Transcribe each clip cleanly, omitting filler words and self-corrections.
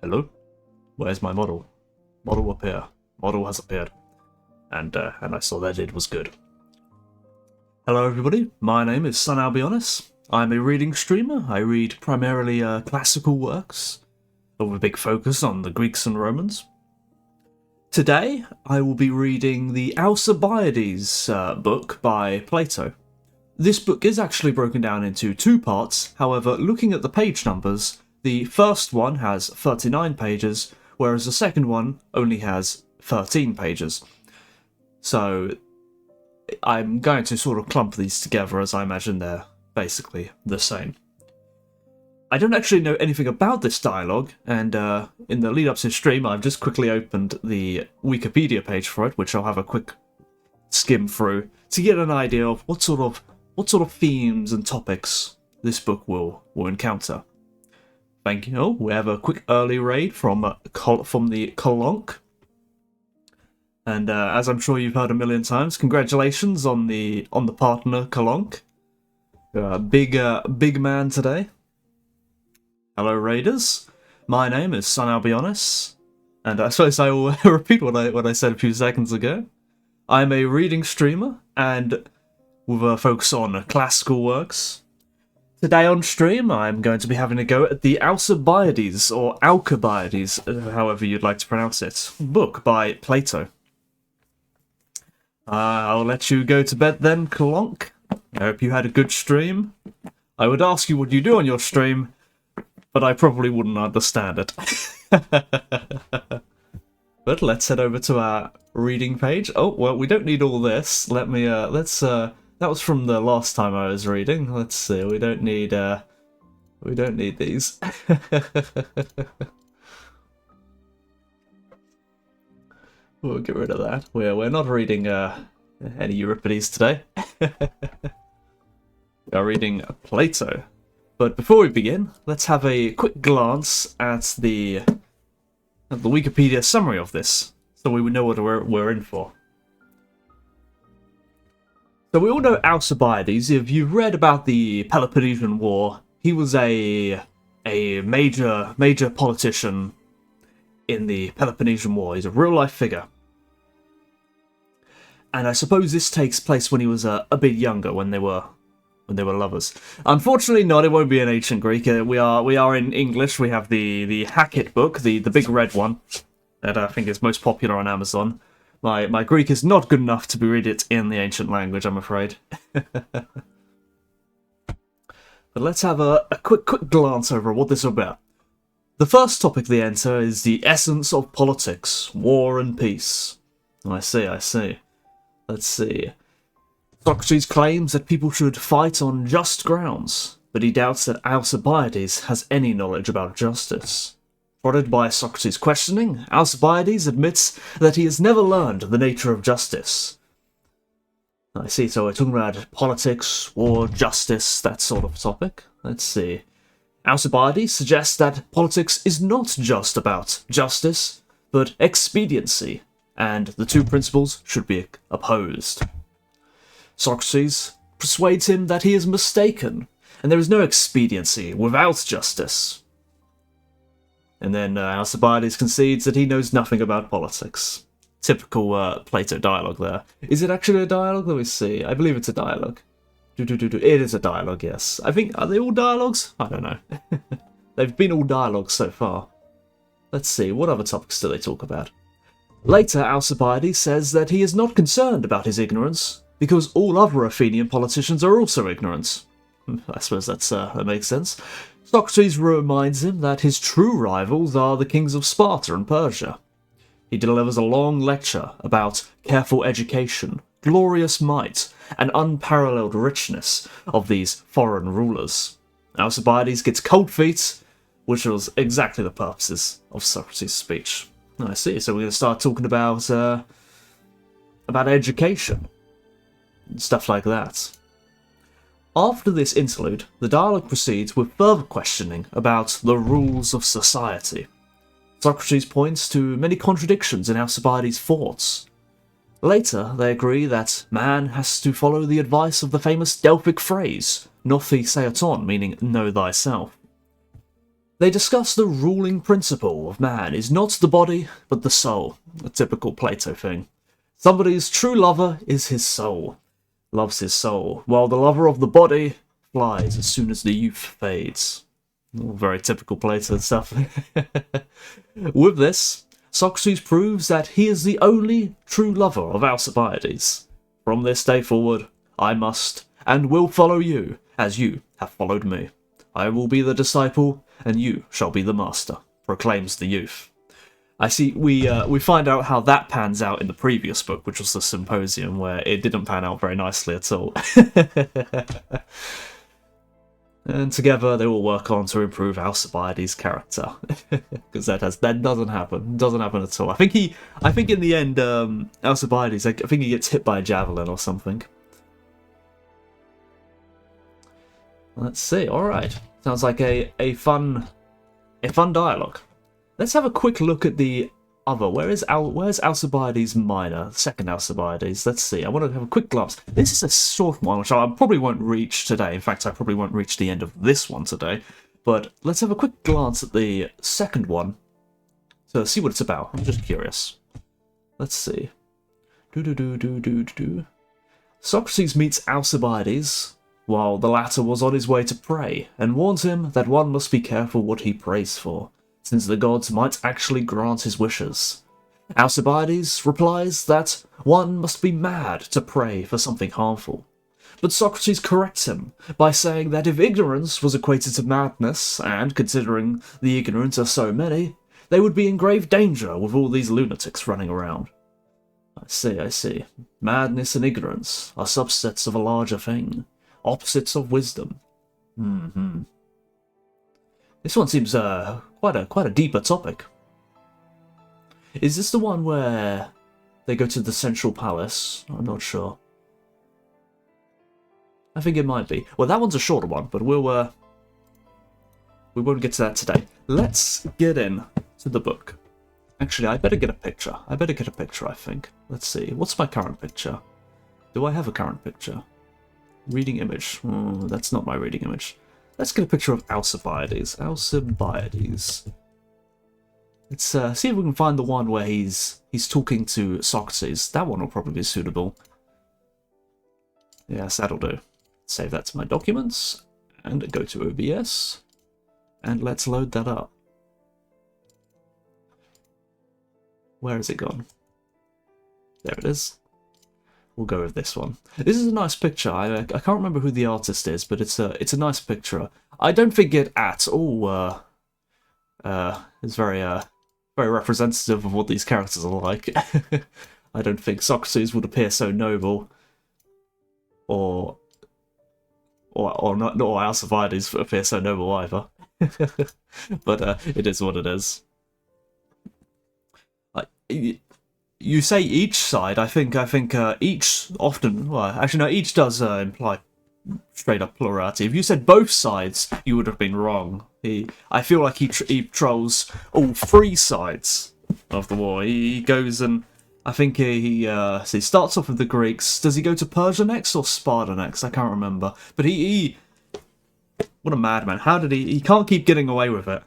Hello? Where's my model? Model appear. Model has appeared. And I saw that it was good. Hello everybody, my name is Son Albionis. I'm a reading streamer. I read primarily classical works, with a big focus on the Greeks and Romans. Today, I will be reading the Alcibiades book by Plato. This book is actually broken down into two parts, however, looking at the page numbers, the first one has 39 pages, whereas the second one only has 13 pages. So, I'm going to sort of clump these together as I imagine they're basically the same. I don't actually know anything about this dialogue, and in the lead-up to the stream I've just quickly opened the Wikipedia page for it, which I'll have a quick skim through to get an idea of what sort of themes and topics this book will encounter. Thank you. Oh, we have a quick early raid from the Colonk. And as I'm sure you've heard a million times, congratulations on the partner, Colonk. Big man today. Hello, Raiders. My name is Son Albionis, and I suppose I will repeat what I said a few seconds ago. I'm a reading streamer, and with a focus on classical works. Today on stream, I'm going to be having a go at the Alcibiades, or Alcibiades, however you'd like to pronounce it, book by Plato. I'll let you go to bed then, Colonk. I hope you had a good stream. I would ask you what you do on your stream, but I probably wouldn't understand it. But let's head over to our reading page. Oh, well, we don't need all this. Let me, that was from the last time I was reading. Let's see, we don't need these. We'll get rid of that. We're not reading, any Euripides today. We are reading Plato. But before we begin, let's have a quick glance at the Wikipedia summary of this, so we would know what we're in for. So we all know Alcibiades. If you've read about the Peloponnesian War, he was a major politician in the Peloponnesian War. He's a real-life figure. And I suppose this takes place when he was a bit younger, when they were lovers. Unfortunately not, it won't be in ancient Greek. We are in English. We have the Hackett book, the big red one, that I think is most popular on Amazon. My Greek is not good enough to read it in the ancient language, I'm afraid. But let's have a quick glance over what this is about. The first topic they enter is the essence of politics, war and peace. I see. Let's see. Socrates claims that people should fight on just grounds, but he doubts that Alcibiades has any knowledge about justice. Prodded by Socrates' questioning, Alcibiades admits that he has never learned the nature of justice. I see, so we're talking about politics, war, justice, that sort of topic. Let's see. Alcibiades suggests that politics is not just about justice, but expediency, and the two principles should be opposed. Socrates persuades him that he is mistaken, and there is no expediency without justice. And then Alcibiades concedes that he knows nothing about politics. Typical Plato dialogue there. Is it actually a dialogue? Let me see. I believe it's a dialogue. It is a dialogue, yes. I think, are they all dialogues? I don't know. They've been all dialogues so far. Let's see, what other topics do they talk about? Later, Alcibiades says that he is not concerned about his ignorance, because all other Athenian politicians are also ignorant. I suppose that makes sense. Socrates reminds him that his true rivals are the kings of Sparta and Persia. He delivers a long lecture about careful education, glorious might, and unparalleled richness of these foreign rulers. Alcibiades gets cold feet, which was exactly the purposes of Socrates' speech. I see, so we're going to start talking about education and stuff like that. After this interlude, the dialogue proceeds with further questioning about the rules of society. Socrates points to many contradictions in Alcibiades' thoughts. Later, they agree that man has to follow the advice of the famous Delphic phrase, "Nothi seaton," meaning know thyself. They discuss the ruling principle of man is not the body, but the soul. A typical Plato thing. Somebody's true lover is his soul. Loves his soul, while the lover of the body flies as soon as the youth fades. All very typical Plato stuff. With this, Socrates proves that he is the only true lover of Alcibiades. From this day forward, I must and will follow you, as you have followed me. I will be the disciple, and you shall be the master, proclaims the youth. I see, we find out how that pans out in the previous book, which was the Symposium, where it didn't pan out very nicely at all. And together they will work on to improve Alcibiades' character, because that doesn't happen. Doesn't happen at all. I think in the end, Alcibiades, I think he gets hit by a javelin or something. Let's see. All right, sounds like a fun dialogue. Let's have a quick look at the other. Where's Alcibiades Minor? Second Alcibiades. Let's see. I want to have a quick glance. This is a short one, which I probably won't reach today. In fact, I probably won't reach the end of this one today. But let's have a quick glance at the second one to see what it's about. I'm just curious. Let's see. Socrates meets Alcibiades while the latter was on his way to pray, and warns him that one must be careful what he prays for, since the gods might actually grant his wishes. Alcibiades replies that one must be mad to pray for something harmful. But Socrates corrects him by saying that if ignorance was equated to madness, and considering the ignorant are so many, they would be in grave danger with all these lunatics running around. I see. Madness and ignorance are subsets of a larger thing, opposites of wisdom. This one seems quite a deeper topic. Is this the one where they go to the central palace? I'm not sure. I think it might be. Well, that one's a shorter one, but we won't get to that today. Let's get in to the book. Actually, I better get a picture. I think. Let's see. What's my current picture? Do I have a current picture? Reading image. That's not my reading image. Let's get a picture of Alcibiades. Let's see if we can find the one where he's talking to Socrates. That one will probably be suitable. Yes, that'll do. Save that to my documents, and go to OBS, and let's load that up. Where has it gone? There it is. We'll go with this one. This is a nice picture. I can't remember who the artist is, but it's a nice picture. I don't think it at all is very representative of what these characters are like. I don't think Socrates would appear so noble, or Alcibiades would appear so noble either. But it is what it is. You say each side. I think each often. Well, actually, no. Each does imply straight up plurality. If you said both sides, you would have been wrong. I feel like he trolls all three sides of the war. He goes and I think he starts off with the Greeks. Does he go to Persia next or Sparta next? I can't remember. But he what a madman! How did he can't keep getting away with it.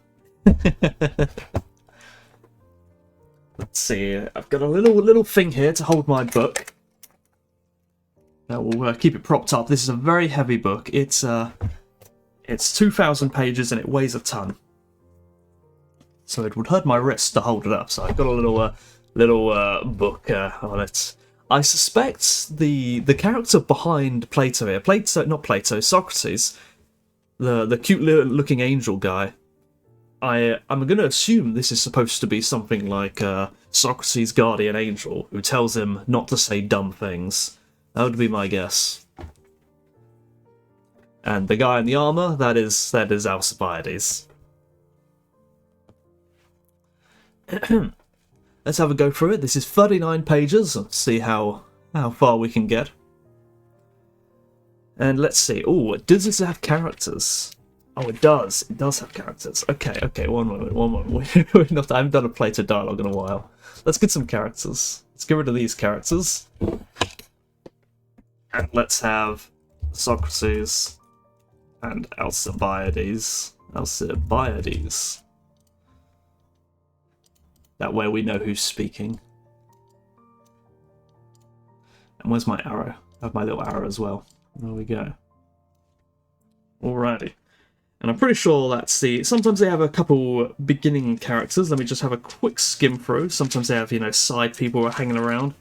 Let's see, I've got a little thing here to hold my book. That will keep it propped up. This is a very heavy book. It's 2,000 pages and it weighs a ton. So it would hurt my wrist to hold it up. So I've got a little book on it. I suspect the character behind Plato here, Socrates, the cute looking angel guy. I'm going to assume this is supposed to be something like Socrates' guardian angel, who tells him not to say dumb things. That would be my guess. And the guy in the armor, that is Alcibiades. Let's have a go through it. This is 39 pages. Let's see how far we can get. And let's see. Oh, does this have characters? Oh, it does. It does have characters. Okay. One moment. I haven't done a Plato dialogue in a while. Let's get some characters. Let's get rid of these characters. And let's have Socrates and Alcibiades. Alcibiades. That way we know who's speaking. And where's my arrow? I have my little arrow as well. There we go. Alrighty. And I'm pretty sure that's the... Sometimes they have a couple beginning characters. Let me just have a quick skim through. Sometimes they have, side people who are hanging around.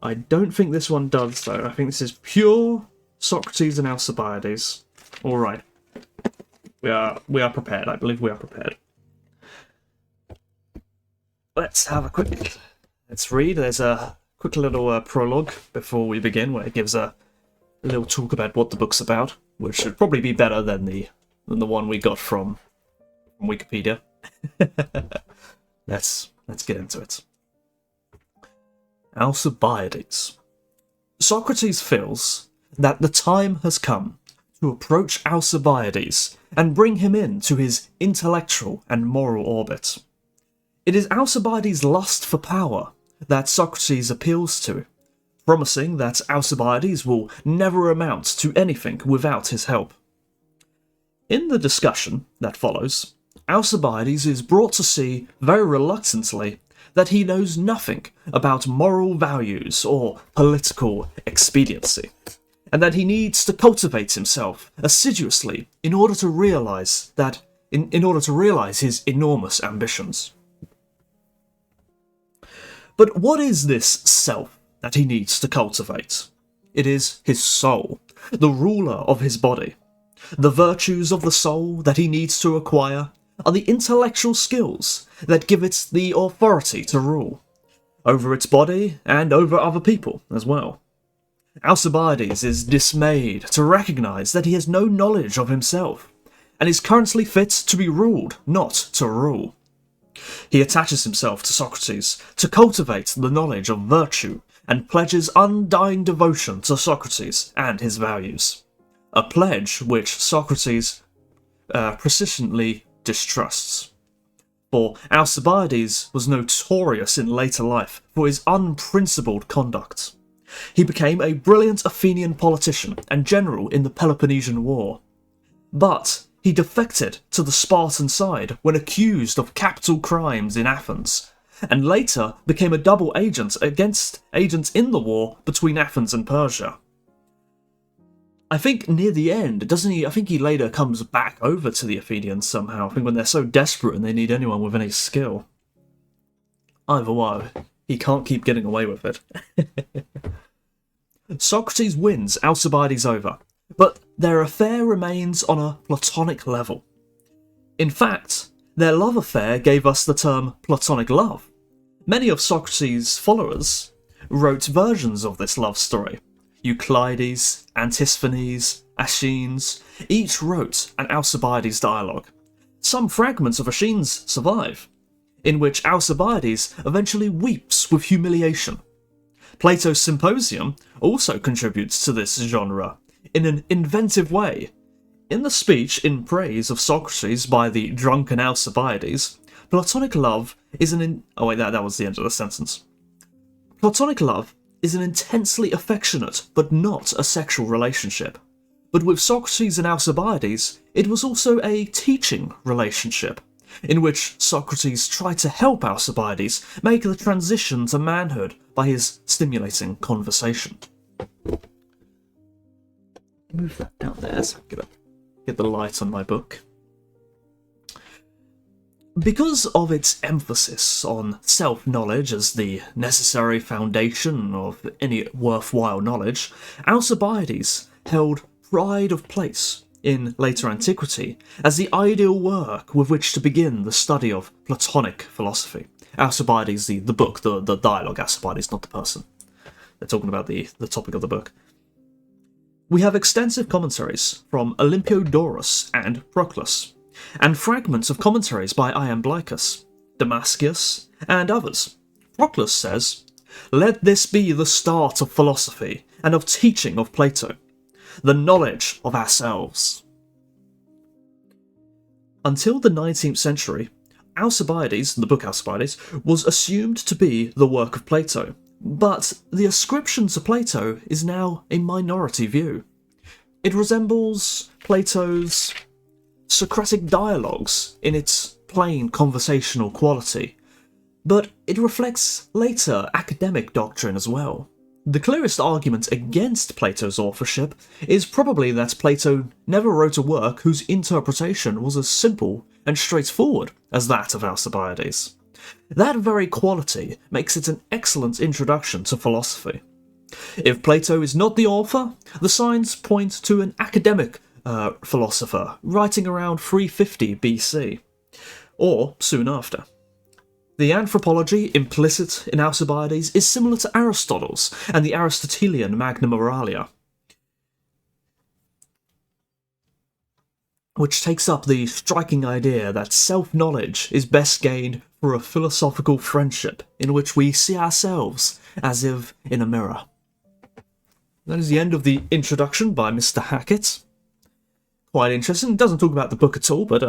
I don't think this one does, though. I think this is pure Socrates and Alcibiades. Alright. We are prepared. I believe we are prepared. Let's have a quick... Let's read. There's a quick little prologue before we begin, where it gives a little talk about what the book's about, which should probably be better than the one we got from Wikipedia. Let's get into it. Alcibiades. Socrates feels that the time has come to approach Alcibiades and bring him into his intellectual and moral orbit. It is Alcibiades' lust for power that Socrates appeals to, promising that Alcibiades will never amount to anything without his help. In the discussion that follows, Alcibiades is brought to see, very reluctantly, that he knows nothing about moral values or political expediency, and that he needs to cultivate himself assiduously in order to realise his enormous ambitions. But what is this self that he needs to cultivate? It is his soul, the ruler of his body. The virtues of the soul that he needs to acquire are the intellectual skills that give it the authority to rule, over its body and over other people as well. Alcibiades is dismayed to recognise that he has no knowledge of himself, and is currently fit to be ruled, not to rule. He attaches himself to Socrates to cultivate the knowledge of virtue, and pledges undying devotion to Socrates and his values. A pledge which Socrates persistently distrusts. For Alcibiades was notorious in later life for his unprincipled conduct. He became a brilliant Athenian politician and general in the Peloponnesian War. But he defected to the Spartan side when accused of capital crimes in Athens, and later became a double agent in the war between Athens and Persia. I think near the end, doesn't he? I think he later comes back over to the Athenians somehow. I think when they're so desperate and they need anyone with any skill. Either way, he can't keep getting away with it. Socrates wins Alcibiades over, but their affair remains on a platonic level. In fact, their love affair gave us the term platonic love. Many of Socrates' followers wrote versions of this love story. Euclides, Antisthenes, Aeschines, each wrote an Alcibiades dialogue. Some fragments of Aeschines survive, in which Alcibiades eventually weeps with humiliation. Plato's Symposium also contributes to this genre in an inventive way. In the speech in praise of Socrates by the drunken Alcibiades, platonic love is that was the end of the sentence. Platonic love is an intensely affectionate but not a sexual relationship. But with Socrates and Alcibiades, it was also a teaching relationship, in which Socrates tried to help Alcibiades make the transition to manhood by his stimulating conversation. Move that down there so I can get the light on my book. Because of its emphasis on self-knowledge as the necessary foundation of any worthwhile knowledge, Alcibiades held pride of place in later antiquity as the ideal work with which to begin the study of Platonic philosophy. Alcibiades, the book, the dialogue, Alcibiades, not the person. They're talking about the topic of the book. We have extensive commentaries from Olympiodorus and Proclus, and fragments of commentaries by Iamblichus, Damascius, and others. Proclus says, "Let this be the start of philosophy and of teaching of Plato, the knowledge of ourselves." Until the 19th century, Alcibiades, the book Alcibiades, was assumed to be the work of Plato, but the ascription to Plato is now a minority view. It resembles Plato's Socratic dialogues in its plain conversational quality, but it reflects later academic doctrine as well. The clearest argument against Plato's authorship is probably that Plato never wrote a work whose interpretation was as simple and straightforward as that of Alcibiades. That very quality makes it an excellent introduction to philosophy. If Plato is not the author, the signs point to an academic philosopher writing around 350 BC, or soon after. The anthropology implicit in Alcibiades is similar to Aristotle's and the Aristotelian Magna Moralia, which takes up the striking idea that self-knowledge is best gained through a philosophical friendship in which we see ourselves as if in a mirror. That is the end of the introduction by Mr. Hackett. Quite interesting. It doesn't talk about the book at all, but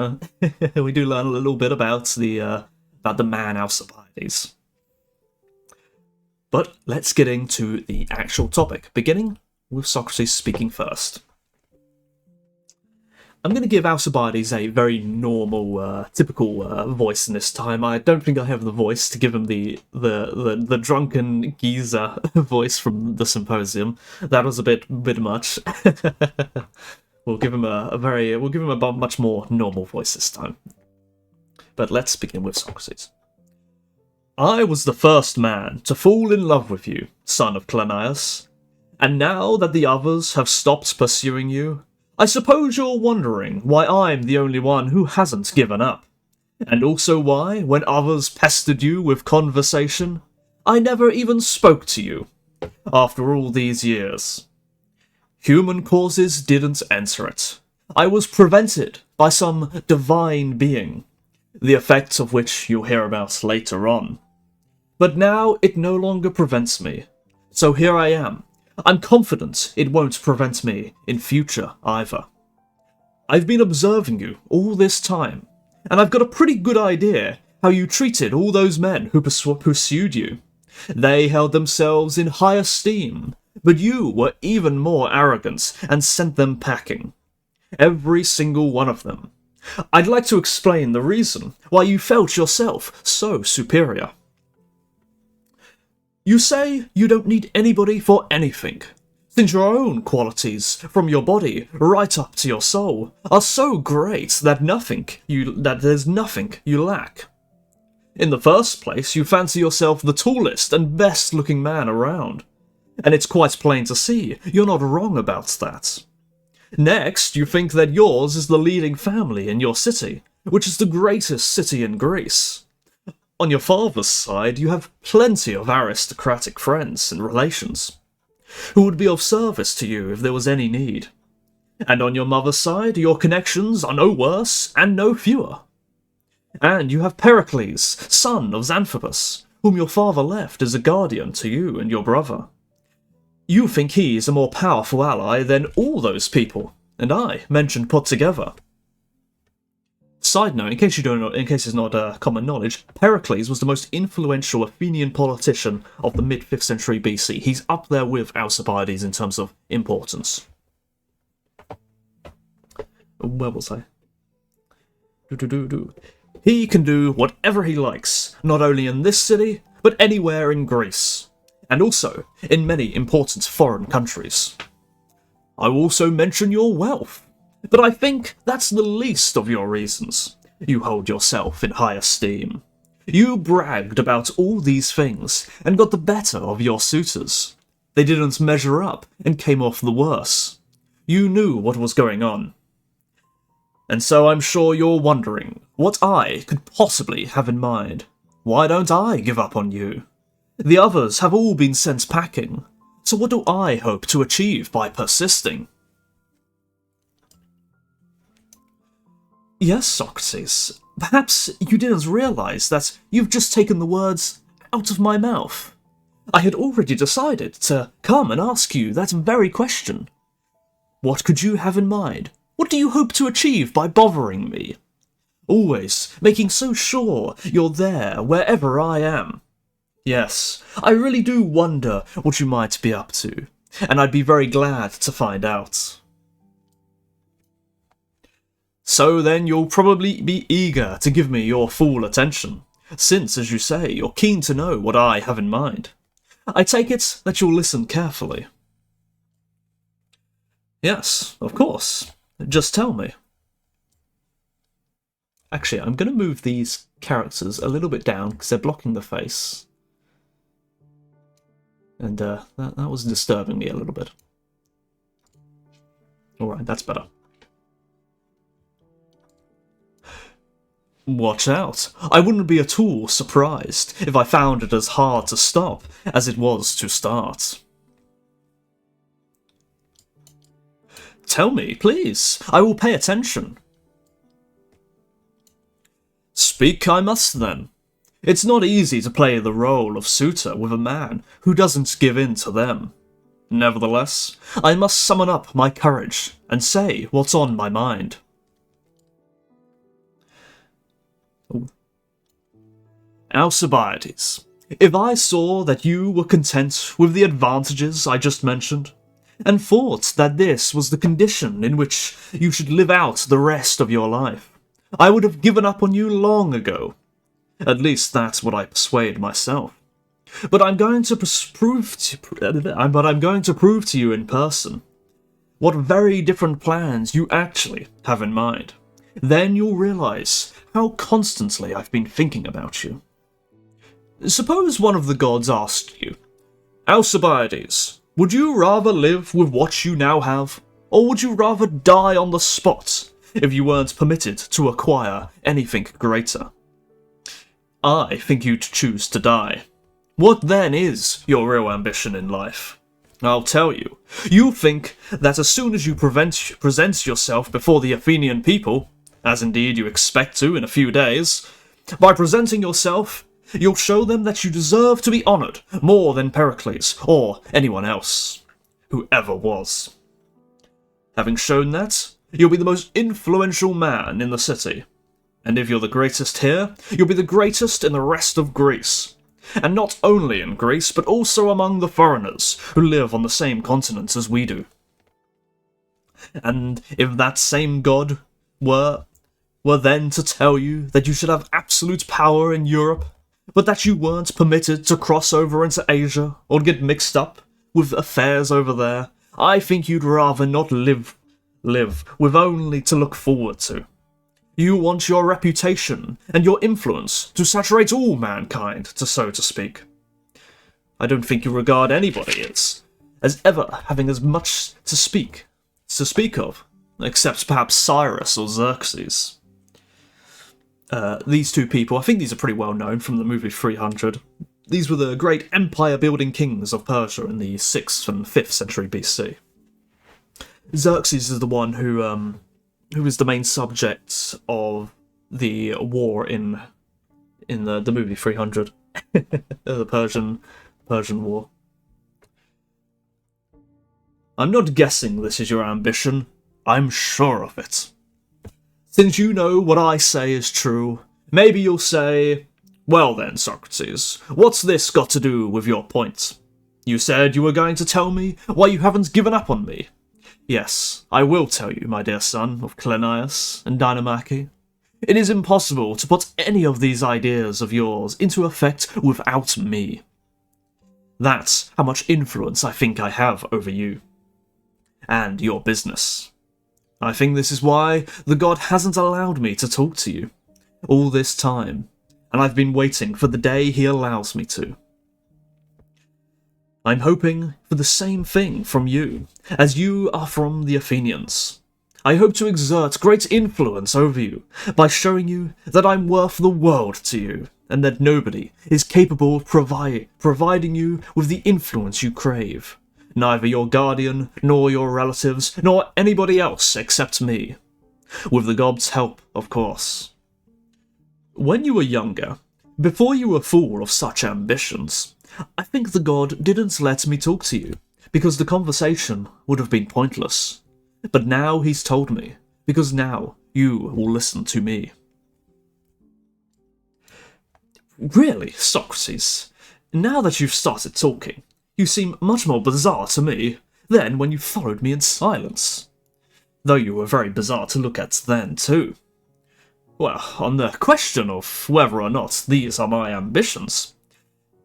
we do learn a little bit about the man Alcibiades. But let's get into the actual topic, beginning with Socrates speaking first. I'm going to give Alcibiades a very normal, typical voice in this time. I don't think I have the voice to give him the drunken geezer voice from the symposium. That was a bit much. We'll give him a much more normal voice this time. But let's begin with Socrates. I was the first man to fall in love with you, son of Cleinias, and now that the others have stopped pursuing you, I suppose you're wondering why I'm the only one who hasn't given up, and also why, when others pestered you with conversation, I never even spoke to you, after all these years. Human causes didn't enter it. I was prevented by some divine being, the effects of which you'll hear about later on. But now it no longer prevents me, so here I am. I'm confident it won't prevent me in future either. I've been observing you all this time, and I've got a pretty good idea how you treated all those men who pursued you. They held themselves in high esteem, but you were even more arrogant and sent them packing. Every single one of them. I'd like to explain the reason why you felt yourself so superior. You say you don't need anybody for anything, since your own qualities, from your body right up to your soul, are so great that there's nothing you lack. In the first place, you fancy yourself the tallest and best-looking man around, and it's quite plain to see you're not wrong about that. Next, you think that yours is the leading family in your city, which is the greatest city in Greece. On your father's side, you have plenty of aristocratic friends and relations, who would be of service to you if there was any need. And on your mother's side, your connections are no worse and no fewer. And you have Pericles, son of Xanthippus, whom your father left as a guardian to you and your brother. You think he is a more powerful ally than all those people, and I, mentioned put together. Side note, in case it's not common knowledge, Pericles was the most influential Athenian politician of the mid-5th century BC. He's up there with Alcibiades in terms of importance. Where was I? He can do whatever he likes, not only in this city, but anywhere in Greece, and also in many important foreign countries. I will also mention your wealth. But I think that's the least of your reasons. You hold yourself in high esteem. You bragged about all these things and got the better of your suitors. They didn't measure up and came off the worse. You knew what was going on. And so I'm sure you're wondering what I could possibly have in mind. Why don't I give up on you? The others have all been sent packing. So what do I hope to achieve by persisting? Yes, Socrates. Perhaps you didn't realise that you've just taken the words out of my mouth. I had already decided to come and ask you that very question. What could you have in mind? What do you hope to achieve by bothering me? Always making so sure you're there wherever I am. Yes, I really do wonder what you might be up to, and I'd be very glad to find out. So then you'll probably be eager to give me your full attention, since, as you say, you're keen to know what I have in mind. I take it that you'll listen carefully. Yes, of course. Just tell me. Actually, I'm going to move these characters a little bit down because they're blocking the face. And that was disturbing me a little bit. Alright, that's better. Watch out. I wouldn't be at all surprised if I found it as hard to stop as it was to start. Tell me, please. I will pay attention. Speak I must, then. It's not easy to play the role of suitor with a man who doesn't give in to them. Nevertheless, I must summon up my courage and say what's on my mind. Alcibiades, if I saw that you were content with the advantages I just mentioned, and thought that this was the condition in which you should live out the rest of your life, I would have given up on you long ago. At least that's what I persuade myself. But I'm going to prove to you in person what very different plans you actually have in mind. Then you'll realize how constantly I've been thinking about you. Suppose one of the gods asked you, Alcibiades, would you rather live with what you now have, or would you rather die on the spot if you weren't permitted to acquire anything greater? I think you'd choose to die. What then is your real ambition in life? I'll tell you. You think that as soon as you present yourself before the Athenian people, as indeed you expect to in a few days, by presenting yourself, you'll show them that you deserve to be honoured more than Pericles or anyone else who ever was. Having shown that, you'll be the most influential man in the city. And if you're the greatest here, you'll be the greatest in the rest of Greece. And not only in Greece, but also among the foreigners who live on the same continent as we do. And if that same god were then to tell you that you should have absolute power in Europe, but that you weren't permitted to cross over into Asia or get mixed up with affairs over there, I think you'd rather not live with only to look forward to. You want your reputation and your influence to saturate all mankind, so to speak. I don't think you regard anybody as ever having as much to speak of, except perhaps Cyrus or Xerxes. These two people, I think these are pretty well known from the movie 300. These were the great empire-building kings of Persia in the 6th and 5th century BC. Xerxes is the one who is the main subject of the war in the movie 300, the Persian War. I'm not guessing this is your ambition. I'm sure of it. Since you know what I say is true, maybe you'll say, well then, Socrates, what's this got to do with your point? You said you were going to tell me why you haven't given up on me. Yes, I will tell you, my dear son of Cleinias and Dynamake. It is impossible to put any of these ideas of yours into effect without me. That's how much influence I think I have over you. And your business. I think this is why the god hasn't allowed me to talk to you all this time, and I've been waiting for the day he allows me to. I'm hoping for the same thing from you, as you are from the Athenians. I hope to exert great influence over you by showing you that I'm worth the world to you, and that nobody is capable of providing you with the influence you crave. Neither your guardian, nor your relatives, nor anybody else except me. With the god's help, of course. When you were younger, before you were full of such ambitions, I think the god didn't let me talk to you, because the conversation would have been pointless. But now he's told me, because now you will listen to me. Really, Socrates, now that you've started talking, you seem much more bizarre to me than when you followed me in silence. though you were very bizarre to look at then, too. Well, on the question of whether or not these are my ambitions,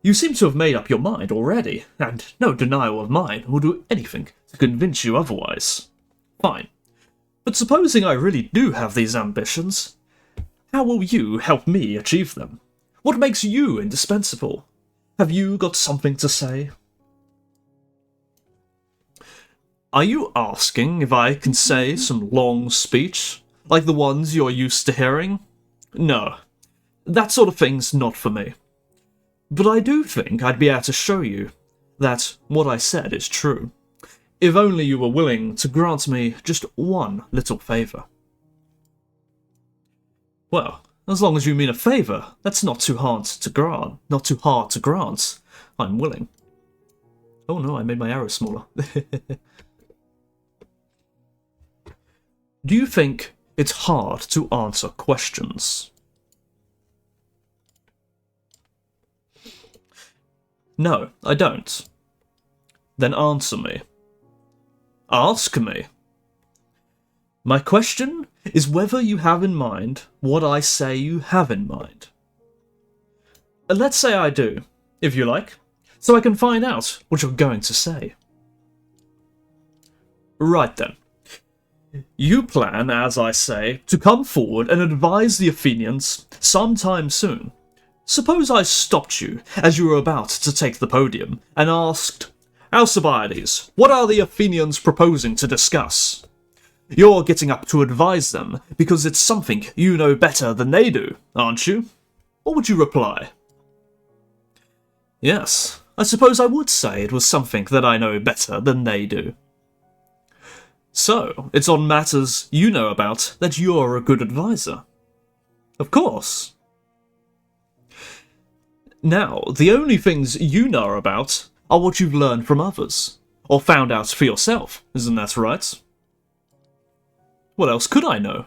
you seem to have made up your mind already, and no denial of mine will do anything to convince you otherwise. Fine. But supposing I really do have these ambitions, how will you help me achieve them? What makes you indispensable? Have you got something to say? Are you asking if I can say some long speech, like the ones you're used to hearing? No, that sort of thing's not for me. But I do think I'd be able to show you that what I said is true, if only you were willing to grant me just one little favour. Well, as long as you mean a favour, that's not too hard to grant. I'm willing. Oh no, I made my arrow smaller. Do you think it's hard to answer questions? No, I don't. Then answer me. Ask me. My question is whether you have in mind what I say you have in mind. Let's say I do, if you like, so I can find out what you're going to say. Right then. You plan, as I say, to come forward and advise the Athenians sometime soon. Suppose I stopped you as you were about to take the podium and asked, Alcibiades, what are the Athenians proposing to discuss? You're getting up to advise them because it's something you know better than they do, aren't you? What would you reply? Yes, I suppose I would say it was something that I know better than they do. So, it's on matters you know about that you're a good advisor. Of course. Now, the only things you know about are what you've learned from others, or found out for yourself, isn't that right? What else could I know?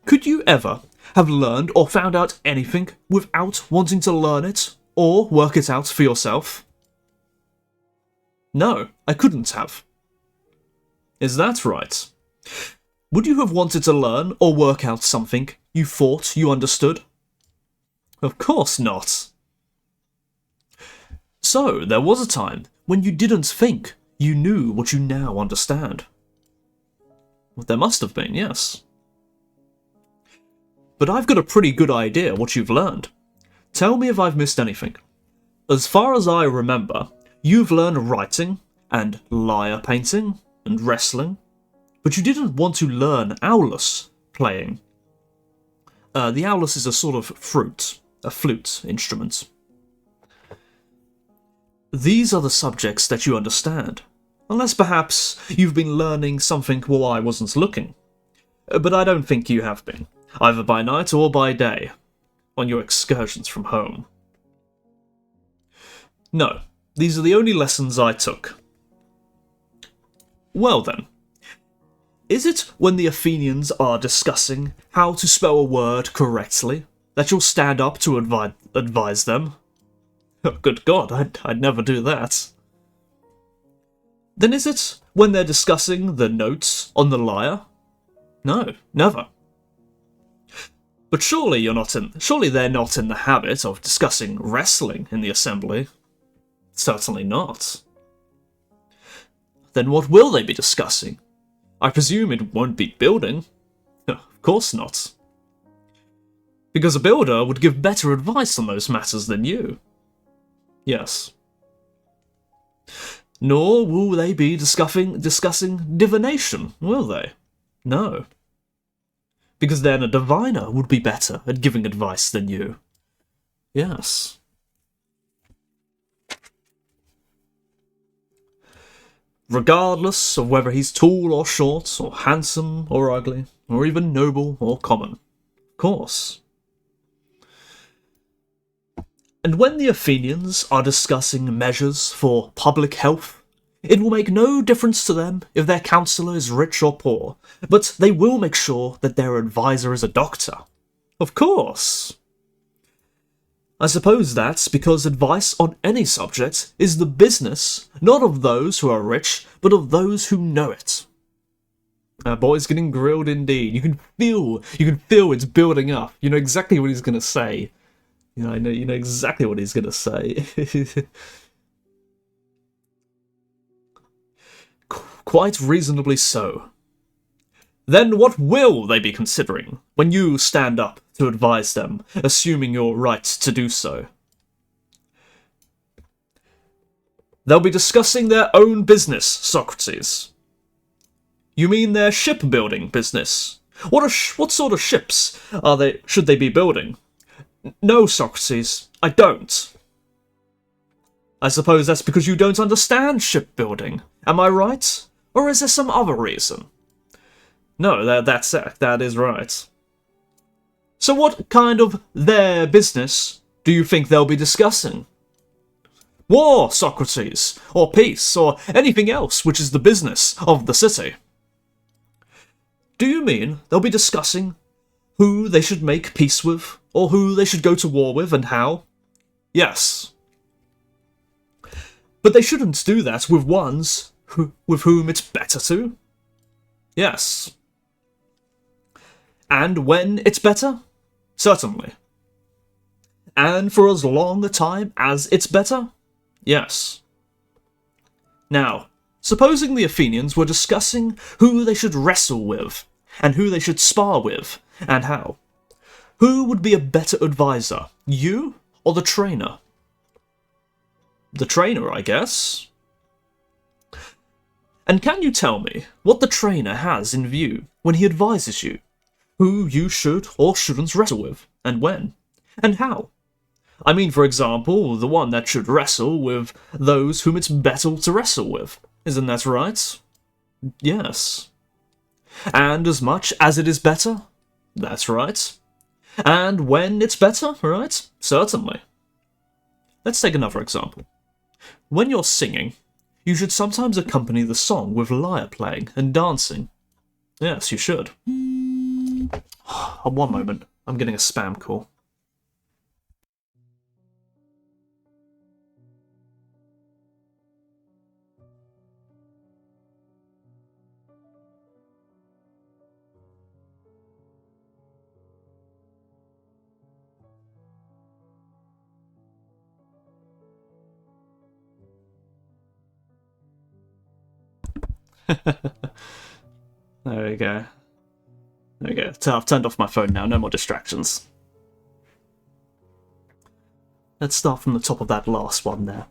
Could you ever have learned or found out anything without wanting to learn it, or work it out for yourself? No, I couldn't have. Is that right? Would you have wanted to learn or work out something you thought you understood? Of course not. So, there was a time when you didn't think you knew what you now understand. Well, there must have been, yes. But I've got a pretty good idea what you've learned. Tell me if I've missed anything. As far as I remember, you've learned writing, and lyre painting, and wrestling, but you didn't want to learn aulus playing. The aulus is a sort of a flute instrument. These are the subjects that you understand, unless perhaps you've been learning something while I wasn't looking. But I don't think you have been, either by night or by day, on your excursions from home. No, these are the only lessons I took. Well then, is it when the Athenians are discussing how to spell a word correctly that you'll stand up to advise them? Oh, good God, I'd never do that. Then is it when they're discussing the notes on the lyre? No, never. But surely they're not in the habit of discussing wrestling in the assembly. Certainly not. Then what will they be discussing? I presume it won't be building. Of course not. Because a builder would give better advice on those matters than you. Yes. Nor will they be discussing divination, will they? No. Because then a diviner would be better at giving advice than you. Yes. Regardless of whether he's tall or short, or handsome or ugly, or even noble or common. Of course. And when the Athenians are discussing measures for public health, it will make no difference to them if their counsellor is rich or poor, but they will make sure that their advisor is a doctor. Of course. I suppose that's because advice on any subject is the business not of those who are rich, but of those who know it. Boy's getting grilled indeed. You can feel it's building up. You know exactly what he's gonna say. You know exactly what he's gonna say. Quite reasonably so. Then what will they be considering when you stand up to advise them, assuming your right to do so? They'll be discussing their own business, Socrates. You mean their shipbuilding business? What sort of ships should they be building? No, Socrates, I don't. I suppose that's because you don't understand shipbuilding. Am I right? Or is there some other reason? No, that is right. So what kind of their business do you think they'll be discussing? War, Socrates, or peace, or anything else which is the business of the city. Do you mean they'll be discussing who they should make peace with, or who they should go to war with, and how? Yes. But they shouldn't do that with ones with whom it's better to? Yes. And when it's better? Certainly. And for as long a time as it's better? Yes. Now, supposing the Athenians were discussing who they should wrestle with, and who they should spar with, and how. Who would be a better advisor, you or the trainer? The trainer, I guess. And can you tell me what the trainer has in view when he advises you? Who you should or shouldn't wrestle with, and when, and how? I mean, for example, the one that should wrestle with those whom it's better to wrestle with. Isn't that right? Yes. And as much as it is better? That's right. And when it's better, right? Certainly. Let's take another example. When you're singing, you should sometimes accompany the song with lyre playing and dancing. Yes, you should. One moment, I'm getting a spam call. There we go. There we go. I've turned off my phone now, no more distractions. Let's start from the top of that last one there.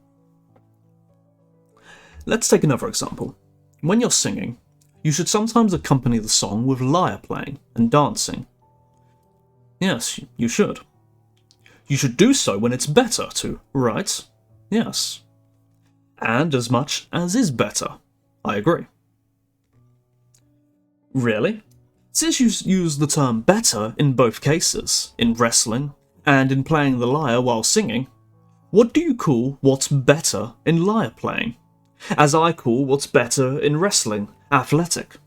Let's take another example. When you're singing, you should sometimes accompany the song with lyre playing and dancing. Yes, you should. You should do so when it's better to, right? Yes. And as much as is better. I agree. Really? Since you use the term better in both cases, in wrestling and in playing the lyre while singing, what do you call what's better in lyre playing? As I call what's better in wrestling, athletic.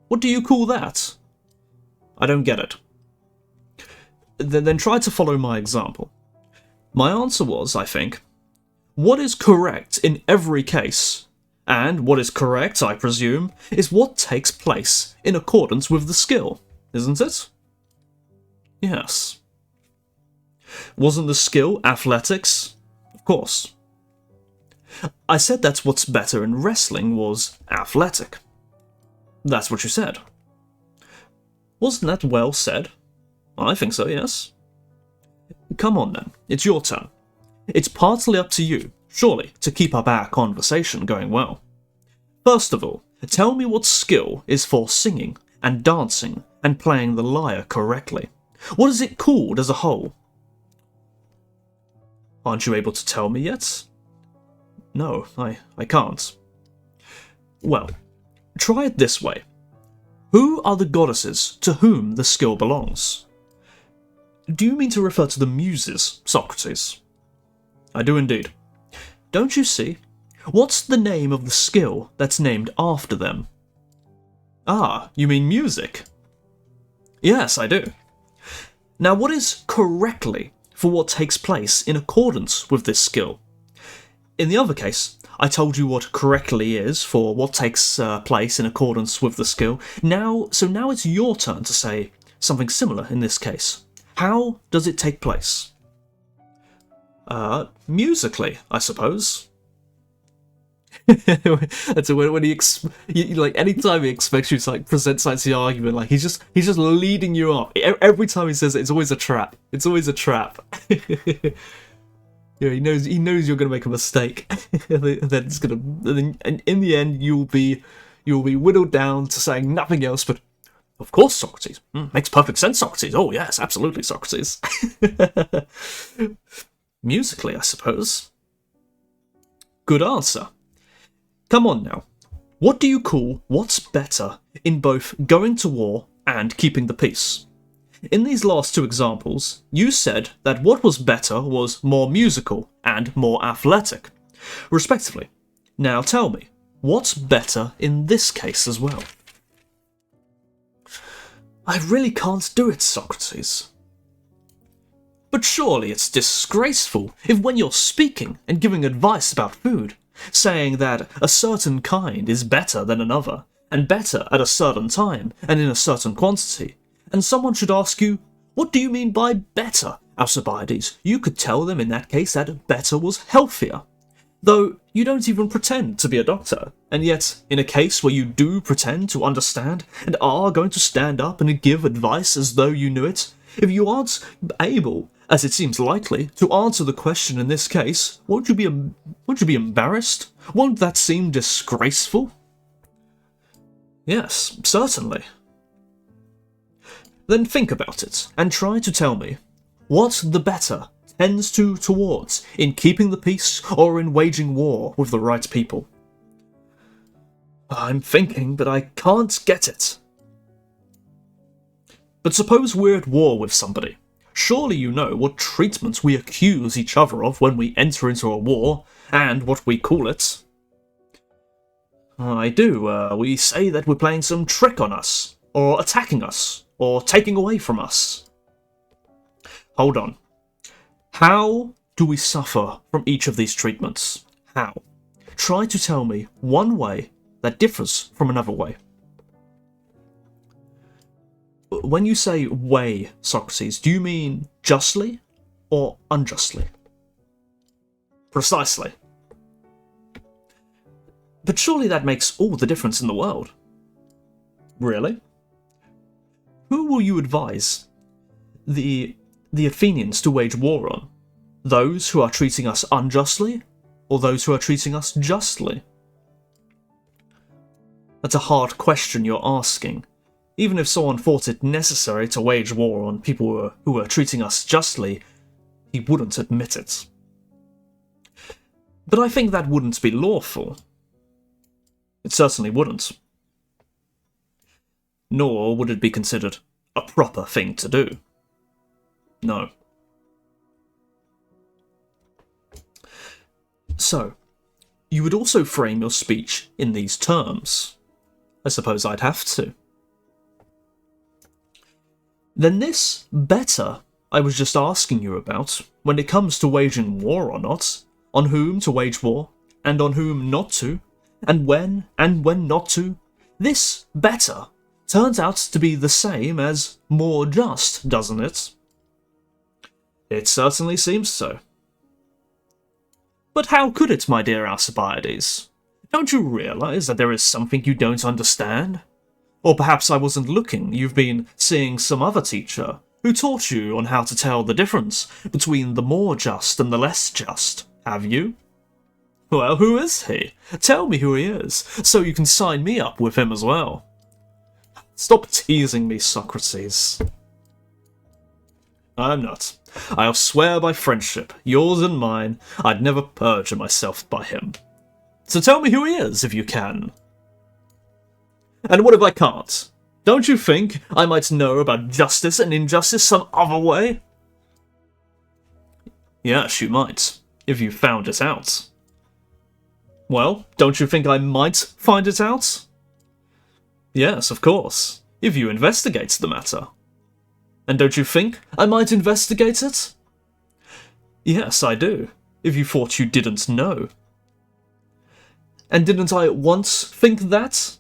What do you call that? I don't get it. Then try to follow my example. My answer was, I think, what is correct in every case, and what is correct, I presume, is what takes place in accordance with the skill, isn't it? Yes. Wasn't the skill athletics? Of course. I said that's what's better in wrestling was athletic. That's what you said. Wasn't that well said? I think so, yes. Come on then, it's your turn. It's partly up to you, surely, to keep up our conversation going well. First of all, tell me what skill is for singing and dancing and playing the lyre correctly. What is it called as a whole? Aren't you able to tell me yet? No, I can't. Well, try it this way. Who are the goddesses to whom the skill belongs? Do you mean to refer to the muses, Socrates? I do indeed. Don't you see? What's the name of the skill that's named after them? Ah, you mean music? Yes, I do. Now, what is correctly for what takes place in accordance with this skill? In the other case, I told you what correctly is for what takes place in accordance with the skill. Now it's your turn to say something similar in this case. How does it take place? Musically, I suppose. That's when like anytime he expects you to like present sides of the argument, like he's just leading you off. Every time he says it, it's always a trap. It's always a trap. Yeah, he knows you're gonna make a mistake. Then it's gonna. And in the end, you'll be whittled down to saying nothing else but, of course, Socrates. Makes perfect sense, Socrates. Oh yes, absolutely, Socrates. Musically, I suppose. Good answer. Come on now. What do you call what's better in both going to war and keeping the peace? In these last two examples, you said that what was better was more musical and more athletic, respectively. Now tell me, what's better in this case as well? I really can't do it, Socrates. But surely it's disgraceful if when you're speaking and giving advice about food, saying that a certain kind is better than another, and better at a certain time and in a certain quantity, and someone should ask you, what do you mean by better, Alcibiades? You could tell them in that case that better was healthier. Though you don't even pretend to be a doctor, and yet in a case where you do pretend to understand and are going to stand up and give advice as though you knew it, if you aren't able, as it seems likely, to answer the question in this case, won't you be embarrassed? Won't that seem disgraceful? Yes, certainly. Then think about it, and try to tell me what the better tends towards in keeping the peace or in waging war with the right people. I'm thinking, but I can't get it. But suppose we're at war with somebody. Surely you know what treatment we accuse each other of when we enter into a war, and what we call it. I do. We say that we're playing some trick on us, or attacking us, or taking away from us. Hold on. How do we suffer from each of these treatments? How? Try to tell me one way that differs from another way. When you say way, Socrates, do you mean justly or unjustly? Precisely. But surely that makes all the difference in the world. Really? Who will you advise the Athenians to wage war on? Those who are treating us unjustly, or those who are treating us justly? That's a hard question you're asking. Even if someone thought it necessary to wage war on people who were treating us justly, he wouldn't admit it. But I think that wouldn't be lawful. It certainly wouldn't. Nor would it be considered a proper thing to do. No. So, you would also frame your speech in these terms. I suppose I'd have to. Then this better I was just asking you about, when it comes to waging war or not, on whom to wage war, and on whom not to, and when not to, this better turns out to be the same as more just, doesn't it? It certainly seems so. But how could it, my dear Alcibiades? Don't you realise that there is something you don't understand? Or perhaps I wasn't looking, you've been seeing some other teacher who taught you on how to tell the difference between the more just and the less just, have you? Well, who is he? Tell me who he is, so you can sign me up with him as well. Stop teasing me, Socrates. I'm not. I'll swear by friendship, yours and mine, I'd never perjure myself by him. So tell me who he is, if you can. And what if I can't? Don't you think I might know about justice and injustice some other way? Yes, you might, if you found it out. Well, don't you think I might find it out? Yes, of course, if you investigate the matter. And don't you think I might investigate it? Yes, I do, if you thought you didn't know. And didn't I once think that?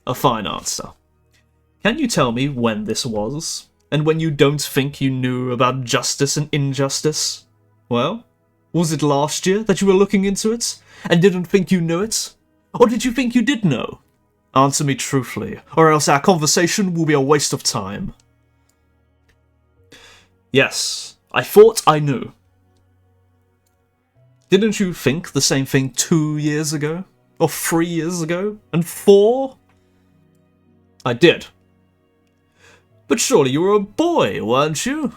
A fine answer. Can you tell me when this was? And when you don't think you knew about justice and injustice? Well, was it last year that you were looking into it, and didn't think you knew it? Or did you think you did know? Answer me truthfully, or else our conversation will be a waste of time. Yes, I thought I knew. Didn't you think the same thing 2 years ago? Or 3 years ago? And 4? I did. But surely you were a boy, weren't you?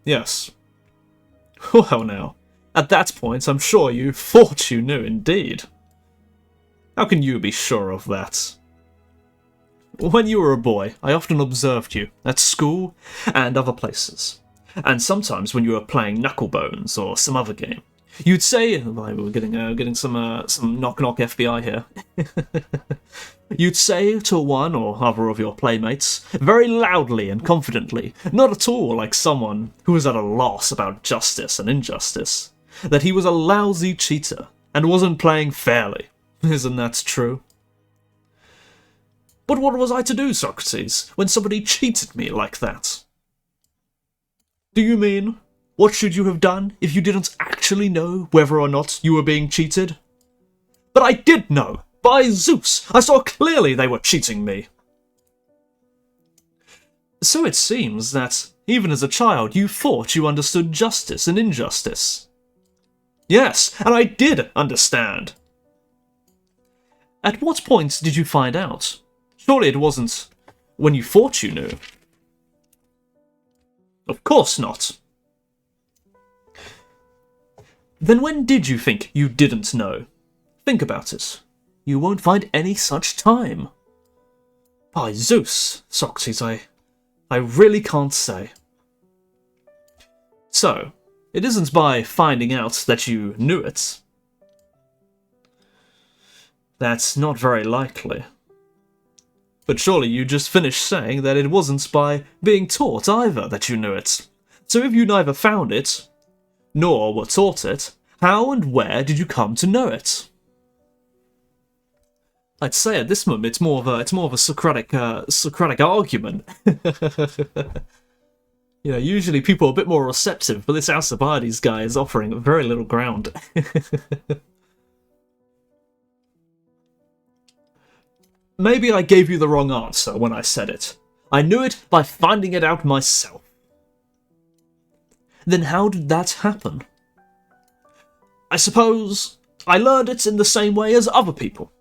Yes. Well now, at that point I'm sure you thought you knew indeed. How can you be sure of that? When you were a boy, I often observed you, at school and other places. And sometimes when you were playing Knucklebones or some other game, you'd say, we're getting some knock knock FBI here. You'd say to one or other of your playmates, very loudly and confidently, not at all like someone who was at a loss about justice and injustice, that he was a lousy cheater and wasn't playing fairly. Isn't that true? But what was I to do, Socrates, when somebody cheated me like that? Do you mean, what should you have done if you didn't actually know whether or not you were being cheated? But I did know! By Zeus! I saw clearly they were cheating me! So it seems that, even as a child, you thought you understood justice and injustice. Yes, and I did understand. At what point did you find out? Surely it wasn't when you thought you knew. Of course not. Then when did you think you didn't know? Think about it. You won't find any such time. By Zeus, Socrates, I really can't say. So, it isn't by finding out that you knew it. That's not very likely. But surely you just finished saying that it wasn't by being taught either that you knew it. So if you neither found it, nor were taught it, how and where did you come to know it? I'd say at this moment it's more of a Socratic argument. Usually people are a bit more receptive, but this Alcibiades guy is offering very little ground. Maybe I gave you the wrong answer when I said it. I knew it by finding it out myself. Then how did that happen? I suppose I learned it in the same way as other people.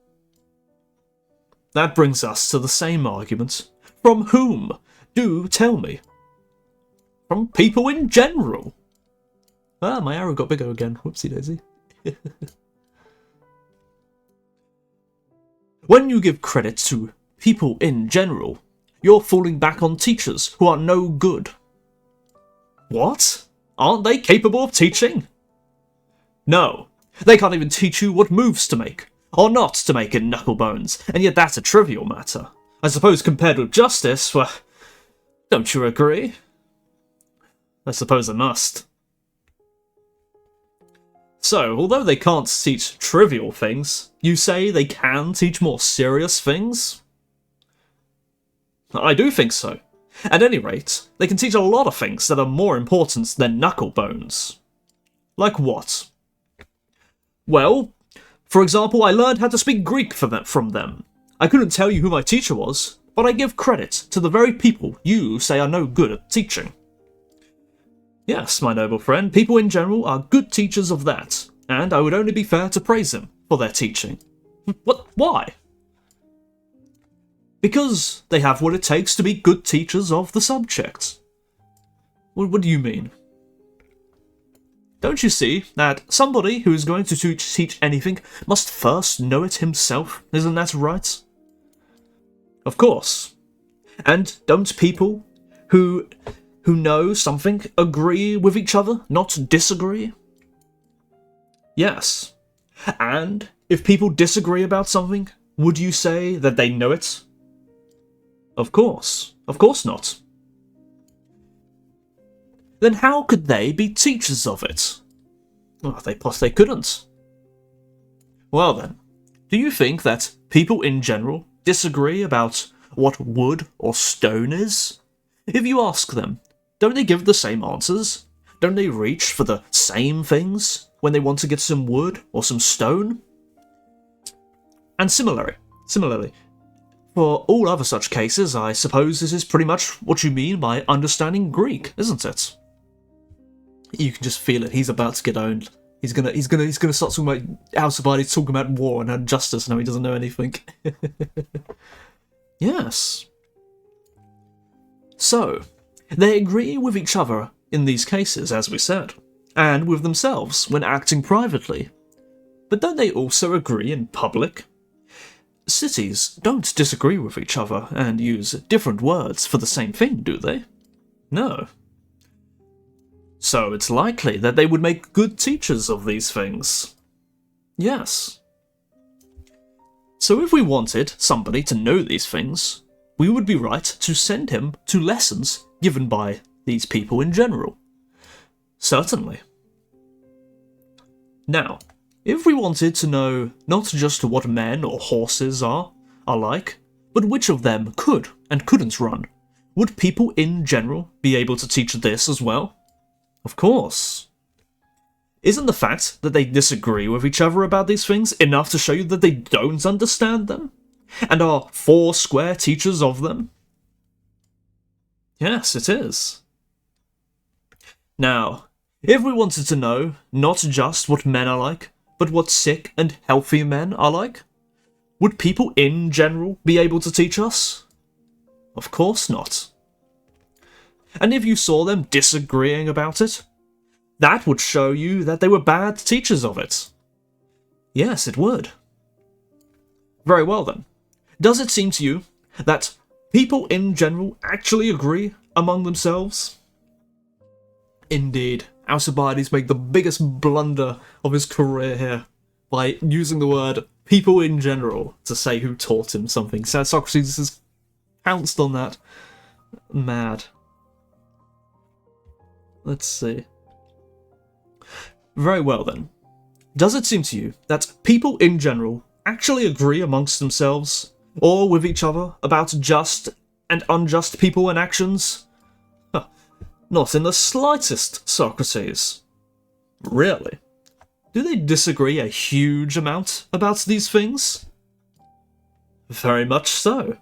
That brings us to the same argument. From whom? Do tell me. From people in general. Ah, my arrow got bigger again. Whoopsie daisy. When you give credit to people in general, you're falling back on teachers who are no good. What? Aren't they capable of teaching? No, they can't even teach you what moves to make, or not to make in Knucklebones, and yet that's a trivial matter. I suppose compared with justice, well, don't you agree? I suppose I must. So, although they can't teach trivial things, you say they can teach more serious things? I do think so. At any rate, they can teach a lot of things that are more important than Knucklebones. Like what? Well, for example, I learned how to speak Greek from them. I couldn't tell you who my teacher was, but I give credit to the very people you say are no good at teaching. Yes, my noble friend, people in general are good teachers of that, and I would only be fair to praise them for their teaching. What? Why? Because they have what it takes to be good teachers of the subject. What do you mean? Don't you see that somebody who is going to teach anything must first know it himself? Isn't that right? Of course. And don't people who know something agree with each other, not disagree? Yes. And if people disagree about something, would you say that they know it? Of course. Of course not. Then how could they be teachers of it? Well, they couldn't. Well then, do you think that people in general disagree about what wood or stone is? If you ask them, don't they give the same answers? Don't they reach for the same things when they want to get some wood or some stone? And similarly, for all other such cases, I suppose this is pretty much what you mean by understanding Greek, isn't it? You can just feel it. He's about to get owned. He's gonna start talking about Alcibiades, talking about war and injustice. Now he doesn't know anything. Yes. So they agree with each other in these cases, as we said, and with themselves when acting privately. But don't they also agree in public? Cities don't disagree with each other and use different words for the same thing, do they? No. So it's likely that they would make good teachers of these things. Yes. So if we wanted somebody to know these things, we would be right to send him to lessons given by these people in general. Certainly. Now, if we wanted to know not just what men or horses are like, but which of them could and couldn't run, would people in general be able to teach this as well? Of course. Isn't the fact that they disagree with each other about these things enough to show you that they don't understand them? And are foursquare teachers of them? Yes, it is. Now, if we wanted to know not just what men are like, but what sick and healthy men are like, would people in general be able to teach us? Of course not. And if you saw them disagreeing about it, that would show you that they were bad teachers of it. Yes, it would. Very well then. Does it seem to you that people in general actually agree among themselves? Indeed, Alcibiades made the biggest blunder of his career here by using the word people in general to say who taught him something. So Socrates has pounced on that. Mad. Let's see. Very well then. Does it seem to you that people in general actually agree amongst themselves, or with each other, about just and unjust people and actions? Huh. Not in the slightest, Socrates. Really? Do they disagree a huge amount about these things? Very much so.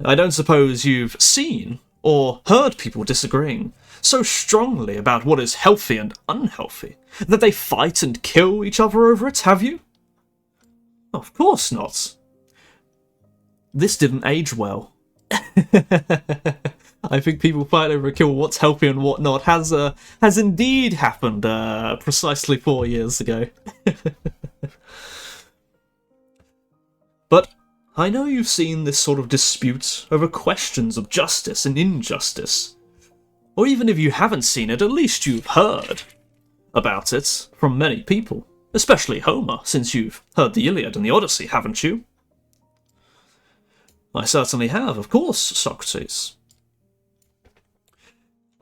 I don't suppose you've seen or heard people disagreeing so strongly about what is healthy and unhealthy that they fight and kill each other over it, have you? Of course not. This didn't age well. I think people fight over a kill what's healthy and what not has indeed happened precisely 4 years ago. But I know you've seen this sort of dispute over questions of justice and injustice. Or even if you haven't seen it, at least you've heard about it from many people. Especially Homer, since you've heard the Iliad and the Odyssey, haven't you? I certainly have, of course, Socrates.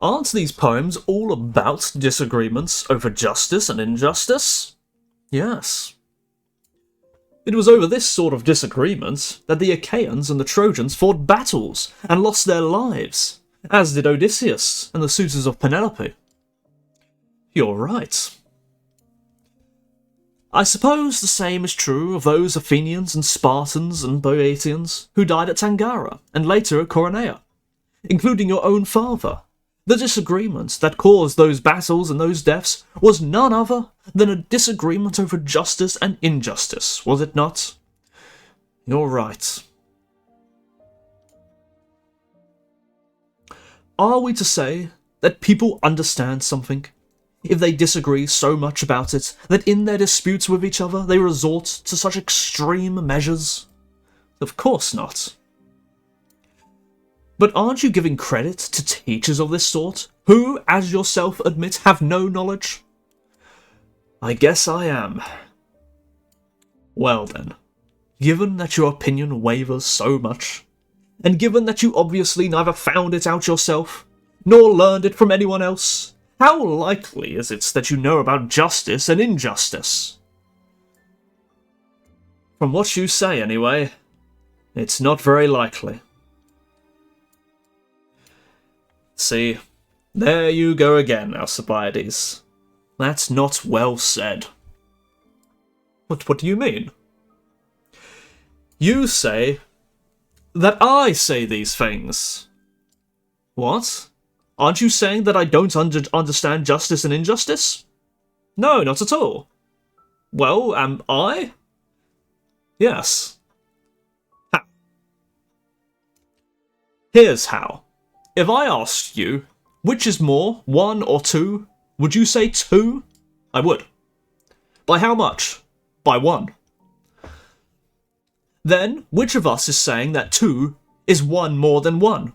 Aren't these poems all about disagreements over justice and injustice? Yes. It was over this sort of disagreement that the Achaeans and the Trojans fought battles and lost their lives, as did Odysseus and the suitors of Penelope. You're right. I suppose the same is true of those Athenians and Spartans and Boeotians who died at Tangara and later at Coronea, including your own father. The disagreement that caused those battles and those deaths was none other than a disagreement over justice and injustice, was it not? You're right. Are we to say that people understand something if they disagree so much about it that in their disputes with each other they resort to such extreme measures? Of course not. But aren't you giving credit to teachers of this sort, who, as yourself admit, have no knowledge? I guess I am. Well then, given that your opinion wavers so much, and given that you obviously neither found it out yourself, nor learned it from anyone else, how likely is it that you know about justice and injustice? From what you say, anyway, it's not very likely. See, there you go again, Alcibiades. That's not well said. What do you mean? You say that I say these things. What? Aren't you saying that I don't understand justice and injustice? No, not at all. Well, am I? Yes. How? Here's how. If I asked you, which is more, 1 or 2, would you say 2? I would. By how much? By 1. Then, which of us is saying that 2 is 1 more than 1?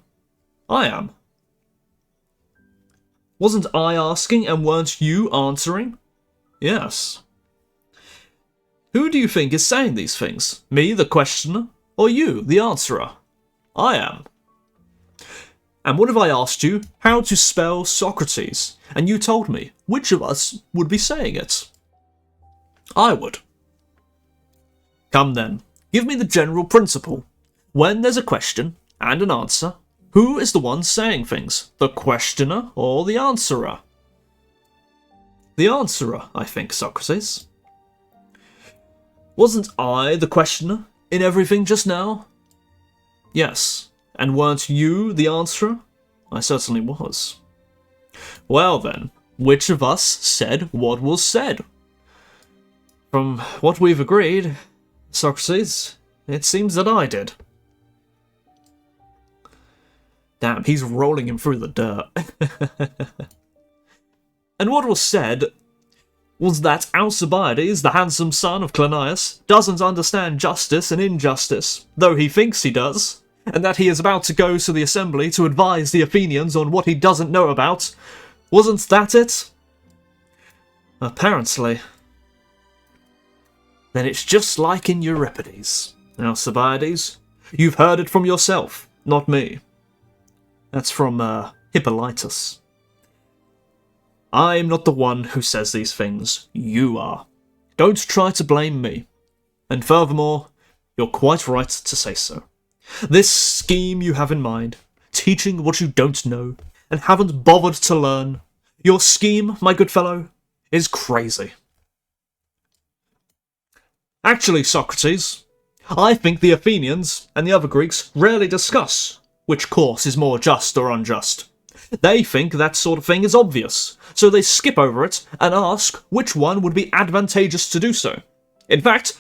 I am. Wasn't I asking and weren't you answering? Yes. Who do you think is saying these things? Me, the questioner, or you, the answerer? I am. And what if I asked you how to spell Socrates, and you told me which of us would be saying it? I would. Come then, give me the general principle. When there's a question and an answer, who is the one saying things? The questioner or the answerer? The answerer, I think, Socrates. Wasn't I the questioner in everything just now? Yes. And weren't you the answerer? I certainly was. Well then, which of us said what was said? From what we've agreed, Socrates, it seems that I did. Damn, he's rolling him through the dirt. And what was said was that Alcibiades, the handsome son of Cleinias, doesn't understand justice and injustice, though he thinks he does, and that he is about to go to the assembly to advise the Athenians on what he doesn't know about. Wasn't that it? Apparently. Then it's just like in Euripides. Alcibiades, you've heard it from yourself, not me. That's from Hippolytus. I'm not the one who says these things, you are. Don't try to blame me. And furthermore, you're quite right to say so. This scheme you have in mind, teaching what you don't know, and haven't bothered to learn, your scheme, my good fellow, is crazy. Actually, Socrates, I think the Athenians and the other Greeks rarely discuss which course is more just or unjust. They think that sort of thing is obvious, so they skip over it and ask which one would be advantageous to do so. In fact,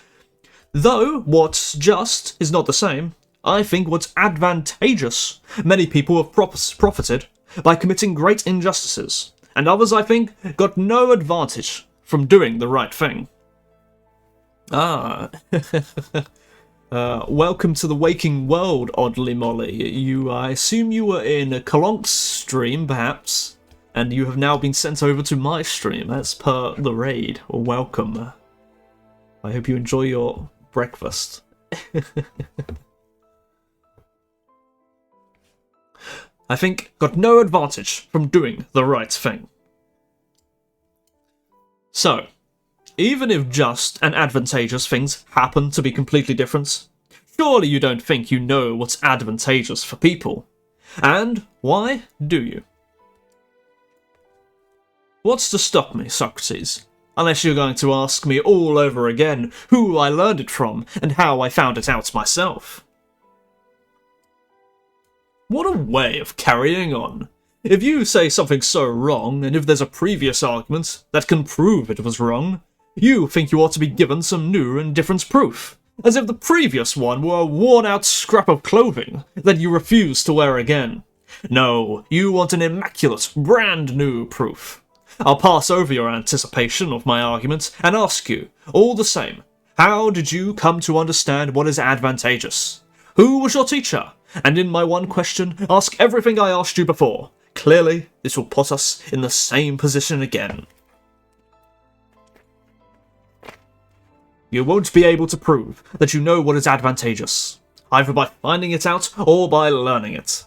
though what's just is not the same, I think what's advantageous, many people have profited by committing great injustices, and others, I think, got no advantage from doing the right thing. Ah, welcome to the waking world, Oddly Molly. I assume you were in a Colonk's stream, perhaps, and you have now been sent over to my stream as per the raid. Well, welcome. I hope you enjoy your breakfast. I think got no advantage from doing the right thing. So, even if just and advantageous things happen to be completely different, surely you don't think you know what's advantageous for people. And why do you? What's to stop me, Socrates? Unless you're going to ask me all over again who I learned it from and how I found it out myself. What a way of carrying on. If you say something so wrong, and if there's a previous argument that can prove it was wrong, you think you ought to be given some new and different proof, as if the previous one were a worn-out scrap of clothing that you refuse to wear again. No, you want an immaculate, brand-new proof. I'll pass over your anticipation of my argument and ask you, all the same, how did you come to understand what is advantageous? Who was your teacher? And in my one question, ask everything I asked you before. Clearly, this will put us in the same position again. You won't be able to prove that you know what is advantageous, either by finding it out or by learning it.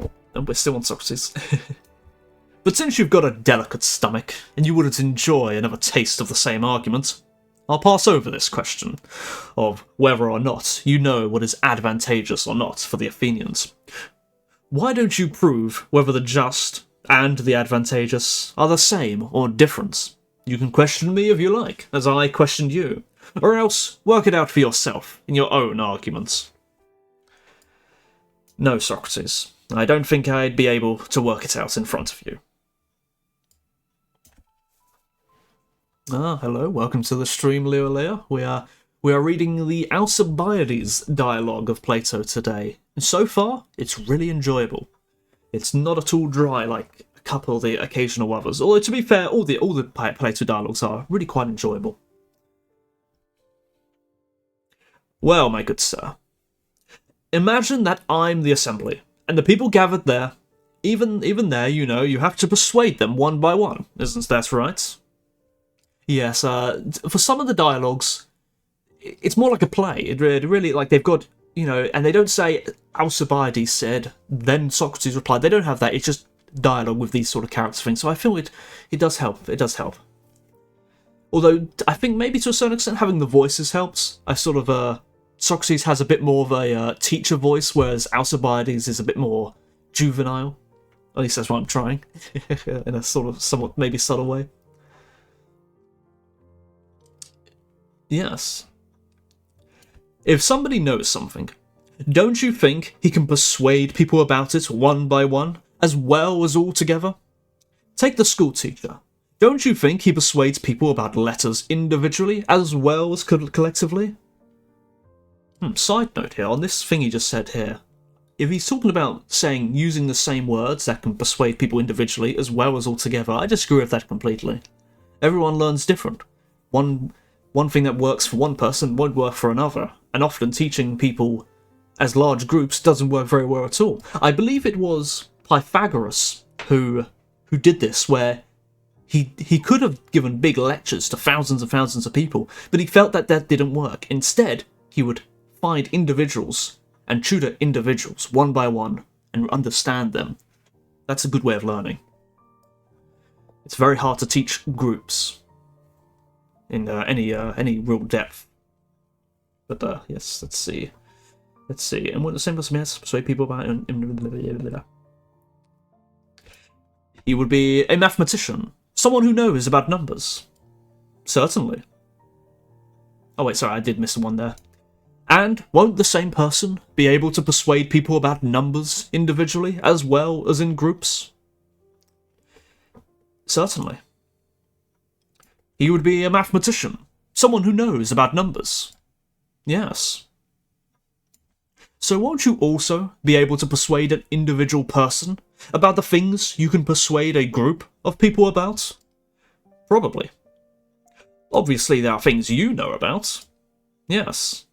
Oh, and we're still on Socrates. But since you've got a delicate stomach, and you wouldn't enjoy another taste of the same argument, I'll pass over this question of whether or not you know what is advantageous or not for the Athenians. Why don't you prove whether the just and the advantageous are the same or different? You can question me if you like, as I questioned you, or else work it out for yourself in your own arguments. No, Socrates, I don't think I'd be able to work it out in front of you. Hello, welcome to the stream, Leo. We are reading the Alcibiades dialogue of Plato today. And so far, it's really enjoyable. It's not at all dry like a couple of the occasional others. Although, to be fair, all the Plato dialogues are really quite enjoyable. Well, my good sir, imagine that I'm the assembly, and the people gathered there. Even there, you have to persuade them one by one. Isn't that right? Yes, for some of the dialogues, it's more like a play. It really, like, they've got, and they don't say, Alcibiades said, then Socrates replied. They don't have that. It's just dialogue with these sort of character things. So I feel it does help. It does help. Although, I think maybe to a certain extent, having the voices helps. Socrates has a bit more of a teacher voice, whereas Alcibiades is a bit more juvenile. At least that's what I'm trying, in a sort of somewhat maybe subtle way. Yes. If somebody knows something, don't you think he can persuade people about it one by one, as well as all together? Take the school teacher. Don't you think he persuades people about letters individually, as well as collectively? Side note here, on this thing he just said here, if he's talking about using the same words that can persuade people individually, as well as all together, I disagree with that completely. Everyone learns different. One thing that works for one person won't work for another, and often teaching people as large groups doesn't work very well at all. I believe it was Pythagoras who did this, where he could have given big lectures to thousands and thousands of people, but he felt that didn't work. Instead, he would find individuals and tutor individuals one by one and understand them. That's a good way of learning. It's very hard to teach groups in any real depth. But yes, let's see. And what the same person has to persuade people about it. He would be a mathematician, someone who knows about numbers. Certainly. Oh wait, sorry, I did miss one there. And won't the same person be able to persuade people about numbers individually as well as in groups? Certainly. He would be a mathematician, someone who knows about numbers. Yes. So won't you also be able to persuade an individual person about the things you can persuade a group of people about? Probably. Obviously there are things you know about. Yes.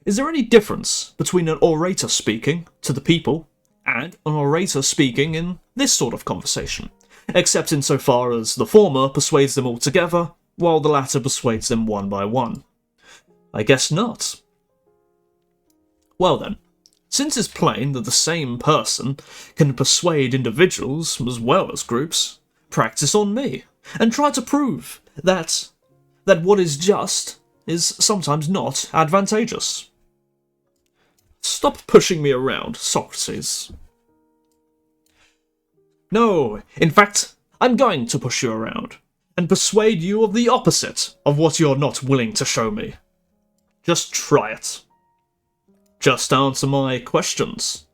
Is there any difference between an orator speaking to the people and an orator speaking in this sort of conversation? Except insofar as the former persuades them all together, while the latter persuades them one by one. I guess not. Well then, since it's plain that the same person can persuade individuals as well as groups, practice on me, and try to prove that what is just is sometimes not advantageous. Stop pushing me around, Socrates. No, in fact, I'm going to push you around, and persuade you of the opposite of what you're not willing to show me. Just try it. Just answer my questions.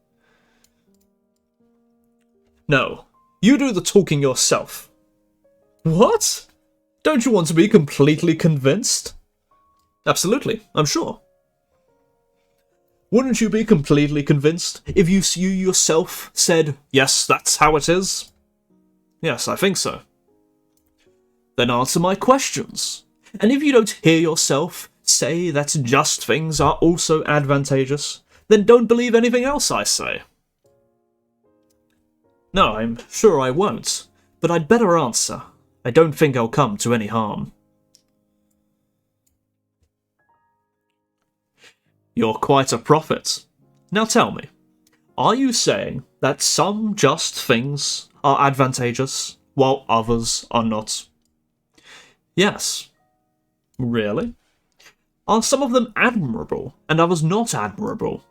No, you do the talking yourself. What? Don't you want to be completely convinced? Absolutely, I'm sure. Wouldn't you be completely convinced if you yourself said, yes, that's how it is? Yes, I think so. Then answer my questions. And if you don't hear yourself say that just things are also advantageous, then don't believe anything else I say. No, I'm sure I won't, but I'd better answer. I don't think I'll come to any harm. You're quite a prophet. Now tell me, are you saying that some just things are advantageous, while others are not? Yes. Really? Are some of them admirable and others not admirable?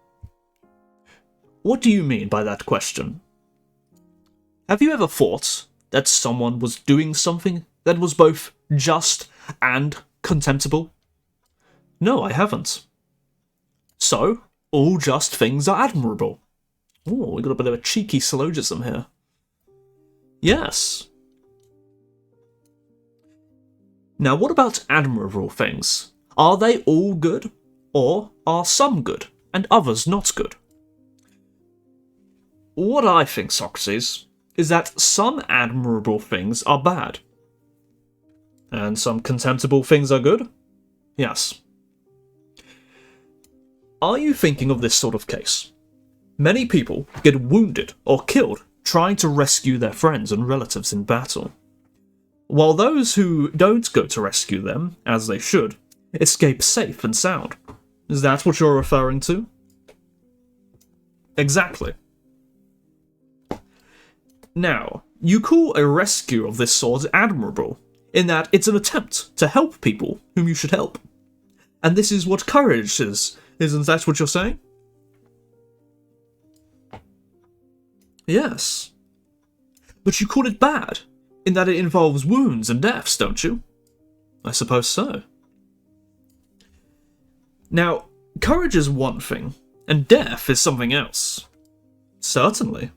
What do you mean by that question? Have you ever thought that someone was doing something that was both just and contemptible? No, I haven't. So, all just things are admirable. Oh, we got a bit of a cheeky syllogism here. Yes. Now, what about admirable things? Are they all good, or are some good, and others not good? What I think, Socrates, is that some admirable things are bad, and some contemptible things are good? Yes. Are you thinking of this sort of case? Many people get wounded or killed trying to rescue their friends and relatives in battle, while those who don't go to rescue them, as they should, escape safe and sound. Is that what you're referring to? Exactly. Now, you call a rescue of this sort admirable, in that it's an attempt to help people whom you should help. And this is what courage is, isn't that what you're saying? Yes. But you call it bad, in that it involves wounds and deaths, don't you? I suppose so. Now, courage is one thing, and death is something else. Certainly.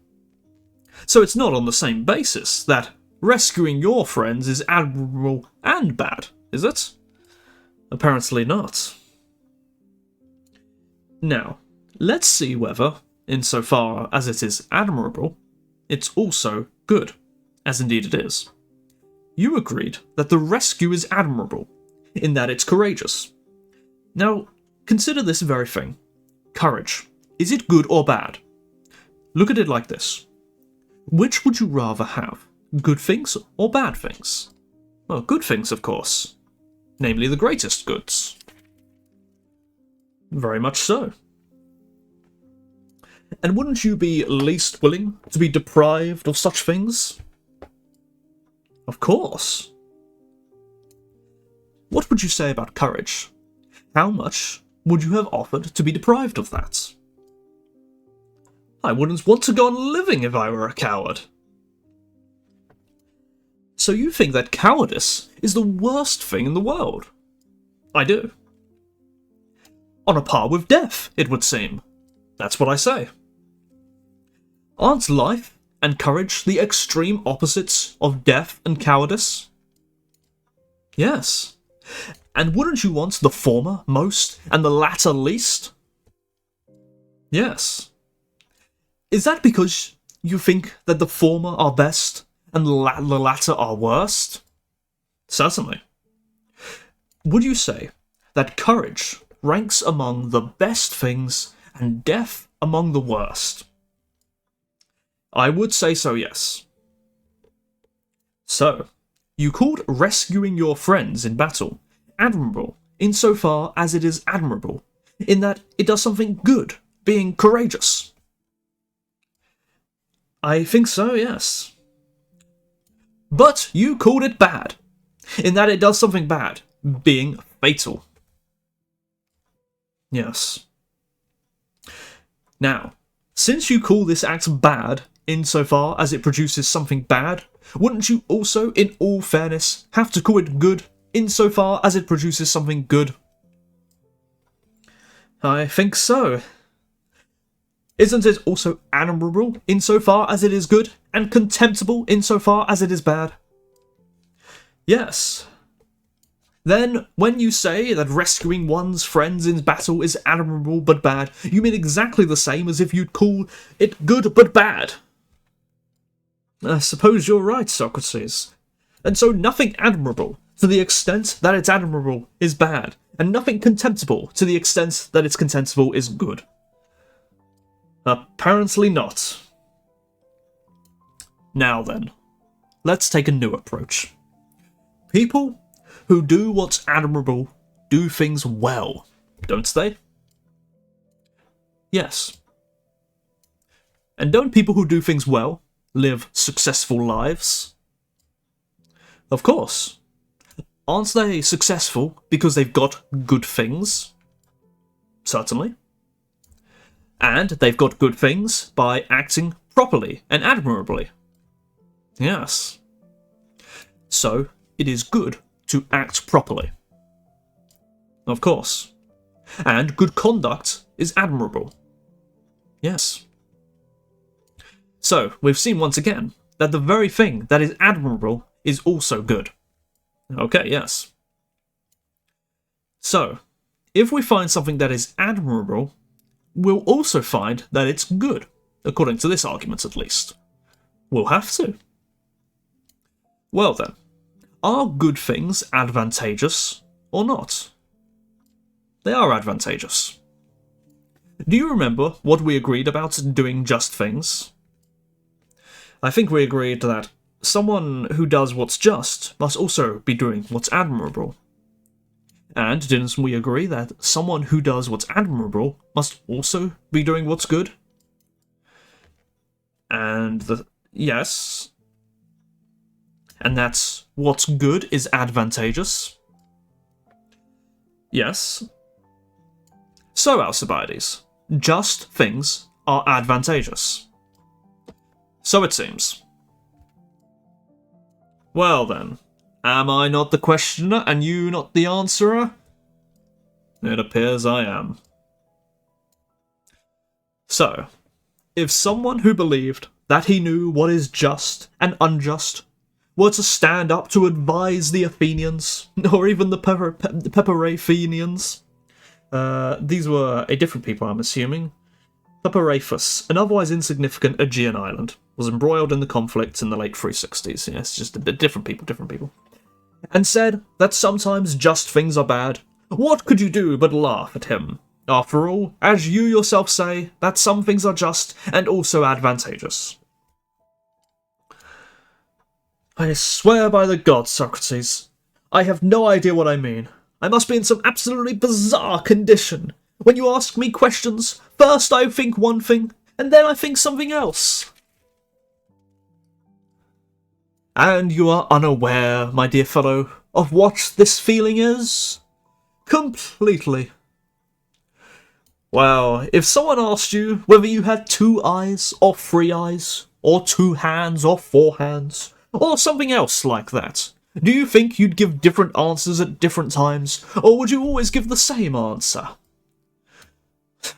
So it's not on the same basis that rescuing your friends is admirable and bad, is it? Apparently not. Now, let's see whether, insofar as it is admirable, it's also good, as indeed it is. You agreed that the rescue is admirable, in that it's courageous. Now, consider this very thing. Courage. Is it good or bad? Look at it like this. Which would you rather have? Good things or bad things? Well, good things, of course. Namely, the greatest goods. Very much so. And wouldn't you be least willing to be deprived of such things? Of course. What would you say about courage? How much would you have offered to be deprived of that? I wouldn't want to go on living if I were a coward. So you think that cowardice is the worst thing in the world? I do. On a par with death, it would seem. That's what I say. Aren't life and courage the extreme opposites of death and cowardice? Yes. And wouldn't you want the former most and the latter least? Yes. Is that because you think that the former are best and the latter are worst? Certainly. Would you say that courage ranks among the best things and death among the worst? I would say so, yes. So, you called rescuing your friends in battle admirable insofar as it is admirable, in that it does something good, being courageous. I think so, yes. But you called it bad, in that it does something bad, being fatal. Yes. Now, since you call this act bad insofar as it produces something bad, wouldn't you also, in all fairness, have to call it good insofar as it produces something good? I think so. Isn't it also admirable insofar as it is good, and contemptible insofar as it is bad? Yes. Then, when you say that rescuing one's friends in battle is admirable but bad, you mean exactly the same as if you'd call it good but bad. I suppose you're right, Socrates. And so nothing admirable, to the extent that it's admirable, is bad, and nothing contemptible, to the extent that it's contemptible, is good. Apparently not. Now then, let's take a new approach. People who do what's admirable do things well, don't they? Yes. And don't people who do things well live successful lives? Of course. aren't they successful because they've got good things? Certainly. And they've got good things by acting properly and admirably. Yes. So, it is good to act properly. Of course. And good conduct is admirable. Yes. So, we've seen once again that the very thing that is admirable is also good. Okay, yes. So, if we find something that is admirable, we'll also find that it's good, according to this argument at least. We'll have to. Well then, are good things advantageous or not? They are advantageous. Do you remember what we agreed about doing just things? I think we agreed that someone who does what's just must also be doing what's admirable. And didn't we agree that someone who does what's admirable must also be doing what's good? And yes. And that's what's good is advantageous? Yes. So, Alcibiades, just things are advantageous. So it seems. Well then, am I not the questioner and you not the answerer? It appears I am. So, if someone who believed that he knew what is just and unjust were to stand up to advise the Athenians, or even the Peperaphenians, these were a different people, I'm assuming. Peperaphus, an otherwise insignificant Aegean island, was embroiled in the conflict in the late 360s. Yes, just a bit different people. And said that sometimes just things are bad. What could you do but laugh at him? After all, as you yourself say, that some things are just and also advantageous. I swear by the gods, Socrates, I have no idea what I mean. I must be in some absolutely bizarre condition. When you ask me questions, first I think one thing, and then I think something else. And you are unaware, my dear fellow, of what this feeling is? Completely. Well, if someone asked you whether you had 2 eyes, or 3 eyes, or 2 hands, or 4 hands, or something else like that, do you think you'd give different answers at different times, or would you always give the same answer?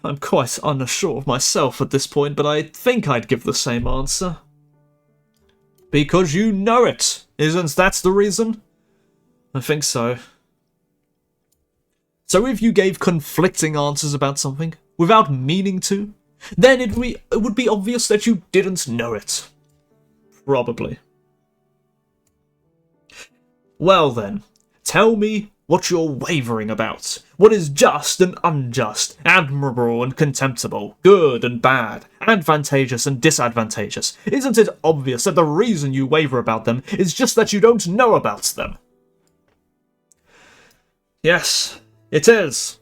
I'm quite unsure of myself at this point, but I think I'd give the same answer. Because you know it, isn't that the reason? I think so. So if you gave conflicting answers about something, without meaning to, then it would be obvious that you didn't know it. Probably. Well then, tell me what you're wavering about. What is just and unjust, admirable and contemptible, good and bad, advantageous and disadvantageous? Isn't it obvious that the reason you waver about them is just that you don't know about them? Yes, it is.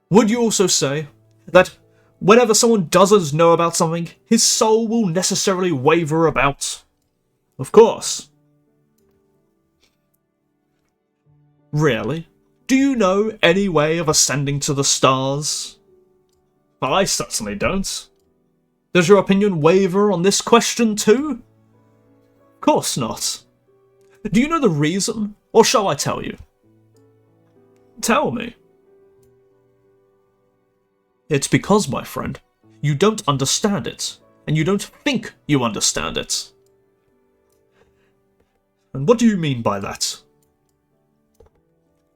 Would you also say that whenever someone doesn't know about something, his soul will necessarily waver about? Of course. Really? Do you know any way of ascending to the stars? I certainly don't. Does your opinion waver on this question too? Of course not. Do you know the reason, or shall I tell you? Tell me. It's because, my friend, you don't understand it, and you don't think you understand it. And what do you mean by that?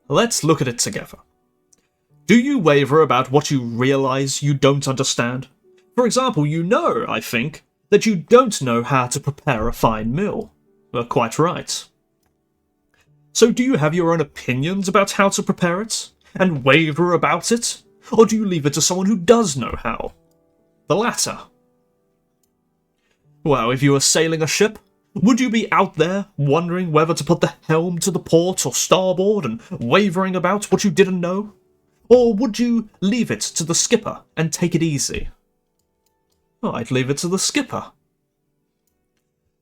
Let's look at it together. Do you waver about what you realise you don't understand? For example, you know, I think, that you don't know how to prepare a fine meal. Quite right. So do you have your own opinions about how to prepare it, and waver about it? Or do you leave it to someone who does know how? The latter. Well, if you were sailing a ship, would you be out there wondering whether to put the helm to the port or starboard and wavering about what you didn't know? Or would you leave it to the skipper and take it easy? Well, I'd leave it to the skipper.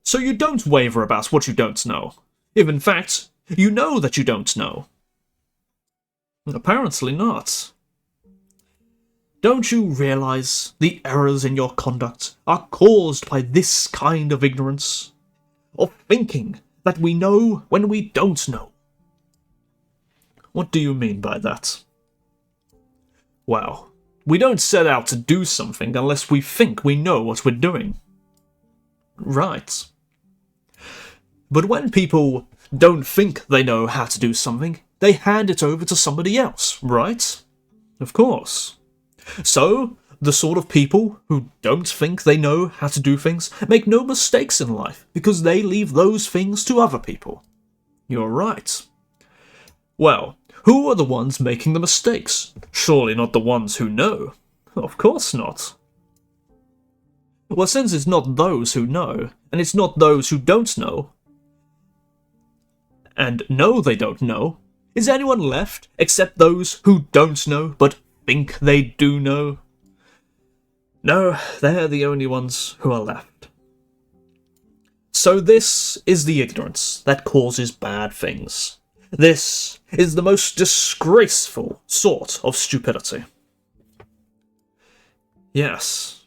So you don't waver about what you don't know, if in fact you know that you don't know. Apparently not. Don't you realize the errors in your conduct are caused by this kind of ignorance? Of thinking that we know when we don't know? What do you mean by that? Well, we don't set out to do something unless we think we know what we're doing. Right. But when people don't think they know how to do something, they hand it over to somebody else, right? Of course. So, the sort of people who don't think they know how to do things make no mistakes in life because they leave those things to other people. You're right. Well, who are the ones making the mistakes? Surely not the ones who know. Of course not. Well, since it's not those who know, and it's not those who don't know, and know they don't know, is anyone left except those who don't know but think they do know? No, they're the only ones who are left. So this is the ignorance that causes bad things. This is the most disgraceful sort of stupidity. Yes.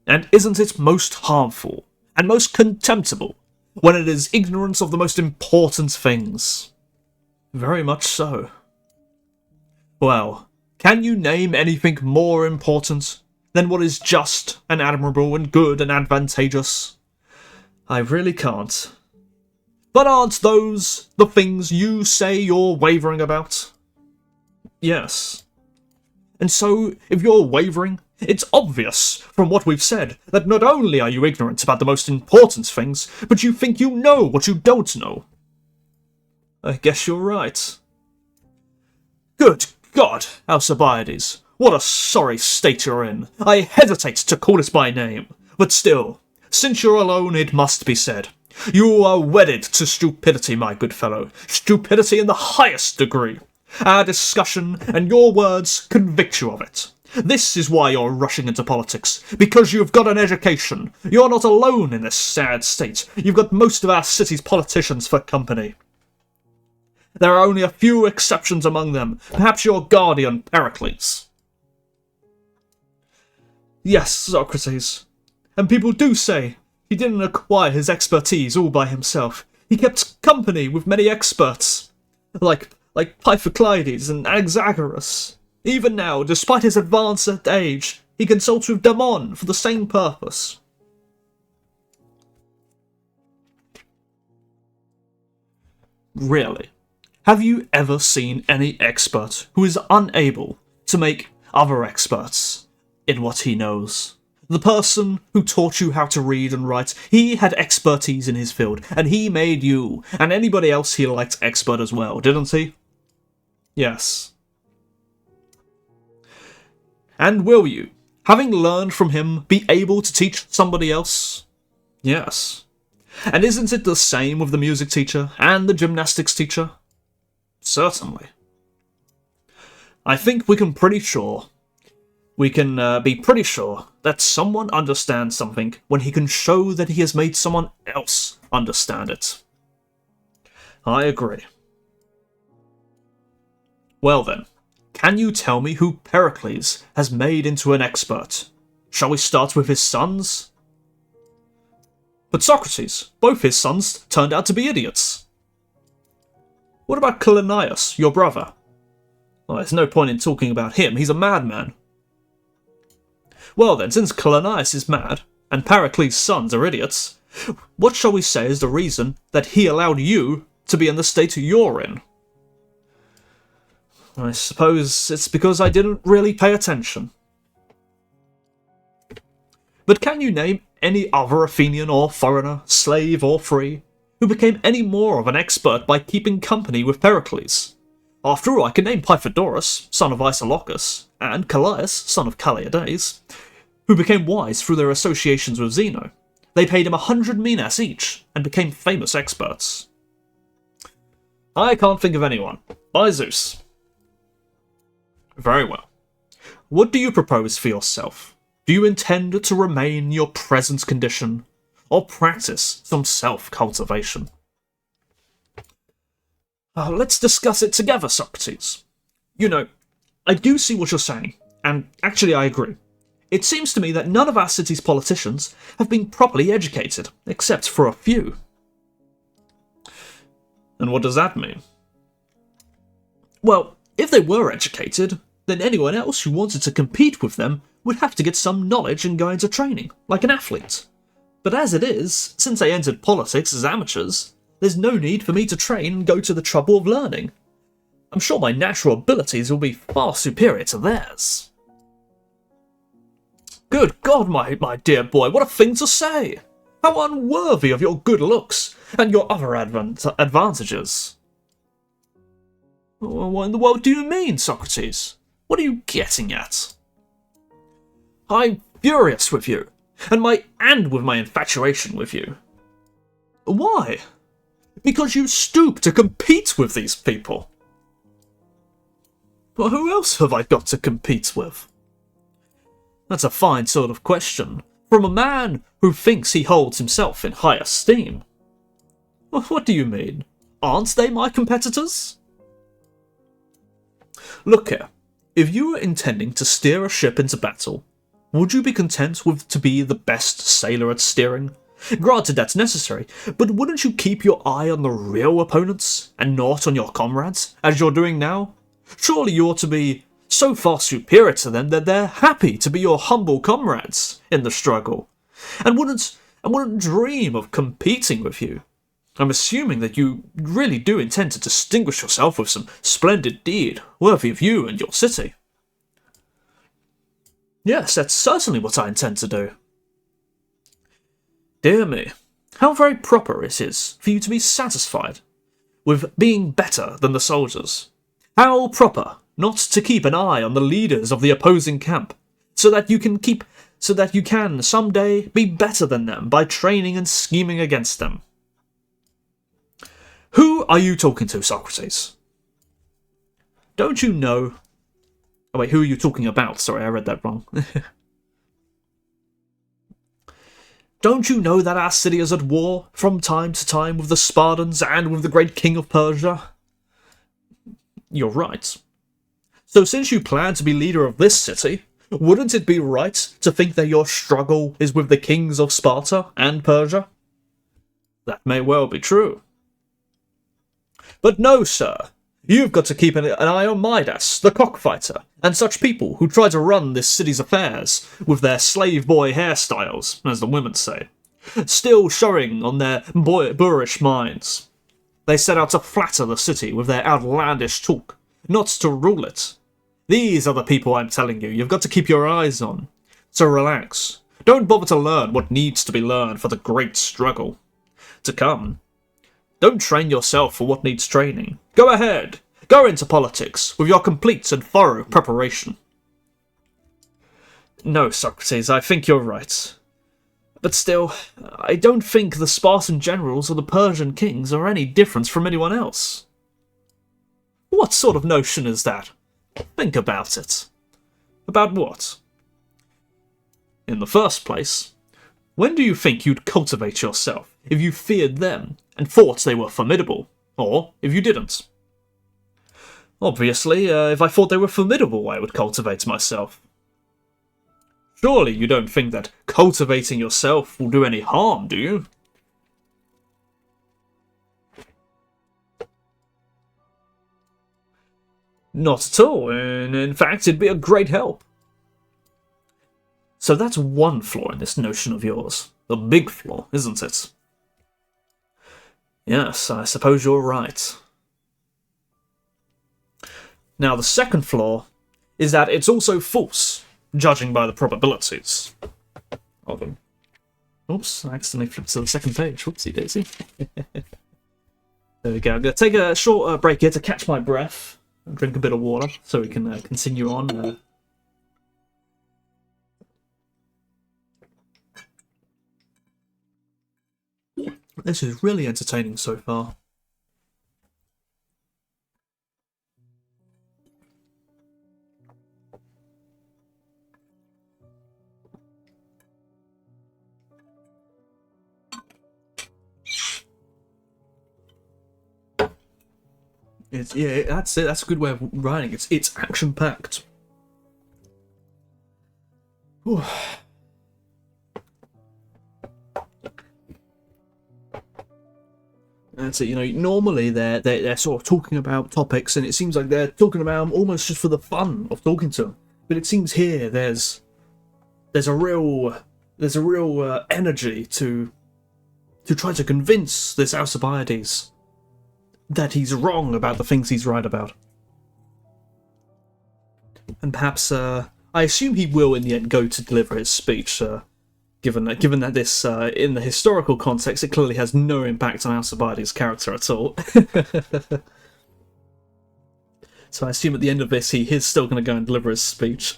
And isn't it most harmful and most contemptible when it is ignorance of the most important things? Very much so. Well, can you name anything more important than what is just and admirable and good and advantageous? I really can't. But aren't those the things you say you're wavering about? Yes. And so, if you're wavering, it's obvious from what we've said that not only are you ignorant about the most important things, but you think you know what you don't know. I guess you're right. Good God, Alcibiades, what a sorry state you're in. I hesitate to call it by name, but still, since you're alone, it must be said. You are wedded to stupidity, my good fellow. Stupidity in the highest degree. Our discussion and your words convict you of it. This is why you're rushing into politics, because you've got an education. You're not alone in this sad state. You've got most of our city's politicians for company. There are only a few exceptions among them, perhaps your guardian Pericles. Yes, Socrates. And people do say he didn't acquire his expertise all by himself. He kept company with many experts, like Pythagoras and Anaxagoras. Even now, despite his advanced age, he consults with Damon for the same purpose. Really? Have you ever seen any expert who is unable to make other experts in what he knows? The person who taught you how to read and write, he had expertise in his field, and he made you, and anybody else he liked expert as well, didn't he? Yes. And will you, having learned from him, be able to teach somebody else? Yes. And isn't it the same with the music teacher and the gymnastics teacher? Certainly. I think we can be pretty sure that someone understands something when he can show that he has made someone else understand it. I agree. Well then, can you tell me who Pericles has made into an expert? Shall we start with his sons? But Socrates, both his sons turned out to be idiots. What about Callias, your brother? Well, there's no point in talking about him, he's a madman. Well then, since Callias is mad, and Pericles' sons are idiots, what shall we say is the reason that he allowed you to be in the state you're in? I suppose it's because I didn't really pay attention. But can you name any other Athenian or foreigner, slave or free, who became any more of an expert by keeping company with Pericles? After all, I can name Pythagoras, son of Isolocus, and Callias, son of Alcibiades, who became wise through their associations with Zeno. They paid him 100 minas each, and became famous experts. I can't think of anyone. By Zeus. Very well. What do you propose for yourself? Do you intend to remain in your present condition? or practice some self-cultivation. Let's discuss it together, Socrates. You know, I do see what you're saying, and actually I agree. It seems to me that none of our city's politicians have been properly educated, except for a few. And what does that mean? Well, if they were educated, then anyone else who wanted to compete with them would have to get some knowledge and go into training, like an athlete. But as it is, since I entered politics as amateurs, there's no need for me to train and go to the trouble of learning. I'm sure my natural abilities will be far superior to theirs. Good God, my dear boy, what a thing to say! How unworthy of your good looks and your other advantages. What in the world do you mean, Socrates? What are you getting at? I'm furious with you, and with my infatuation with you. Why? Because you stoop to compete with these people. Well, who else have I got to compete with? That's a fine sort of question, from a man who thinks he holds himself in high esteem. What do you mean? Aren't they my competitors? Look here, if you were intending to steer a ship into battle, would you be content with to be the best sailor at steering? Granted that's necessary, but wouldn't you keep your eye on the real opponents, and not on your comrades, as you're doing now? Surely you ought to be so far superior to them that they're happy to be your humble comrades in the struggle, and wouldn't dream of competing with you. I'm assuming that you really do intend to distinguish yourself with some splendid deed worthy of you and your city. Yes, that's certainly what I intend to do. Dear me, how very proper it is for you to be satisfied with being better than the soldiers. How proper not to keep an eye on the leaders of the opposing camp, so that you can some day be better than them by training and scheming against them. Who are you talking to, Socrates? Don't you know... Oh wait, who are you talking about? Sorry, I read that wrong. Don't you know that our city is at war from time to time with the Spartans and with the great king of Persia? You're right. So since you plan to be leader of this city, wouldn't it be right to think that your struggle is with the kings of Sparta and Persia? That may well be true. But no, sir. You've got to keep an eye on Midas, the cockfighter, and such people who try to run this city's affairs with their slave boy hairstyles, as the women say, still showing on their boorish minds. They set out to flatter the city with their outlandish talk, not to rule it. These are the people I'm telling you've got to keep your eyes on. So relax. Don't bother to learn what needs to be learned for the great struggle to come. Don't train yourself for what needs training. Go ahead. Go into politics with your complete and thorough preparation. No, Socrates, I think you're right. But still, I don't think the Spartan generals or the Persian kings are any different from anyone else. What sort of notion is that? Think about it. About what? In the first place, when do you think you'd cultivate yourself if you feared them and thought they were formidable, or if you didn't? Obviously, if I thought they were formidable, I would cultivate myself. Surely you don't think that cultivating yourself will do any harm, do you? Not at all, and in fact it'd be a great help. So that's one flaw in this notion of yours. A big flaw, isn't it? Yes, I suppose you're right. Now the second flaw is that it's also false, judging by the probabilities of them. Oops, I accidentally flipped to the second page. Whoopsie daisy. There we go. I'm going to take a short break here to catch my breath and drink a bit of water so we can continue on. This is really entertaining so far. Yeah, that's it. That's a good way of writing. It's action packed. That's it. You know, normally they're sort of talking about topics, and it seems like they're talking about them almost just for the fun of talking to them. But it seems here there's a real energy to try to convince this Alcibiades that he's wrong about the things he's right about. And perhaps, I assume he will in the end go to deliver his speech, given that this, in the historical context, it clearly has no impact on Alcibiades' character at all. So I assume at the end of this he is still going to go and deliver his speech.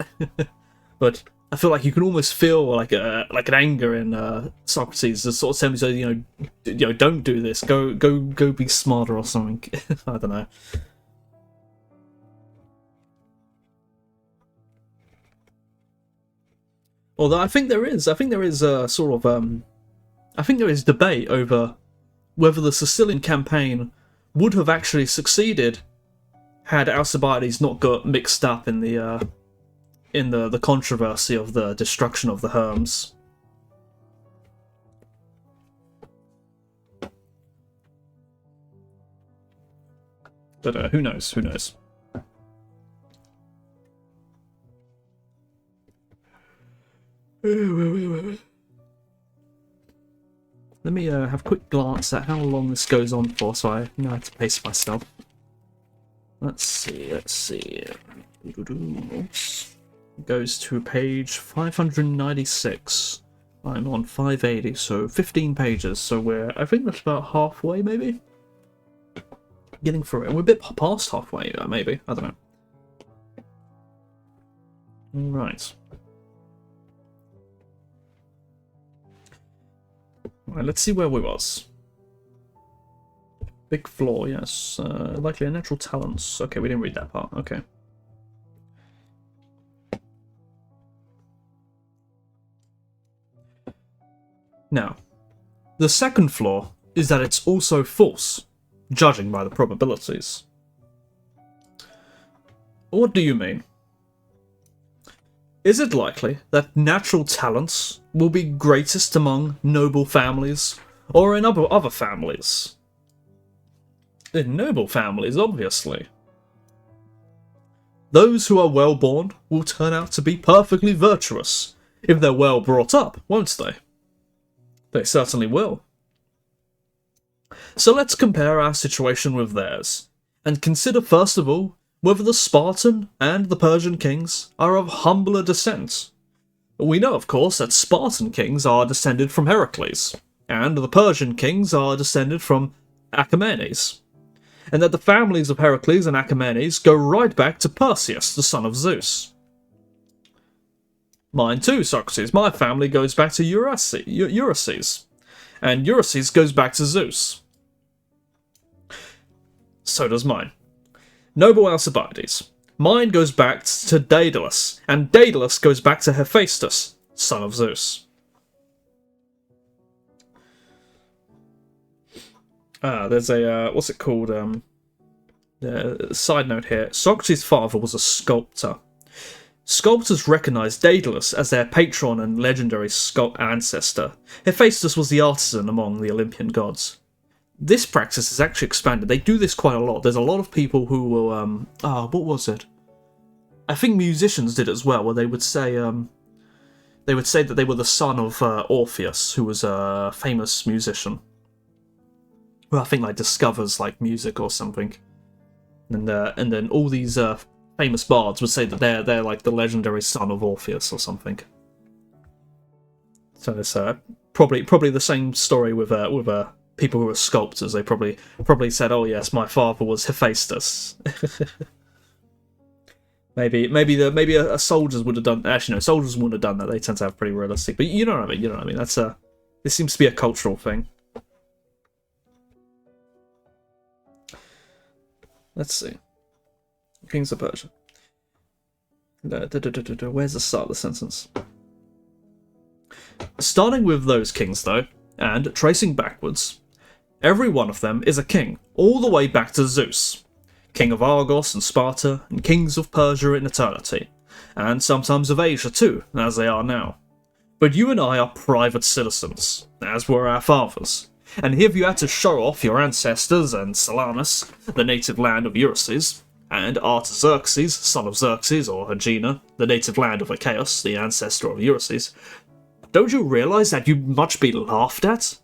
But I feel like you can almost feel like an anger in Socrates, that sort of telling me, don't do this. Go be smarter or something. I don't know. Although I think there is a sort of I think there is debate over whether the Sicilian campaign would have actually succeeded had Alcibiades not got mixed up in the controversy of the destruction of the Herms. But who knows? Who knows? Let me have a quick glance at how long this goes on for, so I know how to pace myself. Let's see. It goes to page 596. I'm on 580, so 15 pages. So I think that's about halfway, maybe? Getting through it. And we're a bit past halfway, maybe. I don't know. Right. Right, let's see where we was. Big flaw, yes. Likely a natural talents. Okay, we didn't read that part. Okay. Now, the second flaw is that it's also false, judging by the probabilities. What do you mean? Is it likely that natural talents will be greatest among noble families, or in other families? In noble families, obviously. Those who are well born will turn out to be perfectly virtuous, if they're well brought up, won't they? They certainly will. So let's compare our situation with theirs, and consider first of all whether the Spartan and the Persian kings are of humbler descent. We know, of course, that Spartan kings are descended from Heracles, and the Persian kings are descended from Achaemenes, and that the families of Heracles and Achaemenes go right back to Perseus, the son of Zeus. Mine too, Socrates. My family goes back to Ulysses, and Ulysses goes back to Zeus. So does mine. Noble Alcibiades. Mine goes back to Daedalus, and Daedalus goes back to Hephaestus, son of Zeus. There's a, what's it called? Side note here. Socrates' father was a sculptor. Sculptors recognized Daedalus as their patron and legendary ancestor. Hephaestus was the artisan among the Olympian gods. This practice is actually expanded. They do this quite a lot. There's a lot of people who will, what was it? I think musicians did it as well, where they would say that they were the son of Orpheus, who was a famous musician, who I think like discovers like music or something, and then all these famous bards would say that they're like the legendary son of Orpheus or something. So it's probably the same story with people who are sculptors. They probably said, "Oh yes, my father was Hephaestus." maybe a soldiers would have done. Actually, no, soldiers wouldn't have done that. They tend to have pretty realistic. But you know what I mean. You know what I mean. This seems to be a cultural thing. Let's see. Kings of Persia. Where's the start of the sentence? Starting with those kings, though, and tracing backwards, every one of them is a king, all the way back to Zeus. king of Argos and Sparta, and kings of Persia in eternity, and sometimes of Asia too, as they are now. But you and I are private citizens, as were our fathers, and if you had to show off your ancestors and Salamis, the native land of Ulysses, and Artaxerxes, son of Xerxes, or Aegina, the native land of Achaeus, the ancestor of Ulysses, don't you realise that you'd much be laughed at?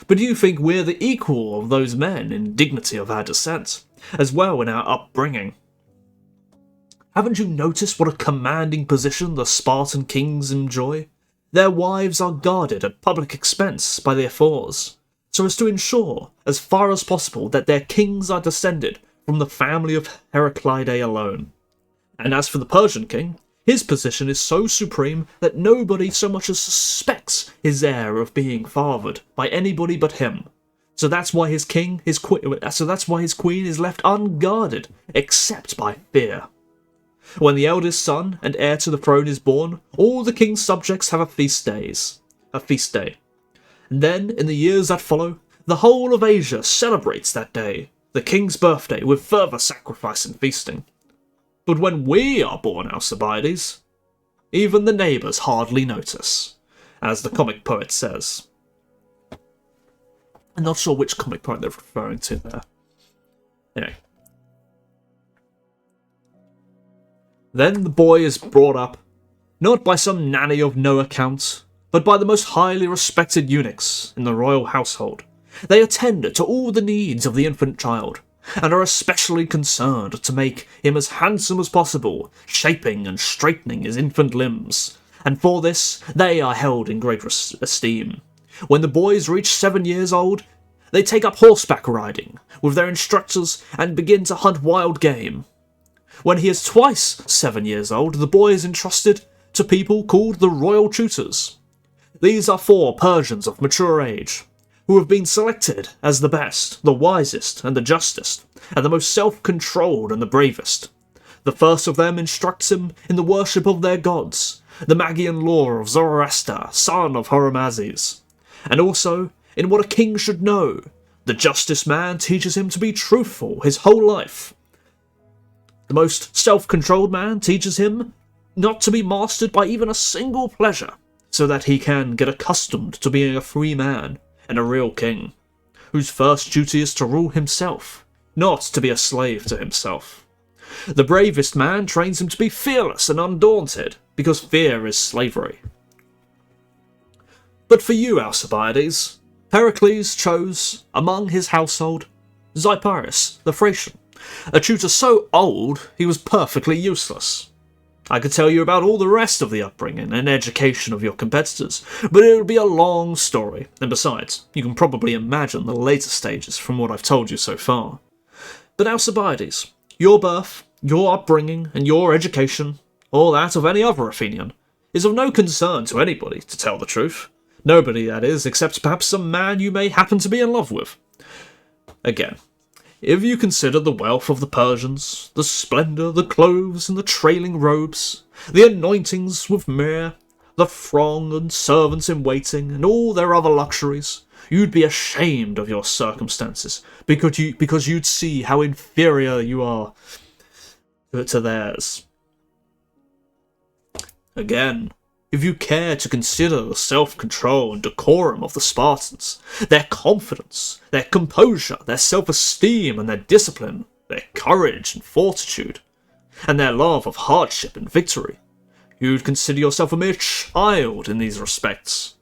But do you think we're the equal of those men in dignity of our descent, as well in our upbringing? Haven't you noticed what a commanding position the Spartan kings enjoy? Their wives are guarded at public expense by their foes, so as to ensure, as far as possible, that their kings are descended from the family of Heraclidae alone. And as for the Persian king, his position is so supreme that nobody so much as suspects his heir of being fathered by anybody but him. So that's why his queen is left unguarded, except by fear. When the eldest son and heir to the throne is born, all the king's subjects have a feast day. And then, in the years that follow, the whole of Asia celebrates that day, the king's birthday, with further sacrifice and feasting. But when we are born, Alcibiades, even the neighbours hardly notice, as the comic poet says. I'm not sure which comic poet they're referring to there. Anyway. Then the boy is brought up, not by some nanny of no account, but by the most highly respected eunuchs in the royal household. They attend to all the needs of the infant child, and are especially concerned to make him as handsome as possible, shaping and straightening his infant limbs, and for this they are held in great esteem. When the boys reach 7 years old, they take up horseback riding with their instructors and begin to hunt wild game. When he is twice 7 years old, the boy is entrusted to people called the royal tutors. These are 4 Persians of mature age, who have been selected as the best, the wisest, and the justest, and the most self-controlled and the bravest. The first of them instructs him in the worship of their gods, the Magian lore of Zoroaster, son of Hormazes, and also in what a king should know. The justest man teaches him to be truthful his whole life. The most self-controlled man teaches him not to be mastered by even a single pleasure, so that he can get accustomed to being a free man and a real king, whose first duty is to rule himself, not to be a slave to himself. The bravest man trains him to be fearless and undaunted, because fear is slavery. But for you, Alcibiades, Pericles chose, among his household, Zipyrus the Thracian, a tutor so old he was perfectly useless. I could tell you about all the rest of the upbringing and education of your competitors, but it would be a long story, and besides, you can probably imagine the later stages from what I've told you so far. But Alcibiades, your birth, your upbringing, and your education, or that of any other Athenian, is of no concern to anybody, to tell the truth. Nobody, that is, except perhaps some man you may happen to be in love with. Again, if you consider the wealth of the Persians, the splendour, the clothes and the trailing robes, the anointings with myrrh, the throng and servants in waiting, and all their other luxuries, you'd be ashamed of your circumstances, because you'd see how inferior you are to theirs. Again, if you care to consider the self-control and decorum of the Spartans, their confidence, their composure, their self-esteem and their discipline, their courage and fortitude, and their love of hardship and victory, you'd consider yourself a mere child in these respects.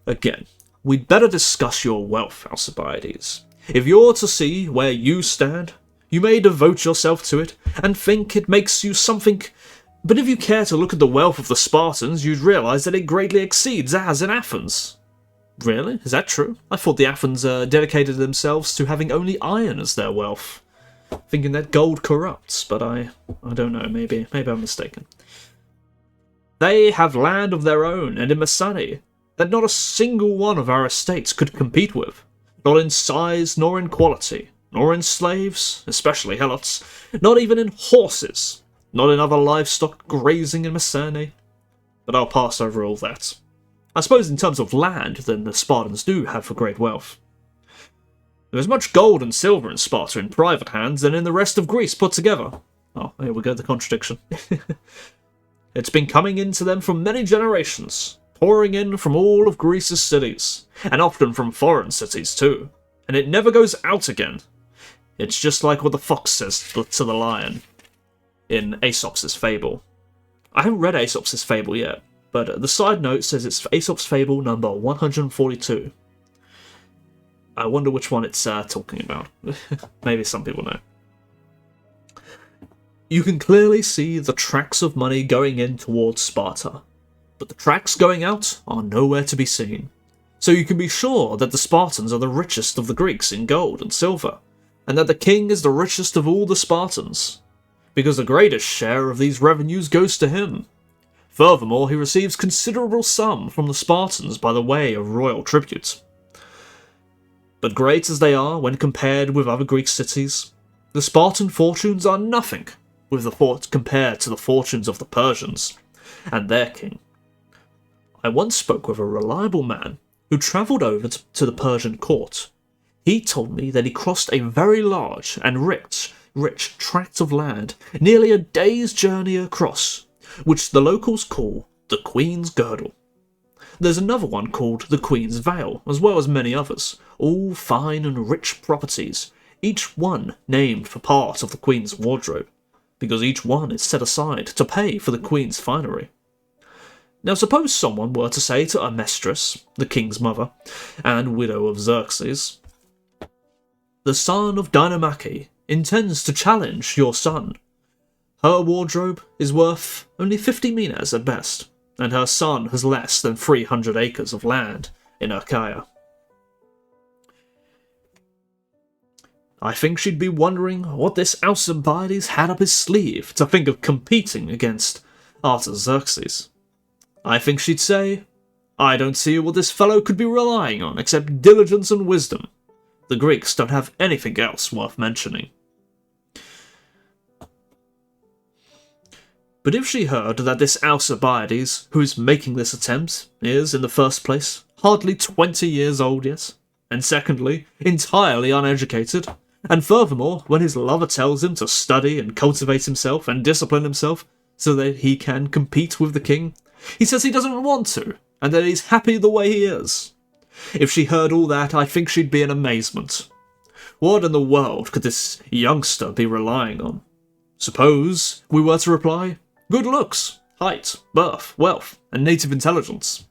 Again, we'd better discuss your wealth, Alcibiades. If you're to see where you stand, you may devote yourself to it and think it makes you something. But if you care to look at the wealth of the Spartans, you'd realise that it greatly exceeds ours in Athens. Really? Is that true? I thought the Athens dedicated themselves to having only iron as their wealth, thinking that gold corrupts, but I don't know, maybe I'm mistaken. They have land of their own, and in Messene, that not a single one of our estates could compete with, not in size nor in quality, nor in slaves, especially helots, not even in horses, not in other livestock grazing in Messene. But I'll pass over all that. I suppose in terms of land, then the Spartans do have a great wealth. There is much gold and silver in Sparta in private hands than in the rest of Greece put together. Oh, here we go, the contradiction. It's been coming into them for many generations, pouring in from all of Greece's cities, and often from foreign cities too, and it never goes out again. It's just like what the fox says to the lion in Aesop's fable. I haven't read Aesop's fable yet, but the side note says it's Aesop's fable number 142. I wonder which one it's talking about. Maybe some people know. You can clearly see the tracks of money going in towards Sparta, but the tracks going out are nowhere to be seen. So you can be sure that the Spartans are the richest of the Greeks in gold and silver, and that the king is the richest of all the Spartans, because the greatest share of these revenues goes to him. Furthermore, he receives considerable sum from the Spartans by the way of royal tribute. But great as they are when compared with other Greek cities, the Spartan fortunes are nothing compared to the fortunes of the Persians and their king. I once spoke with a reliable man who travelled over to the Persian court. He told me that he crossed a very large and rich tract of land, nearly a day's journey across, which the locals call the Queen's Girdle. There's another one called the Queen's Veil, as well as many others, all fine and rich properties, each one named for part of the Queen's wardrobe, because each one is set aside to pay for the Queen's finery. Now suppose someone were to say to Amestris, the king's mother, and widow of Xerxes, "The son of Dynamarche intends to challenge your son. Her wardrobe is worth only 50 minas at best, and her son has less than 300 acres of land in Achaia." I think she'd be wondering what this Alcibiades had up his sleeve to think of competing against Artaxerxes. I think she'd say, "I don't see what this fellow could be relying on except diligence and wisdom. The Greeks don't have anything else worth mentioning." But if she heard that this Alcibiades, who is making this attempt, is, in the first place, hardly 20 years old yet, and secondly, entirely uneducated, and furthermore, when his lover tells him to study and cultivate himself and discipline himself so that he can compete with the king, he says he doesn't want to, and that he's happy the way he is. If she heard all that, I think she'd be in amazement. What in the world could this youngster be relying on? Suppose we were to reply, good looks, height, birth, wealth, and native intelligence.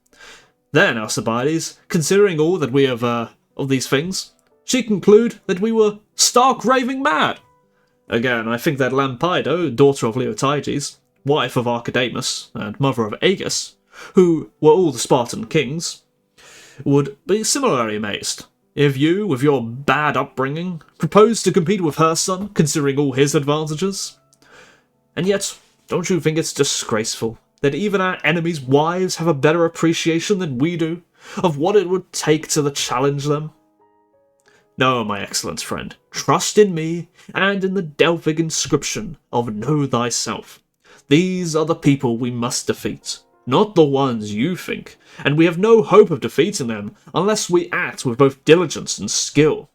Then, Alcibiades, considering all that we have of these things, she'd conclude that we were stark raving mad. Again, I think that Lampido, daughter of Leotides, wife of Archidamus, and mother of Agis, who were all the Spartan kings, would be similarly amazed if you, with your bad upbringing, proposed to compete with her son, considering all his advantages. And yet, don't you think it's disgraceful that even our enemies' wives have a better appreciation than we do of what it would take to challenge them? No, my excellent friend, trust in me and in the Delphic inscription of Know Thyself. These are the people we must defeat, not the ones you think, and we have no hope of defeating them unless we act with both diligence and skill.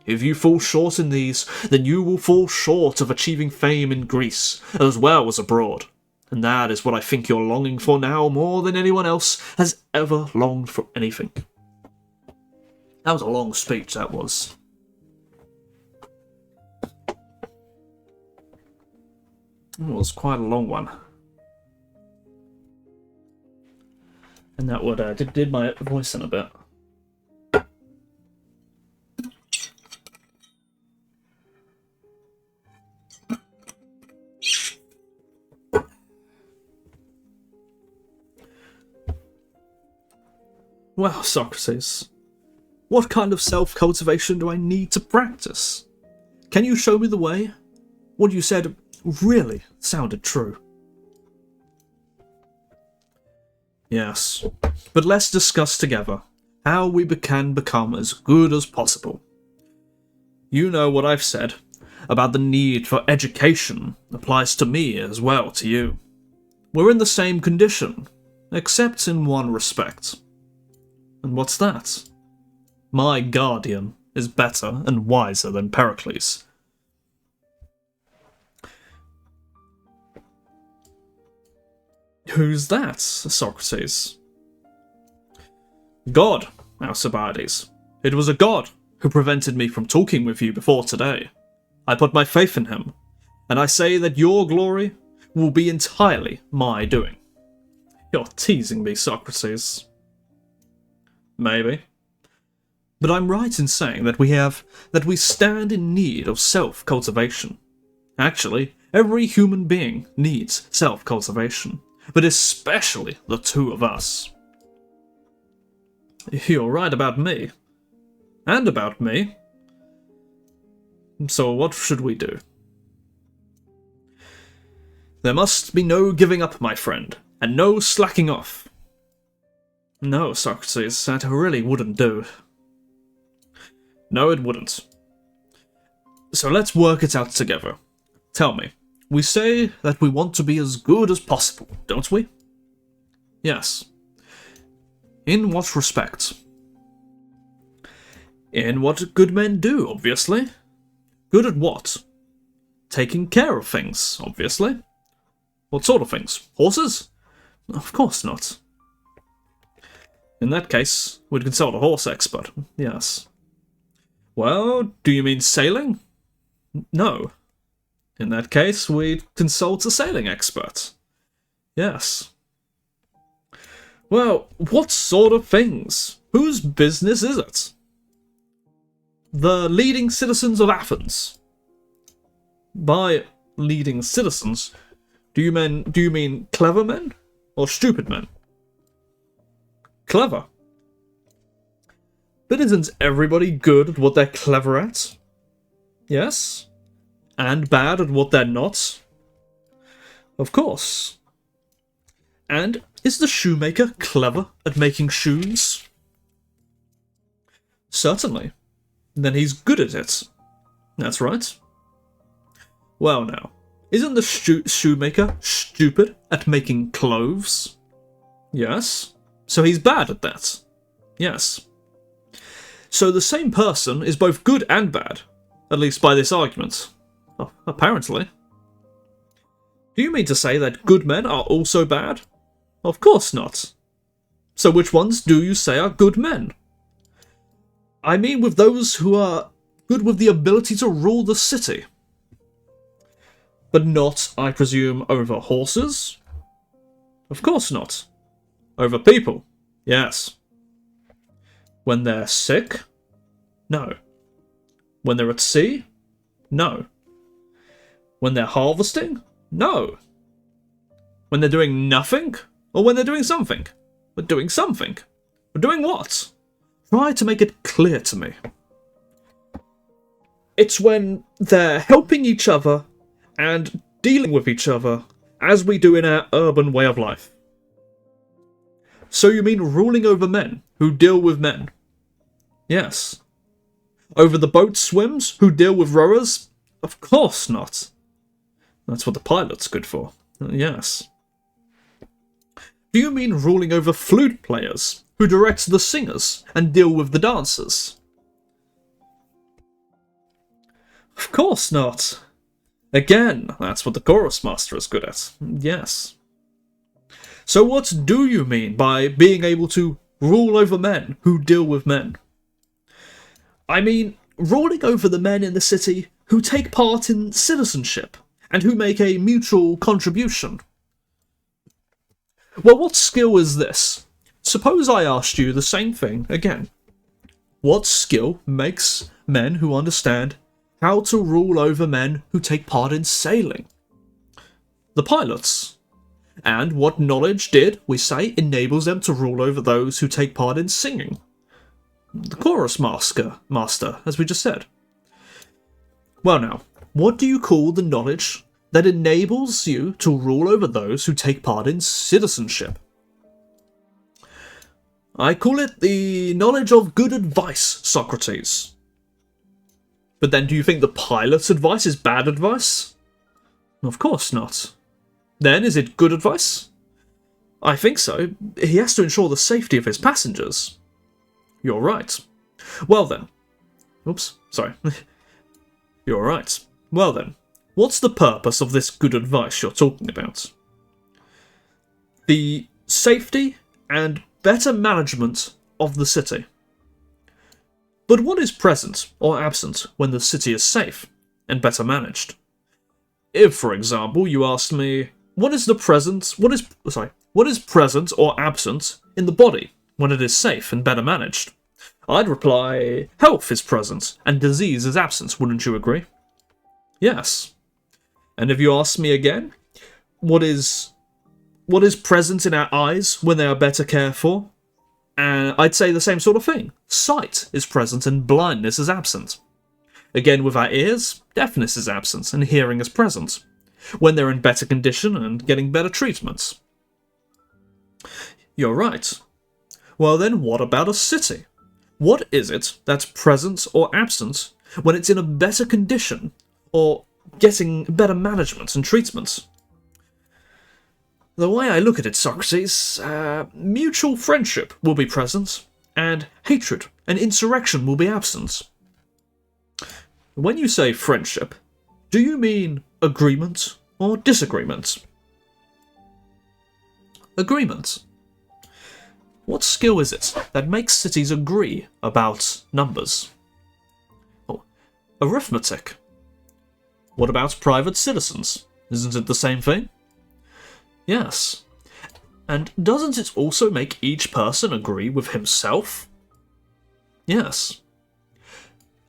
If you fall short in these, then you will fall short of achieving fame in Greece, as well as abroad. And that is what I think you're longing for now more than anyone else has ever longed for anything. That was a long speech, that was. It was quite a long one. And that would did my voice in a bit. Well, Socrates, what kind of self-cultivation do I need to practice? Can you show me the way? What you said really sounded true. Yes, but let's discuss together how we can become as good as possible. You know what I've said about the need for education applies to me as well to you. We're in the same condition, except in one respect. And what's that? My guardian is better and wiser than Pericles. Who's that, Socrates? God, Alcibiades. It was a god who prevented me from talking with you before today. I put my faith in him, and I say that your glory will be entirely my doing. You're teasing me, Socrates. Maybe. But I'm right in saying that we stand in need of self-cultivation. Actually, every human being needs self-cultivation, but especially the two of us. You're right about me. And about me. So what should we do? There must be no giving up, my friend, and no slacking off. No, Socrates, that really wouldn't do. No, it wouldn't. So let's work it out together. Tell me, we say that we want to be as good as possible, don't we? Yes. In what respect? In what good men do, obviously. Good at what? Taking care of things, obviously. What sort of things? Horses? Of course not. In that case, we'd consult a horse expert, yes. Well, do you mean sailing? No. In that case, we'd consult a sailing expert. Yes. Well, what sort of things? Whose business is it? The leading citizens of Athens. By leading citizens, do you mean clever men or stupid men? Clever. But isn't everybody good at what they're clever at? Yes? And bad at what they're not? Of course. And is the shoemaker clever at making shoes? Certainly. Then he's good at it. That's right. Well now, isn't the shoemaker stupid at making clothes? Yes. So he's bad at that. Yes. So the same person is both good and bad, at least by this argument. Oh, apparently. Do you mean to say that good men are also bad? Of course not. So which ones do you say are good men? I mean with those who are good with the ability to rule the city. But not, I presume, over horses? Of course not. Over people? Yes. When they're sick? No. When they're at sea? No. When they're harvesting? No. When they're doing nothing? Or when they're doing something? But doing something? But doing what? Try to make it clear to me. It's when they're helping each other and dealing with each other as we do in our urban way of life. So you mean ruling over men who deal with men? Yes. Over the boat swims who deal with rowers? Of course not. That's what the pilot's good for. Yes. Do you mean ruling over flute players who direct the singers and deal with the dancers? Of course not. Again, that's what the chorus master is good at. Yes. So what do you mean by being able to rule over men who deal with men? I mean, ruling over the men in the city who take part in citizenship and who make a mutual contribution. Well, what skill is this? Suppose I asked you the same thing again. What skill makes men who understand how to rule over men who take part in sailing? The pilots. And what knowledge did, we say, enables them to rule over those who take part in singing? The chorus master, as we just said. Well now, what do you call the knowledge that enables you to rule over those who take part in citizenship? I call it the knowledge of good advice, Socrates. But then do you think the pilot's advice is bad advice? Of course not. Then is it good advice? I think so. He has to ensure the safety of his passengers. You're right. Well then, Oops, sorry. You're right. Well then, what's the purpose of this good advice you're talking about? The safety and better management of the city. But what is present or absent when the city is safe and better managed? If, for example, you asked me, what is present or absent in the body when it is safe and better managed? I'd reply, health is present and disease is absent, wouldn't you agree? Yes. And if you ask me again, what is present in our eyes when they are better cared for? I'd say the same sort of thing. Sight is present and blindness is absent. Again, with our ears, deafness is absent and hearing is present, when they're in better condition and getting better treatments. You're right. Well then, what about a city? What is it that's present or absent when it's in a better condition or getting better management and treatment? The way I look at it, Socrates, mutual friendship will be present, and hatred and insurrection will be absent. When you say friendship, do you mean agreement or disagreement? Agreement. What skill is it that makes cities agree about numbers? Oh, arithmetic. What about private citizens? Isn't it the same thing? Yes. And doesn't it also make each person agree with himself? Yes.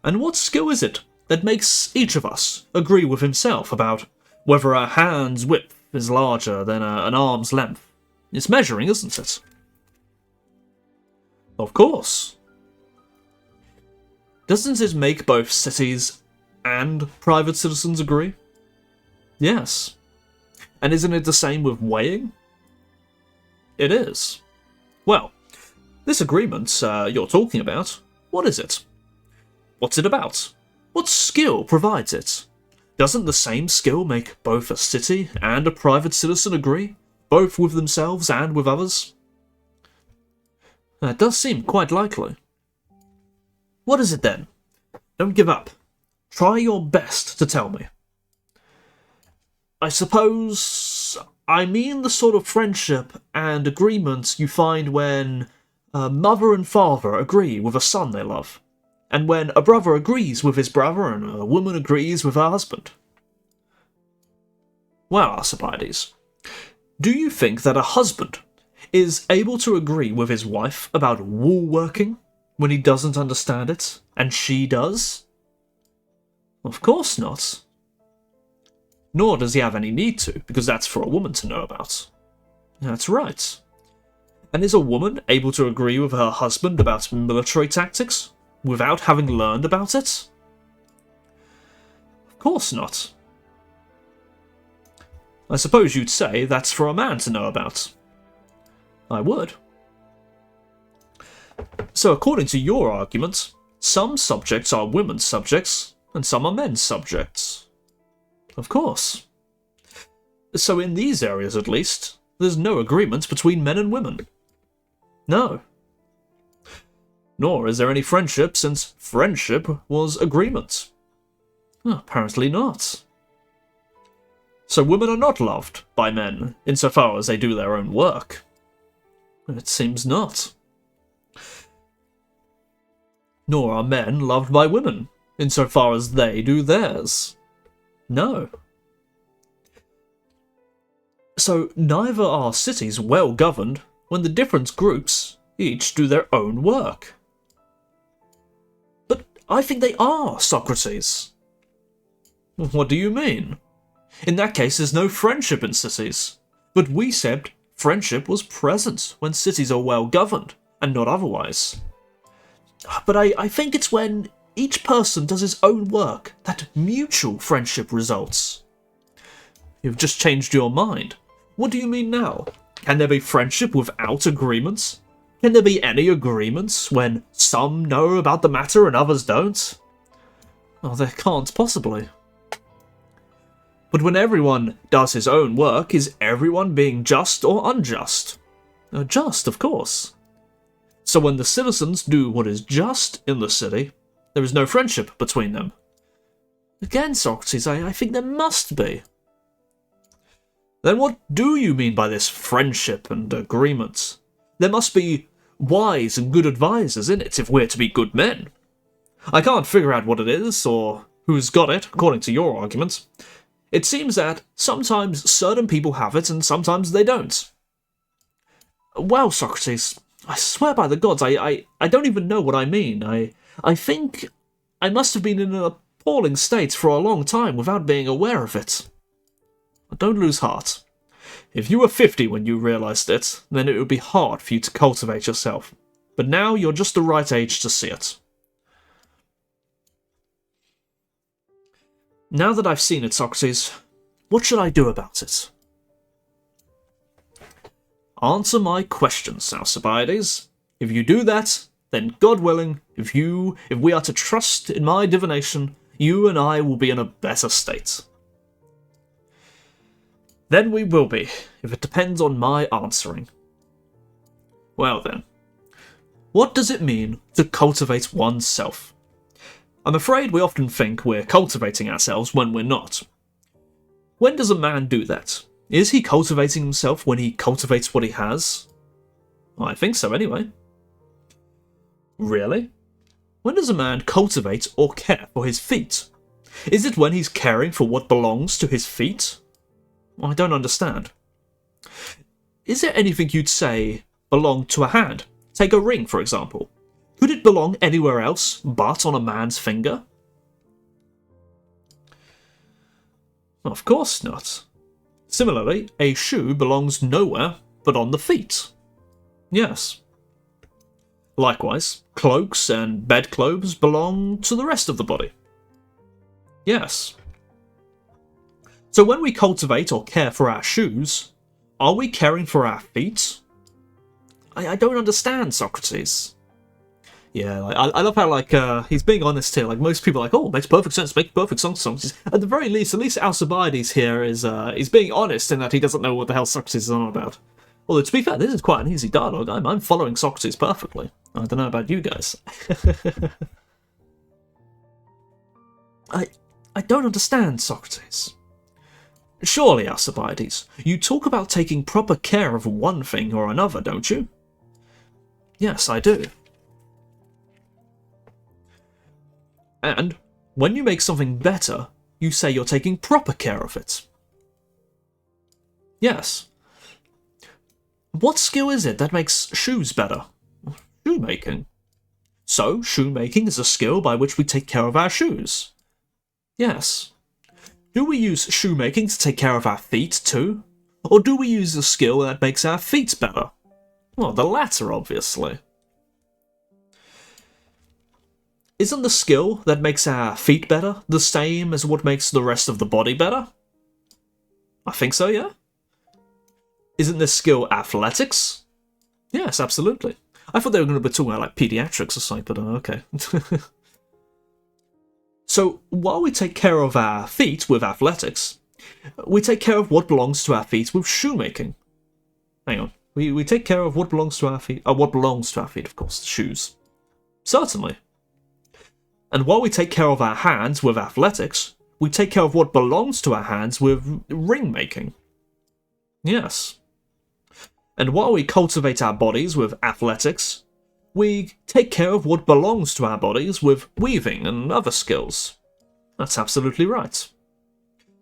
And what skill is it that makes each of us agree with himself about whether a hand's width is larger than an arm's length? It's measuring, isn't it? Of course. Doesn't it make both cities and private citizens agree? Yes. And isn't it the same with weighing? It is. Well, this agreement you're talking about, what is it? What's it about? What skill provides it? Doesn't the same skill make both a city and a private citizen agree, both with themselves and with others? It does seem quite likely. What is it then? Don't give up. Try your best to tell me. I suppose I mean the sort of friendship and agreement you find when a mother and father agree with a son they love, and when a brother agrees with his brother and a woman agrees with her husband. Well, Alcibiades, do you think that a husband is able to agree with his wife about wool working when he doesn't understand it, and she does? Of course not. Nor does he have any need to, because that's for a woman to know about. That's right. And is a woman able to agree with her husband about military tactics without having learned about it? Of course not. I suppose you'd say that's for a man to know about. I would. So according to your argument, some subjects are women's subjects, and some are men's subjects. Of course. So in these areas at least, there's no agreement between men and women. No. Nor is there any friendship, since friendship was agreement. Apparently not. So women are not loved by men, insofar as they do their own work. It seems not. Nor are men loved by women, insofar as they do theirs. No. So neither are cities well governed when the different groups each do their own work. But I think they are, Socrates. What do you mean? In that case, there's no friendship in cities. But we said friendship was present when cities are well governed, and not otherwise. But I think it's when each person does his own work that mutual friendship results. You've just changed your mind. What do you mean now? Can there be friendship without agreements? Can there be any agreements when some know about the matter and others don't? Oh, there can't possibly. But when everyone does his own work, is everyone being just or unjust? Just, of course. So when the citizens do what is just in the city, There is no friendship between them. Again, Socrates, I think there must be. Then what do you mean by this friendship and agreement? There must be wise and good advisers in it if we're to be good men. I can't figure out what it is, or who's got it, according to your argument. It seems that sometimes certain people have it and sometimes they don't. Well, Socrates, I swear by the gods, I don't even know what I mean. I think I must have been in an appalling state for a long time without being aware of it. But don't lose heart. If you were 50 when you realised it, then it would be hard for you to cultivate yourself. But now you're just the right age to see it. Now that I've seen it, Socrates, what should I do about it? Answer my questions, Alcibiades. If you do that, then God willing, if we are to trust in my divination, you and I will be in a better state. Then we will be, if it depends on my answering. Well then, what does it mean to cultivate oneself? I'm afraid we often think we're cultivating ourselves when we're not. When does a man do that? Is he cultivating himself when he cultivates what he has? I think so anyway. Really? When does a man cultivate or care for his feet? Is it when he's caring for what belongs to his feet? I don't understand. Is there anything you'd say belonged to a hand? Take a ring, for example. Could it belong anywhere else but on a man's finger? Of course not. Similarly, a shoe belongs nowhere but on the feet. Yes. Likewise, cloaks and bedclothes belong to the rest of the body. Yes. So when we cultivate or care for our shoes, are we caring for our feet? I don't understand, Socrates. Yeah, I love how, he's being honest here. Like, most people are like, oh, makes perfect sense, makes perfect sense, Socrates. At the very least, at least Alcibiades here is he's being honest in that he doesn't know what the hell Socrates is on about. Although, to be fair, this is quite an easy dialogue. I'm following Socrates perfectly. I don't know about you guys. I don't understand, Socrates. Surely, Alcibiades, you talk about taking proper care of one thing or another, don't you? Yes, I do. And when you make something better, you say you're taking proper care of it. Yes. What skill is it that makes shoes better? Shoemaking. So, shoemaking is a skill by which we take care of our shoes. Yes. Do we use shoemaking to take care of our feet too? Or do we use a skill that makes our feet better? Well, the latter, obviously. Isn't the skill that makes our feet better the same as what makes the rest of the body better? I think so, yeah. Isn't this skill athletics? Yes, absolutely. I thought they were going to be talking about like pediatrics or something, but okay. So, while we take care of our feet with athletics, we take care of what belongs to our feet with shoemaking. Hang on. We take care of what belongs to our feet. What belongs to our feet, of course, the shoes. Certainly. And while we take care of our hands with athletics, we take care of what belongs to our hands with ring making. Yes. And while we cultivate our bodies with athletics, we take care of what belongs to our bodies with weaving and other skills. That's absolutely right.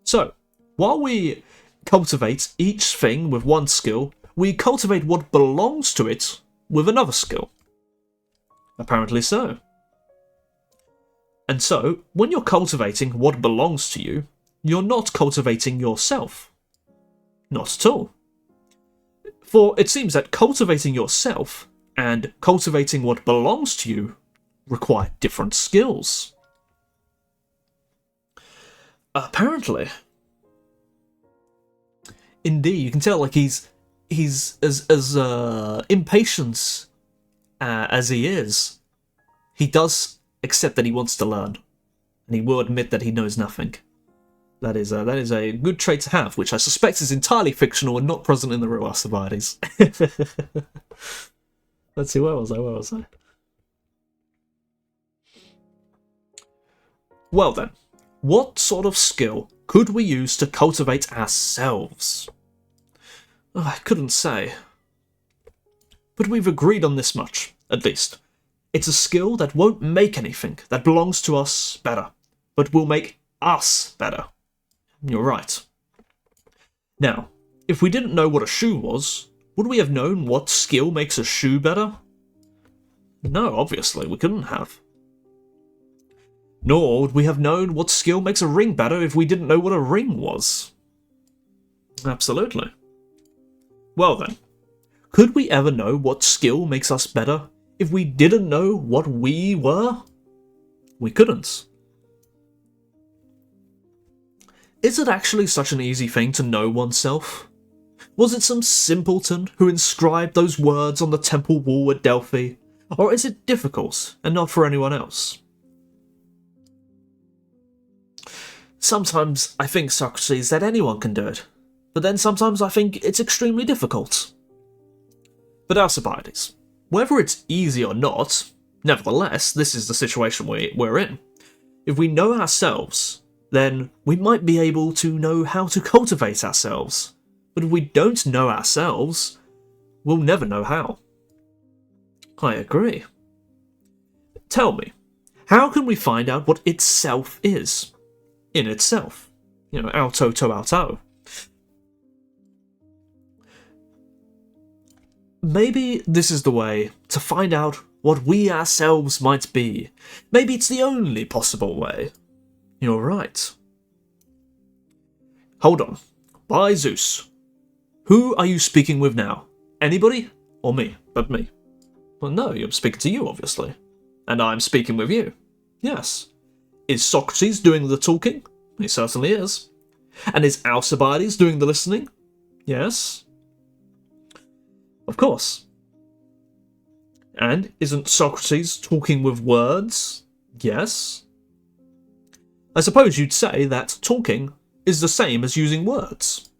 So, while we cultivate each thing with one skill, we cultivate what belongs to it with another skill. Apparently so. And so, when you're cultivating what belongs to you, you're not cultivating yourself. Not at all. For it seems that cultivating yourself and cultivating what belongs to you require different skills. Apparently. Indeed, you can tell like he's as impatient as he is. He does accept that he wants to learn, and he will admit that he knows nothing. That is a good trait to have, which I suspect is entirely fictional and not present in the real Alcibiades. Let's see, where was I? Well then, what sort of skill could we use to cultivate ourselves? I couldn't say. But we've agreed on this much, at least. It's a skill that won't make anything that belongs to us better, but will make us better. You're right. Now, if we didn't know what a shoe was, would we have known what skill makes a shoe better? No, obviously, we couldn't have. Nor would we have known what skill makes a ring better if we didn't know what a ring was. Absolutely. Well then, could we ever know what skill makes us better if we didn't know what we were? We couldn't. Is it actually such an easy thing to know oneself? Was it some simpleton who inscribed those words on the temple wall at Delphi? Or is it difficult and not for anyone else? Sometimes I think, Socrates, that anyone can do it, but then sometimes I think it's extremely difficult. But Alcibiades, whether it's easy or not, nevertheless, this is the situation we're in. If we know ourselves, then we might be able to know how to cultivate ourselves. But if we don't know ourselves, we'll never know how. I agree. Tell me, how can we find out what itself is? In itself. Auto to auto. Maybe this is the way to find out what we ourselves might be. Maybe it's the only possible way. You're right. Hold on. By Zeus. Who are you speaking with now? Anybody? Or me? But me. Well, no, I'm speaking to you, obviously. And I'm speaking with you. Yes. Is Socrates doing the talking? He certainly is. And is Alcibiades doing the listening? Yes. Of course. And isn't Socrates talking with words? Yes. I suppose you'd say that talking is the same as using words.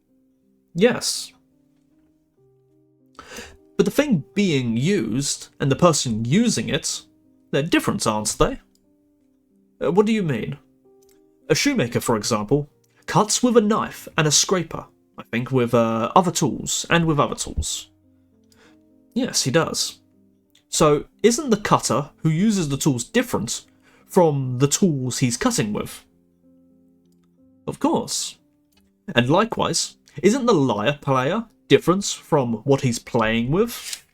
Yes. But the thing being used and the person using it, they're different, aren't they? What do you mean? A shoemaker, for example, cuts with a knife and a scraper, I think with other tools and with other tools. Yes, he does. So, isn't the cutter who uses the tools different from the tools he's cutting with? Of course. And likewise, isn't the lyre player different from what he's playing with?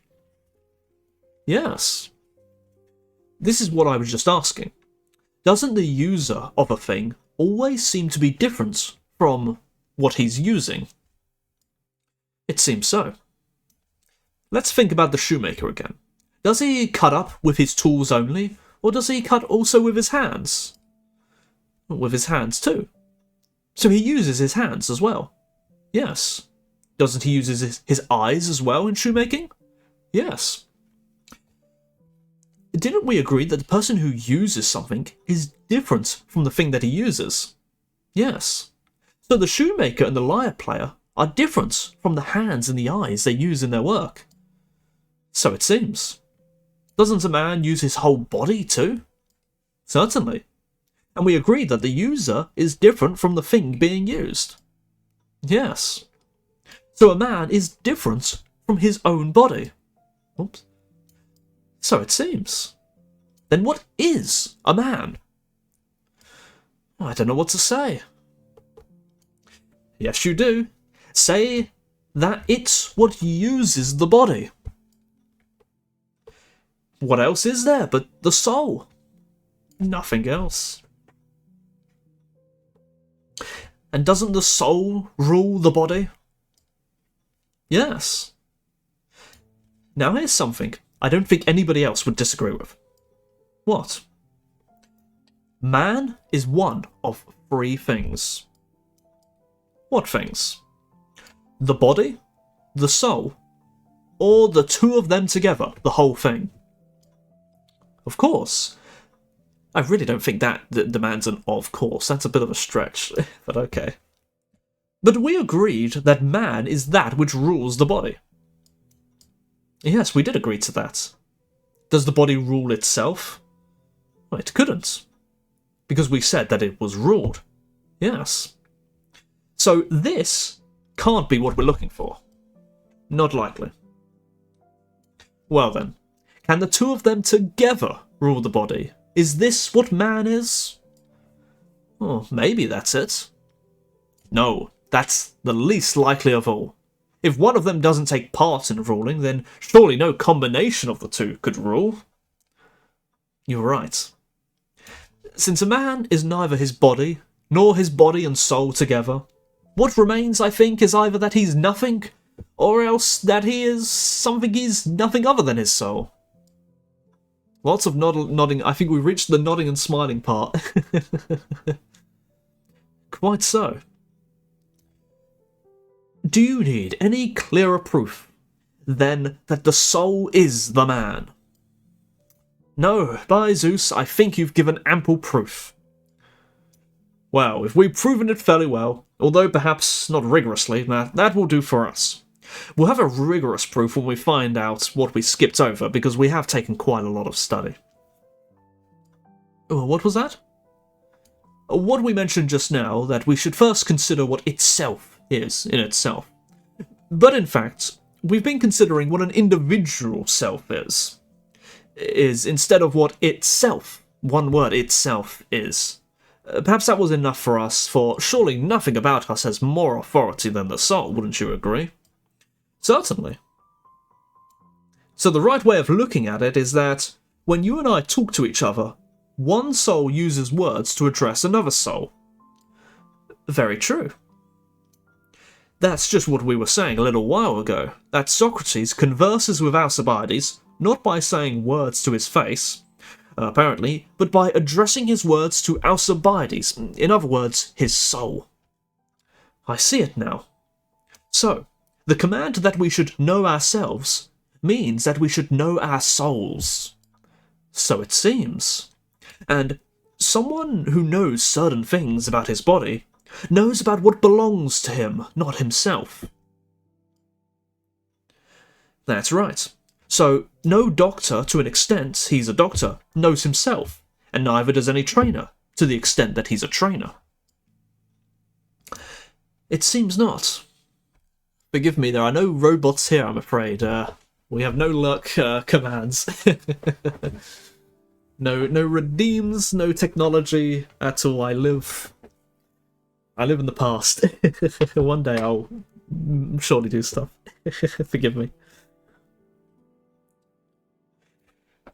Yes. This is what I was just asking. Doesn't the user of a thing always seem to be different from what he's using? It seems so. Let's think about the shoemaker again. Does he cut up with his tools only, or does he cut also with his hands? With his hands too. So he uses his hands as well. Yes. Doesn't he use his eyes as well in shoemaking? Yes. Didn't we agree that the person who uses something is different from the thing that he uses? Yes. So the shoemaker and the lyre player are different from the hands and the eyes they use in their work. So it seems. Doesn't a man use his whole body too? Certainly. And we agreed that the user is different from the thing being used. Yes. So a man is different from his own body. Oops. So it seems. Then what is a man? I don't know what to say. Yes, you do. Say that it's what uses the body. What else is there but the soul? Nothing else. And doesn't the soul rule the body? Yes. Now here's something I don't think anybody else would disagree with. What? Man is one of three things. What things? The body, the soul, or the two of them together, the whole thing? Of course. I really don't think that demands an of course. That's a bit of a stretch, but okay. But we agreed that man is that which rules the body. Yes, we did agree to that. Does the body rule itself? Well, it couldn't. because we said that it was ruled. Yes. So this can't be what we're looking for. Not likely. Well then, can the two of them together rule the body? Is this what man is? Oh, maybe that's it. No, that's the least likely of all. If one of them doesn't take part in ruling, then surely no combination of the two could rule. You're right. Since a man is neither his body, nor his body and soul together, what remains, I think, is either that he's nothing, or else that he is something he's nothing other than his soul. Lots of nodding. I think we reached the nodding and smiling part. Quite so. Do you need any clearer proof than that the soul is the man? No, by Zeus, I think you've given ample proof. Well, if we've proven it fairly well, although perhaps not rigorously, that will do for us. We'll have a rigorous proof when we find out what we skipped over, because we have taken quite a lot of study. What was that? What we mentioned just now, that we should first consider what itself is in itself. But in fact, we've been considering what an individual self is instead of what itself, one word, itself, is. Perhaps that was enough for us, for surely nothing about us has more authority than the soul, wouldn't you agree? Certainly. So the right way of looking at it is that when you and I talk to each other, one soul uses words to address another soul. Very true. That's just what we were saying a little while ago, that Socrates converses with Alcibiades not by saying words to his face, apparently, but by addressing his words to Alcibiades, in other words, his soul. I see it now. So, the command that we should know ourselves means that we should know our souls. So it seems. And someone who knows certain things about his body knows about what belongs to him, not himself. That's right. So, no doctor, to an extent he's a doctor, knows himself, and neither does any trainer, to the extent that he's a trainer. It seems not. Forgive me, there are no robots here, I'm afraid. We have no luck commands. No redeems, no technology at all. I live in the past. One day I'll surely do stuff. Forgive me.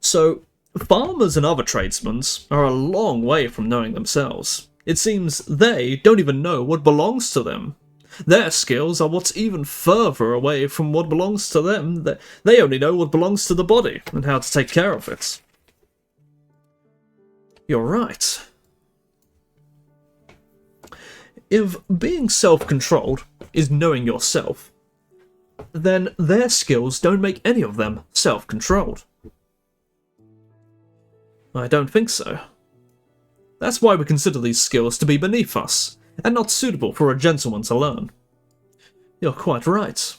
So, farmers and other tradesmen are a long way from knowing themselves. It seems they don't even know what belongs to them. Their skills are what's even further away from what belongs to them. They only know what belongs to the body and how to take care of it. You're right. If being self-controlled is knowing yourself, then their skills don't make any of them self-controlled. I don't think so. That's why we consider these skills to be beneath us, and not suitable for a gentleman to learn. You're quite right.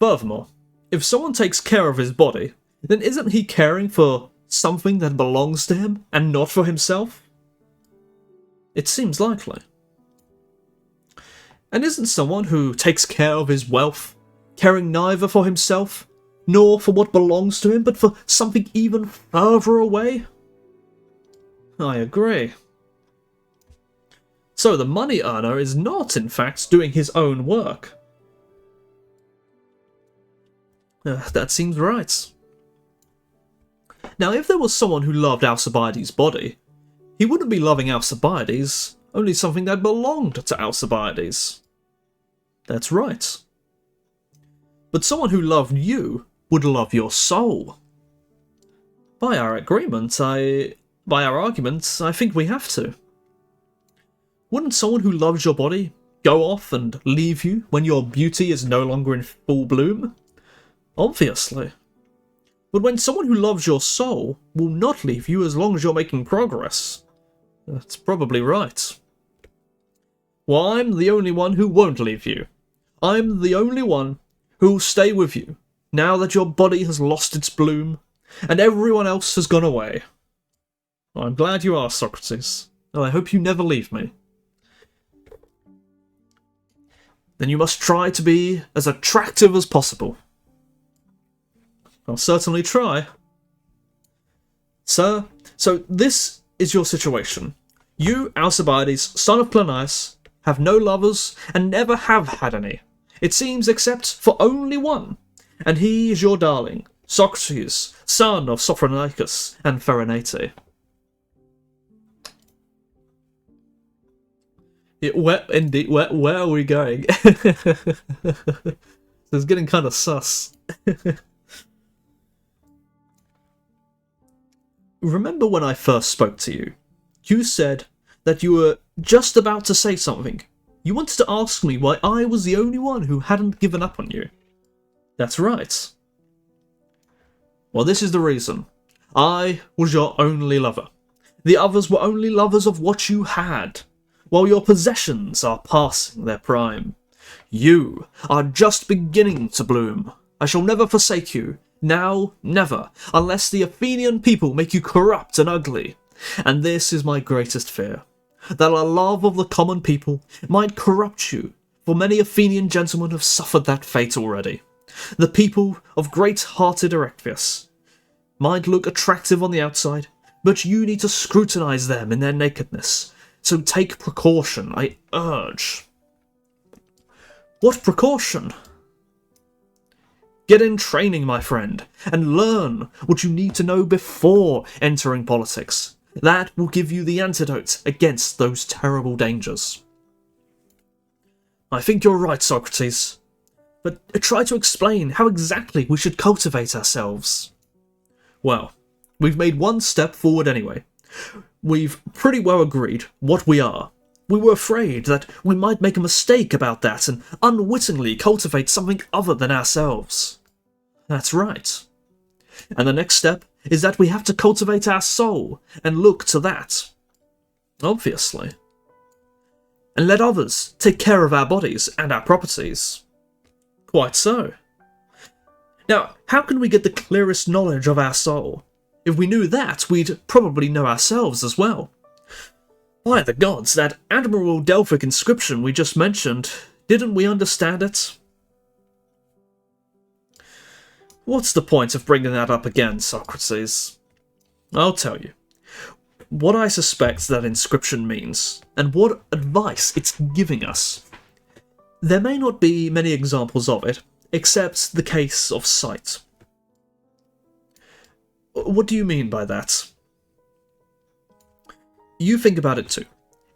Furthermore, if someone takes care of his body, then isn't he caring for something that belongs to him, and not for himself? It seems likely. And isn't someone who takes care of his wealth caring neither for himself, nor for what belongs to him, but for something even further away? I agree. So the money earner is not, in fact, doing his own work. That seems right. Now, if there was someone who loved Alcibiades' body, he wouldn't be loving Alcibiades, only something that belonged to Alcibiades. That's right. But someone who loved you would love your soul. By our argument, I think we have to. Wouldn't someone who loves your body go off and leave you when your beauty is no longer in full bloom? Obviously. But when someone who loves your soul will not leave you as long as you're making progress, that's probably right. Well, I'm the only one who won't leave you. I'm the only one who will stay with you now that your body has lost its bloom and everyone else has gone away. I'm glad you are, Socrates, and I hope you never leave me. Then you must try to be as attractive as possible. I'll certainly try. Sir, so this is your situation. You, Alcibiades, son of Cleinias, have no lovers and never have had any, it seems, except for only one, and he is your darling, Socrates, son of Sophronicus and Pherenete. Where are we going? It's getting kind of sus. Remember when I first spoke to you? You said that you were just about to say something. You wanted to ask me why I was the only one who hadn't given up on you. That's right. Well, this is the reason. I was your only lover. The others were only lovers of what you had, while your possessions are passing their prime. You are just beginning to bloom. I shall never forsake you. Now, never, unless the Athenian people make you corrupt and ugly. And this is my greatest fear, that our love of the common people might corrupt you, for many Athenian gentlemen have suffered that fate already. The people of great-hearted Erechtheus might look attractive on the outside, but you need to scrutinize them in their nakedness, so take precaution, I urge. What precaution? Get in training, my friend, and learn what you need to know before entering politics. That will give you the antidote against those terrible dangers. I think you're right, Socrates, but try to explain how exactly we should cultivate ourselves. Well, we've made one step forward anyway. We've pretty well agreed what we are. We were afraid that we might make a mistake about that and unwittingly cultivate something other than ourselves. That's right. And the next step is that we have to cultivate our soul and look to that. Obviously. And let others take care of our bodies and our properties. Quite so. Now, how can we get the clearest knowledge of our soul? If we knew that, we'd probably know ourselves as well. By the gods, that admirable Delphic inscription we just mentioned, didn't we understand it? What's the point of bringing that up again, Socrates? I'll tell you. What I suspect that inscription means, and what advice it's giving us. There may not be many examples of it, except the case of sight. What do you mean by that? You think about it too.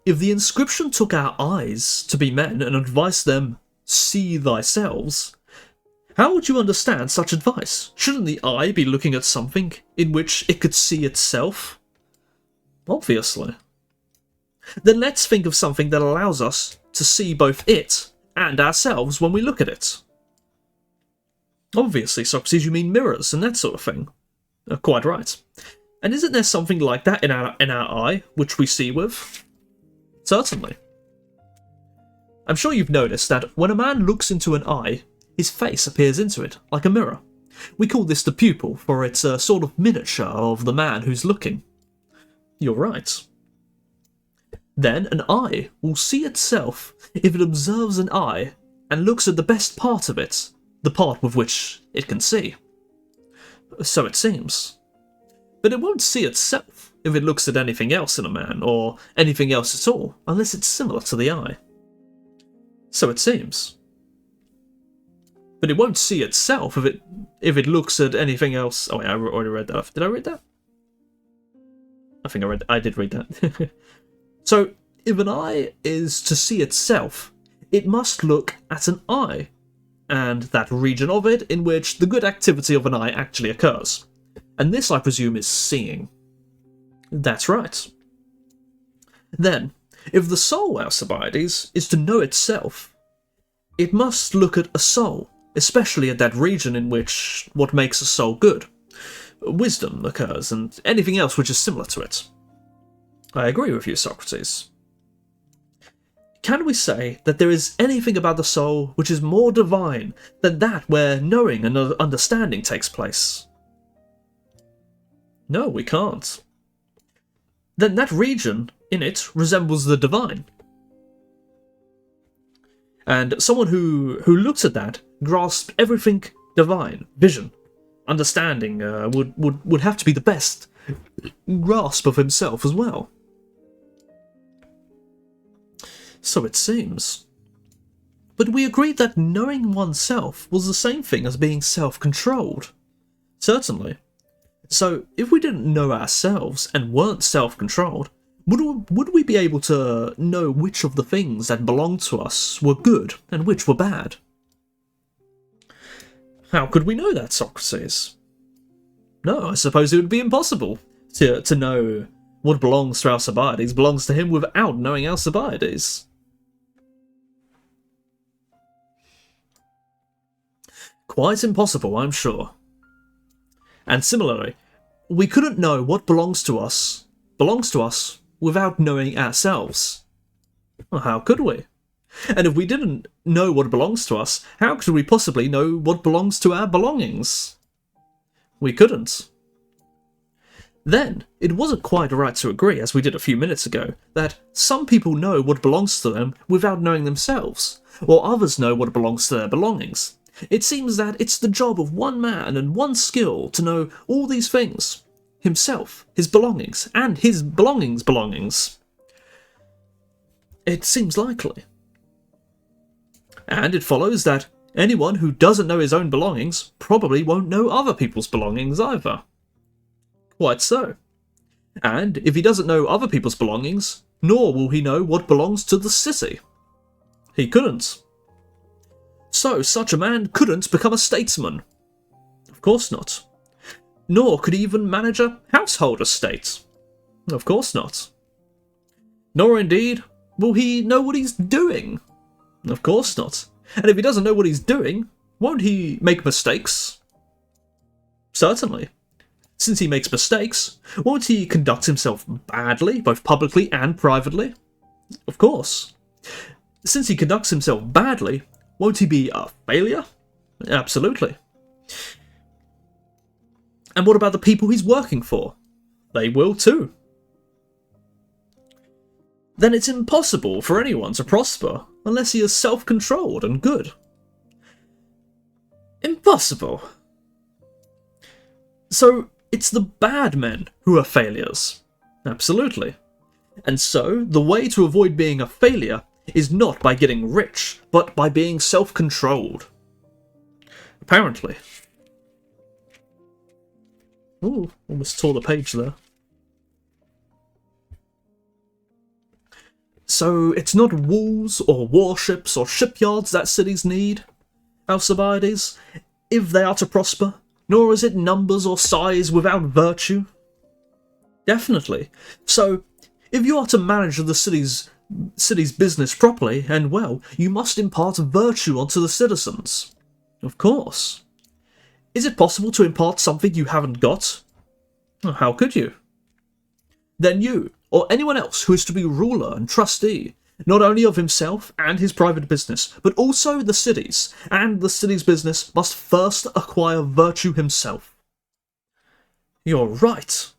If the inscription took our eyes to be men and advised them, see thyself, how would you understand such advice? Shouldn't the eye be looking at something in which it could see itself? Obviously. Then let's think of something that allows us to see both it and ourselves when we look at it. Obviously, Socrates, you mean mirrors and that sort of thing. Quite right. And isn't there something like that in our eye, which we see with? Certainly. I'm sure you've noticed that when a man looks into an eye, his face appears into it, like a mirror. We call this the pupil, for it's a sort of miniature of the man who's looking. You're right. Then an eye will see itself if it observes an eye and looks at the best part of it, the part with which it can see. So it seems. But it won't see itself if it looks at anything else in a man, or anything else at all, unless it's similar to the eye. So it seems. But it won't see itself if it looks at anything else. Oh wait, I already read that. Did I read that? I did read that. So, if an eye is to see itself, it must look at an eye, and that region of it in which the good activity of an eye actually occurs. And this, I presume, is seeing. That's right. Then, if the soul, Alcibiades, is to know itself, it must look at a soul, especially at that region in which what makes a soul good. Wisdom occurs, and anything else which is similar to it. I agree with you, Socrates. Can we say that there is anything about the soul which is more divine than that where knowing and understanding takes place? No, we can't. then that region in it resembles the divine. And someone who looks at that grasps everything divine, vision, understanding, would have to be the best grasp of himself as well. So it seems. But we agreed that knowing oneself was the same thing as being self-controlled. Certainly. So if we didn't know ourselves and weren't self-controlled, would we be able to know which of the things that belonged to us were good and which were bad? How could we know that, Socrates? No, I suppose it would be impossible to know what belongs to Alcibiades belongs to him without knowing Alcibiades. Quite impossible, I'm sure. And similarly, we couldn't know what belongs to us without knowing ourselves. Well, how could we? And if we didn't know what belongs to us, how could we possibly know what belongs to our belongings? We couldn't. Then, it wasn't quite right to agree, as we did a few minutes ago, that some people know what belongs to them without knowing themselves, while others know what belongs to their belongings. It seems that it's the job of one man and one skill to know all these things. Himself, his belongings, and his belongings. It seems likely. And it follows that anyone who doesn't know his own belongings probably won't know other people's belongings either. Quite so. And if he doesn't know other people's belongings, nor will he know what belongs to the city. He couldn't. So such a man couldn't become a statesman. Of course not. Nor could he even manage a household estate. Of course not. Nor indeed will he know what he's doing. Of course not. And if he doesn't know what he's doing, won't he make mistakes? Certainly. Since he makes mistakes, won't he conduct himself badly, both publicly and privately? Of course. Since he conducts himself badly, won't he be a failure? Absolutely. And what about the people he's working for? They will too. Then it's impossible for anyone to prosper unless he is self-controlled and good. Impossible. So it's the bad men who are failures. Absolutely. And so the way to avoid being a failure is not by getting rich, but by being self-controlled. Apparently. Ooh, almost tore the page there. So it's not walls or warships or shipyards that cities need, Alcibiades, if they are to prosper, nor is it numbers or size without virtue. Definitely. So, if you are to manage the city's business properly and well, you must impart virtue onto the citizens. Of course. Is it possible to impart something you haven't got? How could you? Then you, or anyone else who is to be ruler and trustee, not only of himself and his private business, but also the city's, and the city's business must first acquire virtue himself. You're right.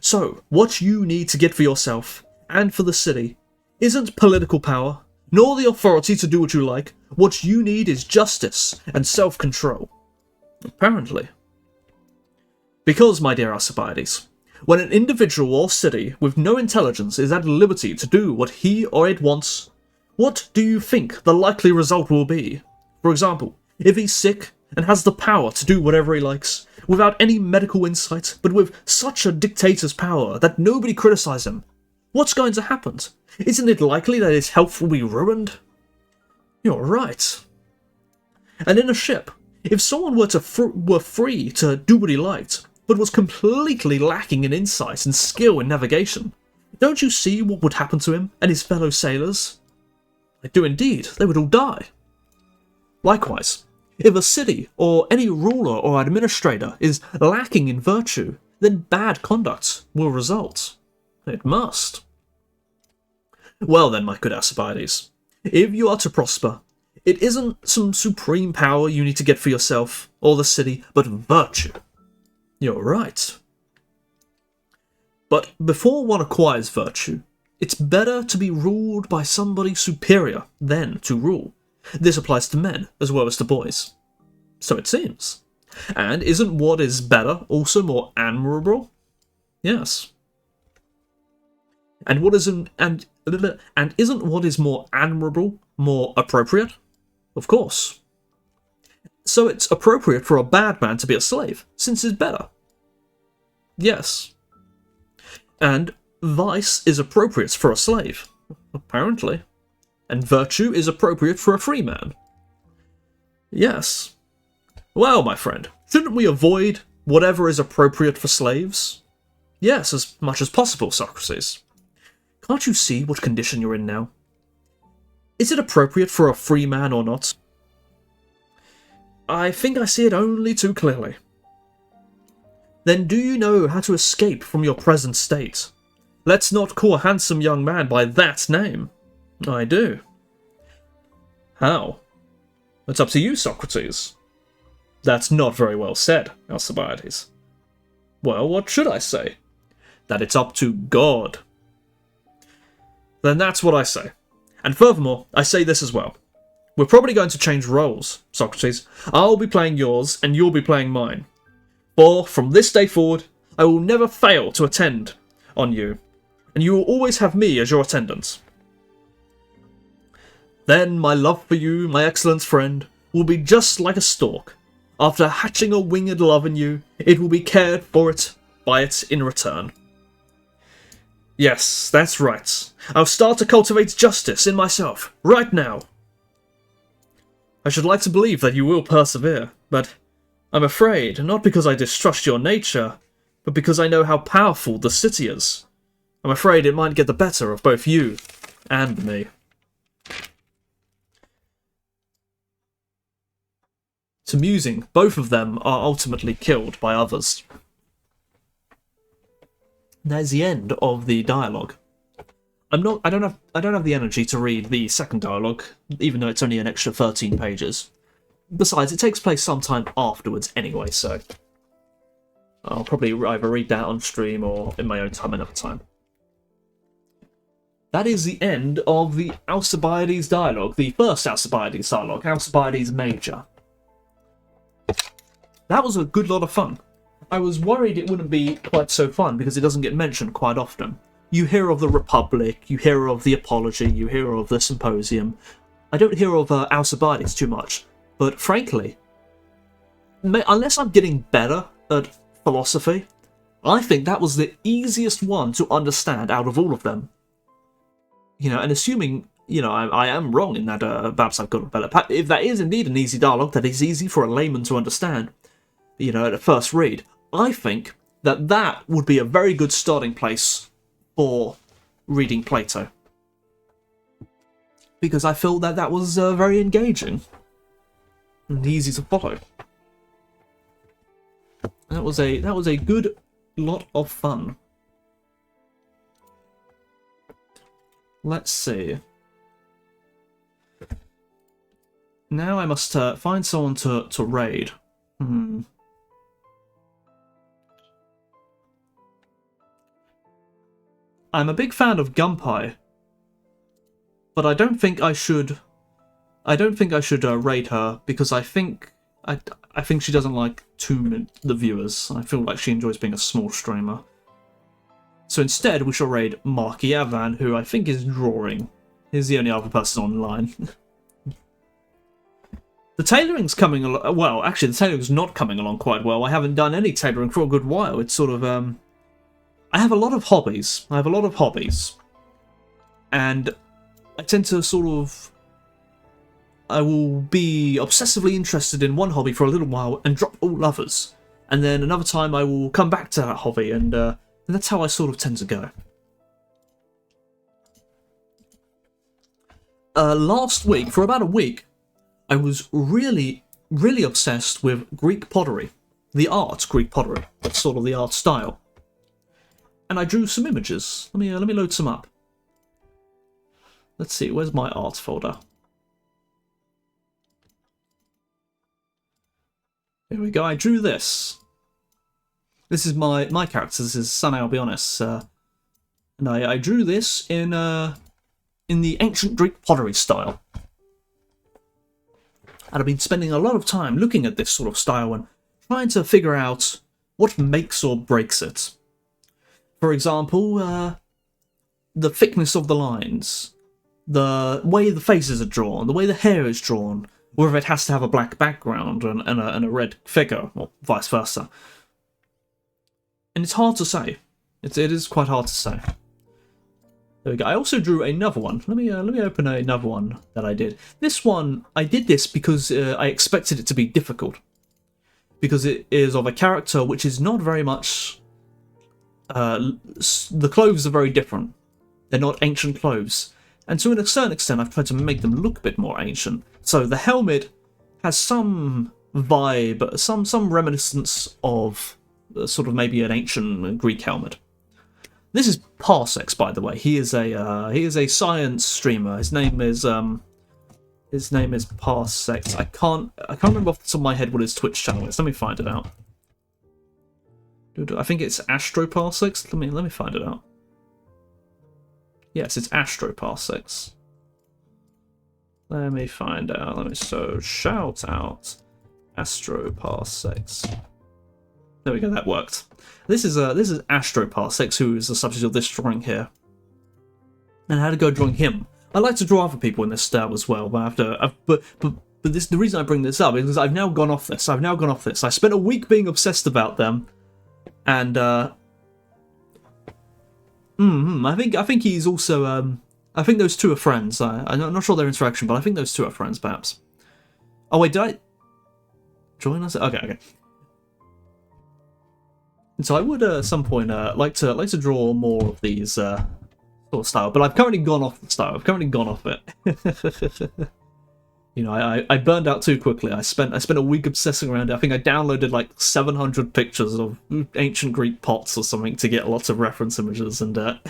So, what you need to get for yourself, and for the city, isn't political power, nor the authority to do what you like. What you need is justice and self-control. Apparently. Because, my dear Alcibiades, when an individual or city with no intelligence is at liberty to do what he or it wants, what do you think the likely result will be? For example, if he's sick and has the power to do whatever he likes, without any medical insight, but with such a dictator's power that nobody criticizes him, what's going to happen? Isn't it likely that his health will be ruined? You're right. And in a ship, if someone were free to do what he liked, but was completely lacking in insight and skill in navigation, don't you see what would happen to him and his fellow sailors? I do indeed, they would all die. Likewise, if a city or any ruler or administrator is lacking in virtue, then bad conduct will result. It must. Well then, my good Alcibiades, if you are to prosper, it isn't some supreme power you need to get for yourself or the city, but virtue. You're right. But before one acquires virtue, it's better to be ruled by somebody superior than to rule. This applies to men as well as to boys. So it seems. And isn't what is better also more admirable? Yes. And isn't what is more admirable more appropriate? Of course. So it's appropriate for a bad man to be a slave, since it's better. Yes. And vice is appropriate for a slave, apparently. And virtue is appropriate for a free man. Yes. Well, my friend, shouldn't we avoid whatever is appropriate for slaves? Yes, as much as possible, Socrates. Can't you see what condition you're in now? Is it appropriate for a free man or not? I think I see it only too clearly. Then do you know how to escape from your present state? Let's not call a handsome young man by that name. I do. How? It's up to you, Socrates. That's not very well said, Alcibiades. Well, what should I say? That it's up to God. Then that's what I say. And furthermore, I say this as well. We're probably going to change roles, Socrates. I'll be playing yours, and you'll be playing mine. For, from this day forward, I will never fail to attend on you, and you will always have me as your attendant. Then my love for you, my excellent friend, will be just like a stork. After hatching a winged love in you, it will be cared for it by it in return. Yes, that's right. I'll start to cultivate justice in myself, right now. I should like to believe that you will persevere, but I'm afraid, not because I distrust your nature, but because I know how powerful the city is. I'm afraid it might get the better of both you and me. It's amusing, both of them are ultimately killed by others. There's the end of the dialogue. I don't have the energy to read the second dialogue, even though it's only an extra 13 pages. Besides, it takes place sometime afterwards anyway, so I'll probably either read that on stream or in my own time another time. That is the end of the Alcibiades dialogue, the first Alcibiades dialogue, Alcibiades Major. That was a good lot of fun. I was worried it wouldn't be quite so fun because it doesn't get mentioned quite often. You hear of the Republic, you hear of the Apology, you hear of the Symposium. I don't hear of Alcibiades too much, but frankly, unless I'm getting better at philosophy, I think that was the easiest one to understand out of all of them. You know, and assuming, you know, I am wrong in that perhaps I've got a better... If that is indeed an easy dialogue that is easy for a layman to understand, you know, at a first read, I think that that would be a very good starting place for reading Plato. Because I felt that that was very engaging and easy to follow. That was a good lot of fun. Let's see. Now I must find someone to raid. I'm a big fan of Gunpei, but I don't think I should. I don't think I should raid her because I think she doesn't like the viewers. I feel like she enjoys being a small streamer. So instead, we shall raid Marky Avan, who I think is drawing. He's the only other person online. The tailoring's coming along. Well, actually, the tailoring's not coming along quite well. I haven't done any tailoring for a good while. It's sort of I have a lot of hobbies. And I tend to sort of... I will be obsessively interested in one hobby for a little while and drop all others. And then another time I will come back to that hobby, and that's how I sort of tend to go. Last week, for about a week, I was really, really obsessed with Greek pottery. The art Greek pottery. That's sort of the art style. And I drew some images. Let me load some up. Let's see, where's my art folder? Here we go, I drew this. This is my character. This is Son Albionus, and I drew this in the ancient Greek pottery style. And I've been spending a lot of time looking at this sort of style and trying to figure out what makes or breaks it. For example, the thickness of the lines, the way the faces are drawn, the way the hair is drawn, whether it has to have a black background and a red figure, or vice versa. And it's hard to say. It is quite hard to say. There we go. I also drew another one. Let me open another one that I did. This one, I did this because I expected it to be difficult. Because it is of a character which is not very much... the clothes are very different. They're not ancient clothes. And to a certain extent, I've tried to make them look a bit more ancient. So the helmet has some vibe, some reminiscence of sort of maybe an ancient Greek helmet. This is Parsecs, by the way. He is a science streamer. His name is Parsecs. I can't remember off the top of my head what his Twitch channel is. Let me find it out. I think it's Astroparsecs. Let me find it out. Yes, it's Astroparsecs. Let me find out. So shout out Astroparsecs. There we go. That worked. This is Astroparsecs, who is the subject of this drawing here. And I had to go drawing him. I like to draw other people in this style as well, but the reason I bring this up is because I've now gone off this. I spent a week being obsessed about them, and I think he's also I think those two are friends. I'm not sure their interaction, but I think those two are friends, perhaps. Oh wait, did I join us? Okay. And so I would at some point like to draw more of these sort of style, but I've currently gone off the style. I've currently gone off it. You know, I burned out too quickly. I spent a week obsessing around it. I think I downloaded like 700 pictures of ancient Greek pots or something to get lots of reference images, and now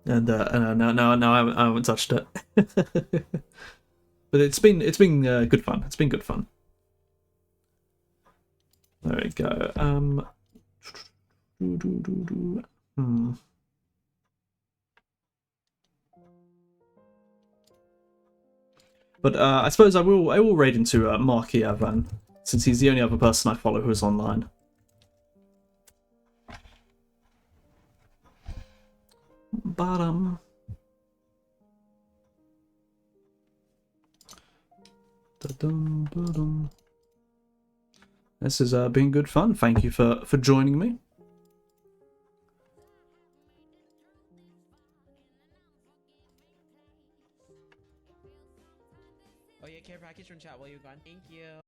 I haven't touched it. But it's been good fun. It's been good fun. There we go. But I suppose I will raid into Marky Avan, since he's the only other person I follow who is online. Bottom. This has been good fun. Thank you for joining me. Oh yeah, care package from chat while you're gone. Thank you.